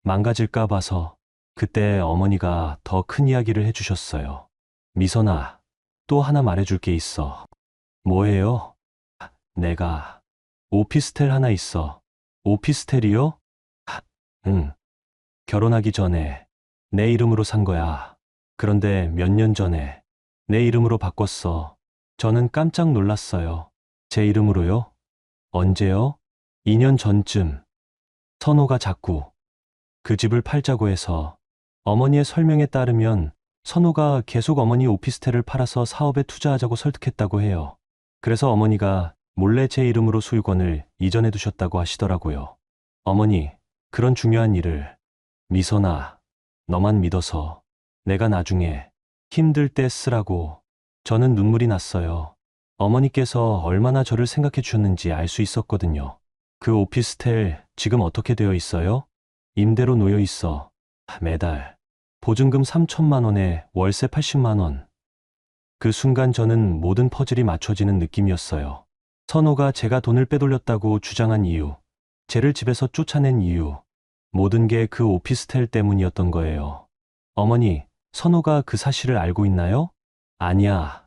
망가질까 봐서. 그때 어머니가 더 큰 이야기를 해주셨어요. 미선아, 또 하나 말해줄 게 있어. 뭐예요? 내가 오피스텔 하나 있어. 오피스텔이요? 응. 결혼하기 전에 내 이름으로 산 거야. 그런데 몇 년 전에 내 이름으로 바꿨어. 저는 깜짝 놀랐어요. 제 이름으로요? 언제요? 2년 전쯤. 선호가 자꾸 그 집을 팔자고 해서. 어머니의 설명에 따르면 선호가 계속 어머니 오피스텔을 팔아서 사업에 투자하자고 설득했다고 해요. 그래서 어머니가 몰래 제 이름으로 소유권을 이전해 두셨다고 하시더라고요. 어머니, 그런 중요한 일을. 미선아, 너만 믿어서 내가 나중에 힘들 때 쓰라고. 저는 눈물이 났어요. 어머니께서 얼마나 저를 생각해 주셨는지 알 수 있었거든요. 그 오피스텔 지금 어떻게 되어 있어요? 임대로 놓여 있어. 매달 보증금 3천만 원에 월세 80만 원. 그 순간 저는 모든 퍼즐이 맞춰지는 느낌이었어요. 선호가 제가 돈을 빼돌렸다고 주장한 이유, 쟤를 집에서 쫓아낸 이유, 모든 게 그 오피스텔 때문이었던 거예요. 어머니, 선호가 그 사실을 알고 있나요? 아니야.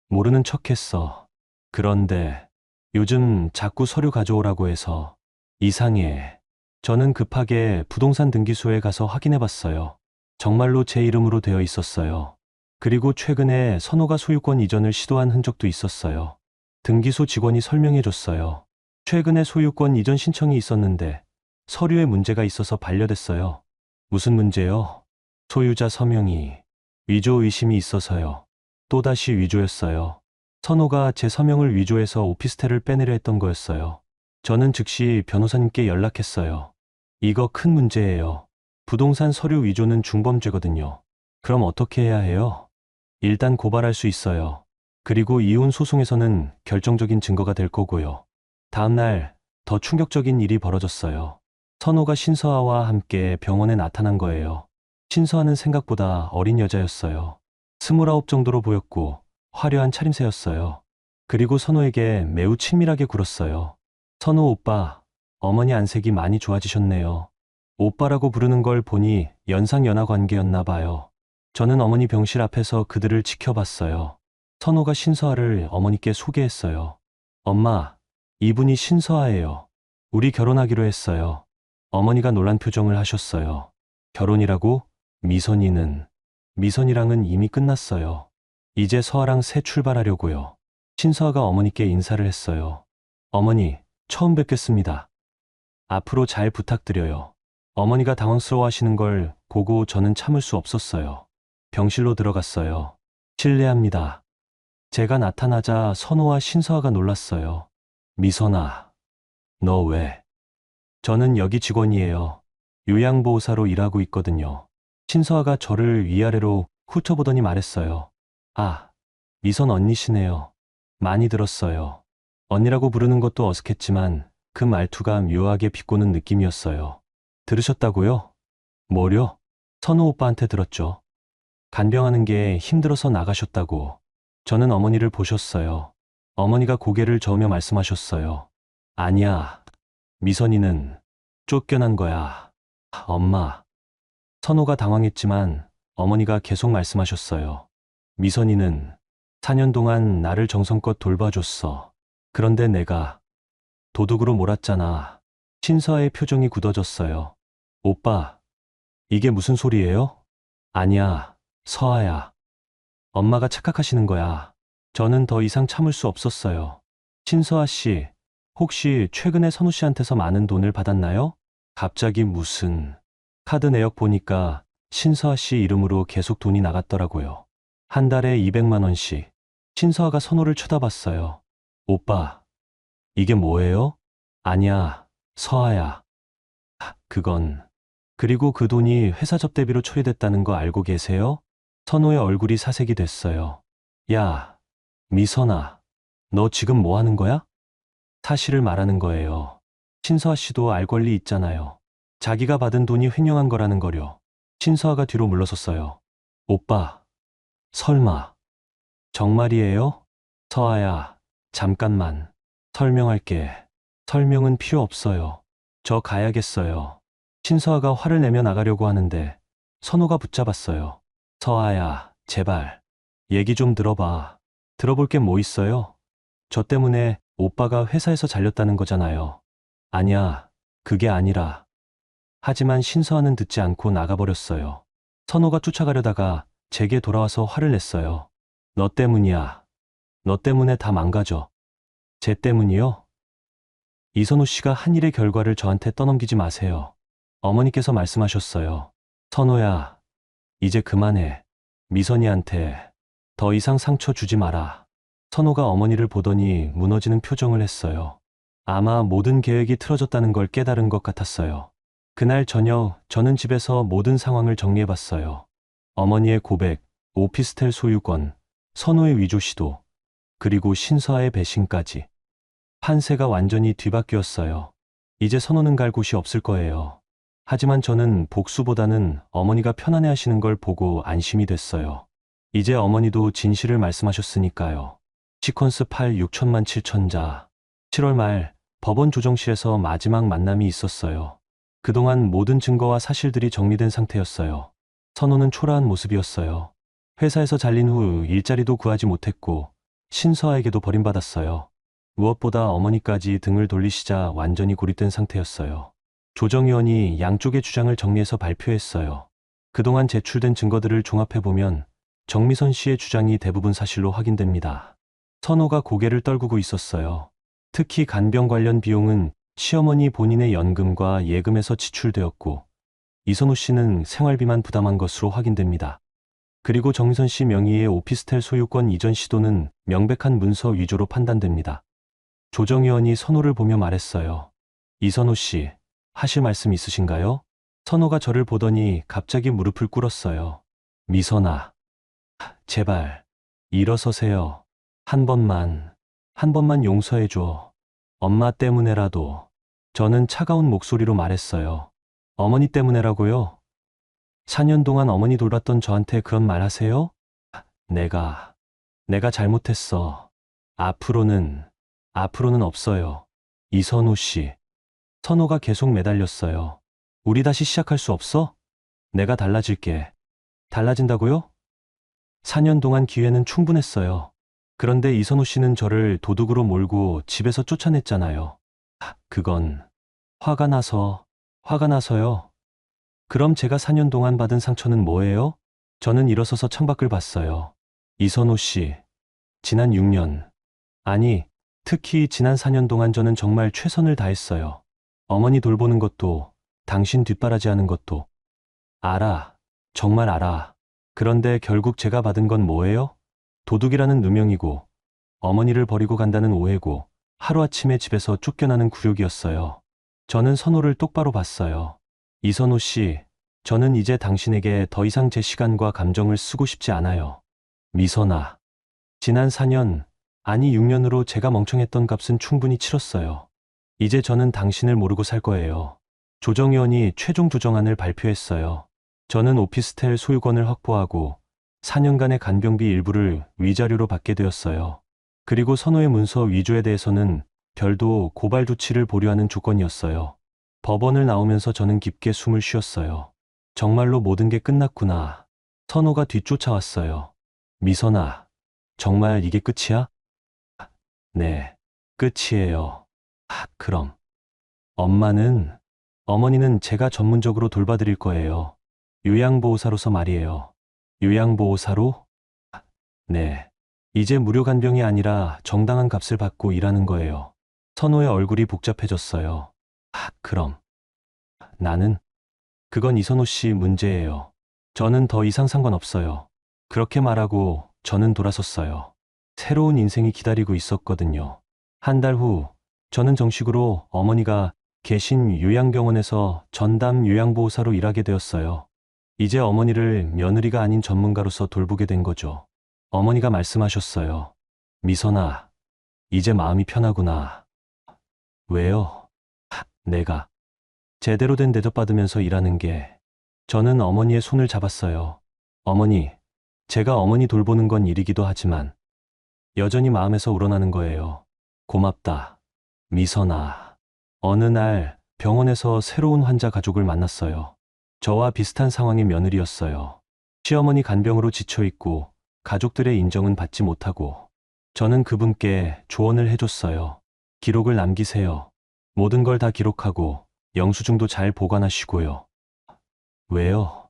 모르는 척했어. 그런데 요즘 자꾸 서류 가져오라고 해서 이상해. 저는 급하게 부동산 등기소에 가서 확인해 봤어요. 정말로 제 이름으로 되어 있었어요. 그리고 최근에 선호가 소유권 이전을 시도한 흔적도 있었어요. 등기소 직원이 설명해 줬어요. 최근에 소유권 이전 신청이 있었는데 서류에 문제가 있어서 반려됐어요. 무슨 문제요? 소유자 서명이 위조 의심이 있어서요. 또다시 위조였어요. 선호가 제 서명을 위조해서 오피스텔을 빼내려 했던 거였어요. 저는 즉시 변호사님께 연락했어요. 이거 큰 문제예요. 부동산 서류 위조는 중범죄거든요. 그럼 어떻게 해야 해요? 일단 고발할 수 있어요. 그리고 이혼 소송에서는 결정적인 증거가 될 거고요. 다음 날 더 충격적인 일이 벌어졌어요. 선호가 신서아와 함께 병원에 나타난 거예요. 신서아는 생각보다 어린 여자였어요. 29 정도로 보였고 화려한 차림새였어요. 그리고 선호에게 매우 친밀하게 굴었어요. 선호 오빠, 어머니 안색이 많이 좋아지셨네요. 오빠라고 부르는 걸 보니 연상연하 관계였나 봐요. 저는 어머니 병실 앞에서 그들을 지켜봤어요. 선호가 신서아를 어머니께 소개했어요. 엄마, 이분이 신서아예요. 우리 결혼하기로 했어요. 어머니가 놀란 표정을 하셨어요. 결혼이라고? 미선이랑은 이미 끝났어요. 이제 서아랑 새 출발하려고요. 신서아가 어머니께 인사를 했어요. 어머니, 처음 뵙겠습니다. 앞으로 잘 부탁드려요. 어머니가 당황스러워하시는 걸 보고 저는 참을 수 없었어요. 병실로 들어갔어요. 실례합니다. 제가 나타나자 선호와 신서아가 놀랐어요. 미선아, 너 왜? 저는 여기 직원이에요. 요양보호사로 일하고 있거든요. 신서아가 저를 위아래로 훑어보더니 말했어요. 아, 미선 언니시네요. 많이 들었어요. 언니라고 부르는 것도 어색했지만 그 말투가 묘하게 비꼬는 느낌이었어요. 들으셨다고요? 뭐려? 선호 오빠한테 들었죠. 간병하는 게 힘들어서 나가셨다고. 저는 어머니를 보셨어요. 어머니가 고개를 저으며 말씀하셨어요. 아니야. 미선이는 쫓겨난 거야. 엄마. 선호가 당황했지만 어머니가 계속 말씀하셨어요. 미선이는 4년 동안 나를 정성껏 돌봐줬어. 그런데 내가 도둑으로 몰았잖아. 신서아의 표정이 굳어졌어요. 오빠, 이게 무슨 소리예요? 아니야, 서아야. 엄마가 착각하시는 거야. 저는 더 이상 참을 수 없었어요. 신서아 씨, 혹시 최근에 선우 씨한테서 많은 돈을 받았나요? 갑자기 무슨 카드 내역 보니까 신서아 씨 이름으로 계속 돈이 나갔더라고요. 한 달에 200만 원씩. 신서아가 선우를 쳐다봤어요. 오빠, 이게 뭐예요? 아니야, 서아야. 그건. 그리고 그 돈이 회사 접대비로 처리됐다는 거 알고 계세요? 선우의 얼굴이 사색이 됐어요. 야, 미선아, 너 지금 뭐 하는 거야? 사실을 말하는 거예요. 신서아 씨도 알 권리 있잖아요. 자기가 받은 돈이 횡령한 거라는 거려. 신서아가 뒤로 물러섰어요. 오빠, 설마, 정말이에요? 서아야, 잠깐만. 설명할게. 설명은 필요 없어요. 저 가야겠어요. 신서아가 화를 내며 나가려고 하는데 선호가 붙잡았어요. 서아야, 제발. 얘기 좀 들어봐. 들어볼 게 뭐 있어요? 저 때문에 오빠가 회사에서 잘렸다는 거잖아요. 아니야, 그게 아니라. 하지만 신서아는 듣지 않고 나가버렸어요. 선호가 쫓아가려다가 제게 돌아와서 화를 냈어요. 너 때문이야. 너 때문에 다 망가져. 쟤 때문이요? 이선호 씨가 한 일의 결과를 저한테 떠넘기지 마세요. 어머니께서 말씀하셨어요. 선호야, 이제 그만해. 미선이한테 더 이상 상처 주지 마라. 선호가 어머니를 보더니 무너지는 표정을 했어요. 아마 모든 계획이 틀어졌다는 걸 깨달은 것 같았어요. 그날 저녁 저는 집에서 모든 상황을 정리해봤어요. 어머니의 고백, 오피스텔 소유권, 선호의 위조 시도, 그리고 신서아의 배신까지. 판세가 완전히 뒤바뀌었어요. 이제 선호는 갈 곳이 없을 거예요. 하지만 저는 복수보다는 어머니가 편안해하시는 걸 보고 안심이 됐어요. 이제 어머니도 진실을 말씀하셨으니까요. 시퀀스 8 6천만 7천자. 7월 말 법원 조정실에서 마지막 만남이 있었어요. 그동안 모든 증거와 사실들이 정리된 상태였어요. 선호는 초라한 모습이었어요. 회사에서 잘린 후 일자리도 구하지 못했고 신서아에게도 버림받았어요. 무엇보다 어머니까지 등을 돌리시자 완전히 고립된 상태였어요. 조정위원이 양쪽의 주장을 정리해서 발표했어요. 그동안 제출된 증거들을 종합해보면 정미선 씨의 주장이 대부분 사실로 확인됩니다. 선호가 고개를 떨구고 있었어요. 특히 간병 관련 비용은 시어머니 본인의 연금과 예금에서 지출되었고 이선호 씨는 생활비만 부담한 것으로 확인됩니다. 그리고 정미선 씨 명의의 오피스텔 소유권 이전 시도는 명백한 문서 위조로 판단됩니다. 조정위원이 선호를 보며 말했어요. 이선호 씨, 하실 말씀 있으신가요? 선호가 저를 보더니 갑자기 무릎을 꿇었어요. 미선아, 제발 일어서세요. 한 번만 용서해줘. 엄마 때문에라도. 저는 차가운 목소리로 말했어요. 어머니 때문에라고요? 4년 동안 어머니 돌봤던 저한테 그런 말 하세요? 내가 잘못했어. 앞으로는 없어요. 이선호 씨. 선호가 계속 매달렸어요. 우리 다시 시작할 수 없어? 내가 달라질게. 달라진다고요? 4년 동안 기회는 충분했어요. 그런데 이선호 씨는 저를 도둑으로 몰고 집에서 쫓아냈잖아요. 그건 화가 나서요. 그럼 제가 4년 동안 받은 상처는 뭐예요? 저는 일어서서 창밖을 봤어요. 이선호 씨, 지난 6년, 아니, 특히 지난 4년 동안 저는 정말 최선을 다했어요. 어머니 돌보는 것도, 당신 뒷바라지하는 것도. 알아, 정말 알아. 그런데 결국 제가 받은 건 뭐예요? 도둑이라는 누명이고, 어머니를 버리고 간다는 오해고, 하루아침에 집에서 쫓겨나는 굴욕이었어요. 저는 선호를 똑바로 봤어요. 이선호 씨, 저는 이제 당신에게 더 이상 제 시간과 감정을 쓰고 싶지 않아요. 미선아, 지난 4년, 아니 6년으로 제가 멍청했던 값은 충분히 치렀어요. 이제 저는 당신을 모르고 살 거예요. 조정위원이 최종 조정안을 발표했어요. 저는 오피스텔 소유권을 확보하고 4년간의 간병비 일부를 위자료로 받게 되었어요. 그리고 선호의 문서 위조에 대해서는 별도 고발 조치를 보류하는 조건이었어요. 법원을 나오면서 저는 깊게 숨을 쉬었어요. 정말로 모든 게 끝났구나. 선호가 뒤쫓아왔어요. 미선아, 정말 이게 끝이야? 네, 끝이에요. 그럼. 어머니는 제가 전문적으로 돌봐드릴 거예요. 요양보호사로서 말이에요. 요양보호사로? 네. 이제 무료 간병이 아니라 정당한 값을 받고 일하는 거예요. 선호의 얼굴이 복잡해졌어요. 그럼. 나는? 그건 이선호 씨 문제예요. 저는 더 이상 상관없어요. 그렇게 말하고 저는 돌아섰어요. 새로운 인생이 기다리고 있었거든요. 한 달 후, 저는 정식으로 어머니가 계신 요양병원에서 전담 요양보호사로 일하게 되었어요. 이제 어머니를 며느리가 아닌 전문가로서 돌보게 된 거죠. 어머니가 말씀하셨어요. 미선아, 이제 마음이 편하구나. 왜요? 내가 제대로 된 대접받으면서 일하는 게. 저는 어머니의 손을 잡았어요. 어머니, 제가 어머니 돌보는 건 일이기도 하지만 여전히 마음에서 우러나는 거예요. 고맙다. 미선아. 어느 날 병원에서 새로운 환자 가족을 만났어요. 저와 비슷한 상황의 며느리였어요. 시어머니 간병으로 지쳐있고 가족들의 인정은 받지 못하고 저는 그분께 조언을 해줬어요. 기록을 남기세요. 모든 걸 다 기록하고 영수증도 잘 보관하시고요. 왜요?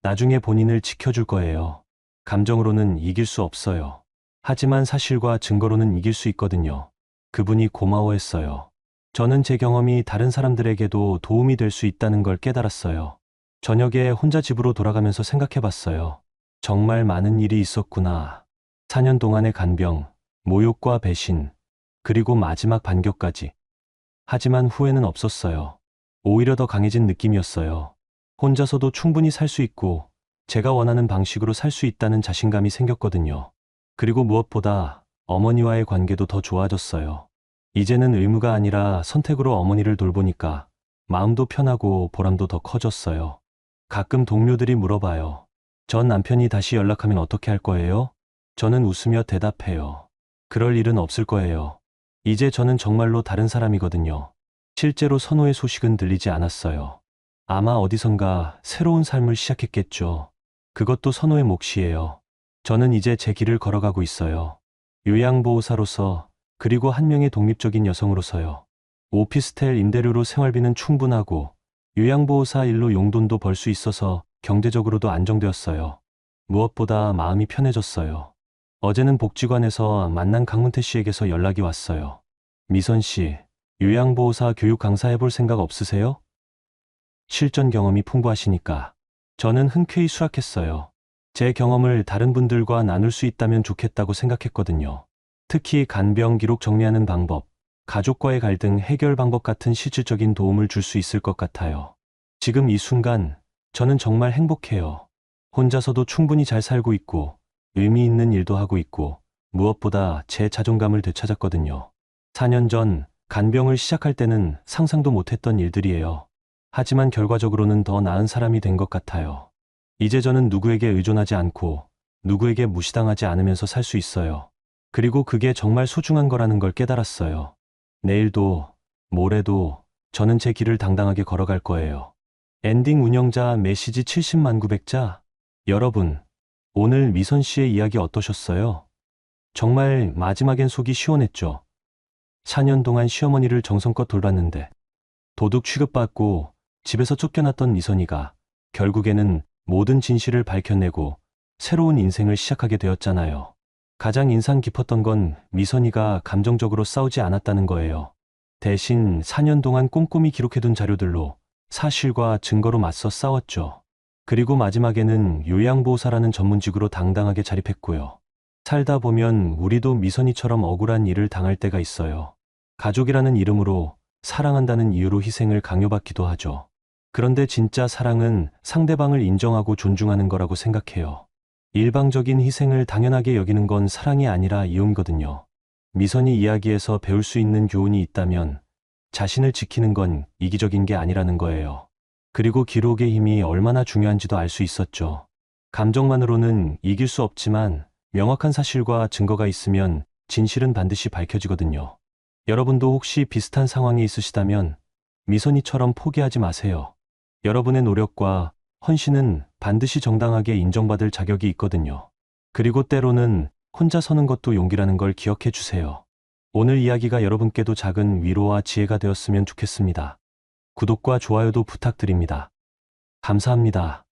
나중에 본인을 지켜줄 거예요. 감정으로는 이길 수 없어요. 하지만 사실과 증거로는 이길 수 있거든요. 그분이 고마워했어요. 저는 제 경험이 다른 사람들에게도 도움이 될 수 있다는 걸 깨달았어요. 저녁에 혼자 집으로 돌아가면서 생각해봤어요. 정말 많은 일이 있었구나. 4년 동안의 간병, 모욕과 배신, 그리고 마지막 반격까지. 하지만 후회는 없었어요. 오히려 더 강해진 느낌이었어요. 혼자서도 충분히 살 수 있고 제가 원하는 방식으로 살 수 있다는 자신감이 생겼거든요. 그리고 무엇보다 어머니와의 관계도 더 좋아졌어요. 이제는 의무가 아니라 선택으로 어머니를 돌보니까 마음도 편하고 보람도 더 커졌어요. 가끔 동료들이 물어봐요. 전 남편이 다시 연락하면 어떻게 할 거예요? 저는 웃으며 대답해요. 그럴 일은 없을 거예요. 이제 저는 정말로 다른 사람이거든요. 실제로 선호의 소식은 들리지 않았어요. 아마 어디선가 새로운 삶을 시작했겠죠. 그것도 선호의 몫이에요. 저는 이제 제 길을 걸어가고 있어요. 요양보호사로서, 그리고 한 명의 독립적인 여성으로서요. 오피스텔 임대료로 생활비는 충분하고 요양보호사 일로 용돈도 벌 수 있어서 경제적으로도 안정되었어요. 무엇보다 마음이 편해졌어요. 어제는 복지관에서 만난 강문태 씨에게서 연락이 왔어요. 미선 씨, 요양보호사 교육 강사 해볼 생각 없으세요? 실전 경험이 풍부하시니까. 저는 흔쾌히 수락했어요. 제 경험을 다른 분들과 나눌 수 있다면 좋겠다고 생각했거든요. 특히 간병 기록 정리하는 방법, 가족과의 갈등 해결 방법 같은 실질적인 도움을 줄 수 있을 것 같아요. 지금 이 순간, 저는 정말 행복해요. 혼자서도 충분히 잘 살고 있고, 의미 있는 일도 하고 있고, 무엇보다 제 자존감을 되찾았거든요. 4년 전, 간병을 시작할 때는 상상도 못했던 일들이에요. 하지만 결과적으로는 더 나은 사람이 된 것 같아요. 이제 저는 누구에게 의존하지 않고, 누구에게 무시당하지 않으면서 살 수 있어요. 그리고 그게 정말 소중한 거라는 걸 깨달았어요. 내일도, 모레도 저는 제 길을 당당하게 걸어갈 거예요. 엔딩 운영자 메시지 70만 900자. 여러분, 오늘 미선 씨의 이야기 어떠셨어요? 정말 마지막엔 속이 시원했죠. 4년 동안 시어머니를 정성껏 돌봤는데 도둑 취급받고 집에서 쫓겨났던 미선이가 결국에는 모든 진실을 밝혀내고 새로운 인생을 시작하게 되었잖아요. 가장 인상 깊었던 건 미선이가 감정적으로 싸우지 않았다는 거예요. 대신 4년 동안 꼼꼼히 기록해둔 자료들로 사실과 증거로 맞서 싸웠죠. 그리고 마지막에는 요양보호사라는 전문직으로 당당하게 자립했고요. 살다 보면 우리도 미선이처럼 억울한 일을 당할 때가 있어요. 가족이라는 이름으로 사랑한다는 이유로 희생을 강요받기도 하죠. 그런데 진짜 사랑은 상대방을 인정하고 존중하는 거라고 생각해요. 일방적인 희생을 당연하게 여기는 건 사랑이 아니라 이용거든요. 미선이 이야기에서 배울 수 있는 교훈이 있다면 자신을 지키는 건 이기적인 게 아니라는 거예요. 그리고 기록의 힘이 얼마나 중요한지도 알 수 있었죠. 감정만으로는 이길 수 없지만 명확한 사실과 증거가 있으면 진실은 반드시 밝혀지거든요. 여러분도 혹시 비슷한 상황에 있으시다면 미선이처럼 포기하지 마세요. 여러분의 노력과 헌신은 반드시 정당하게 인정받을 자격이 있거든요. 그리고 때로는 혼자 서는 것도 용기라는 걸 기억해 주세요. 오늘 이야기가 여러분께도 작은 위로와 지혜가 되었으면 좋겠습니다. 구독과 좋아요도 부탁드립니다. 감사합니다.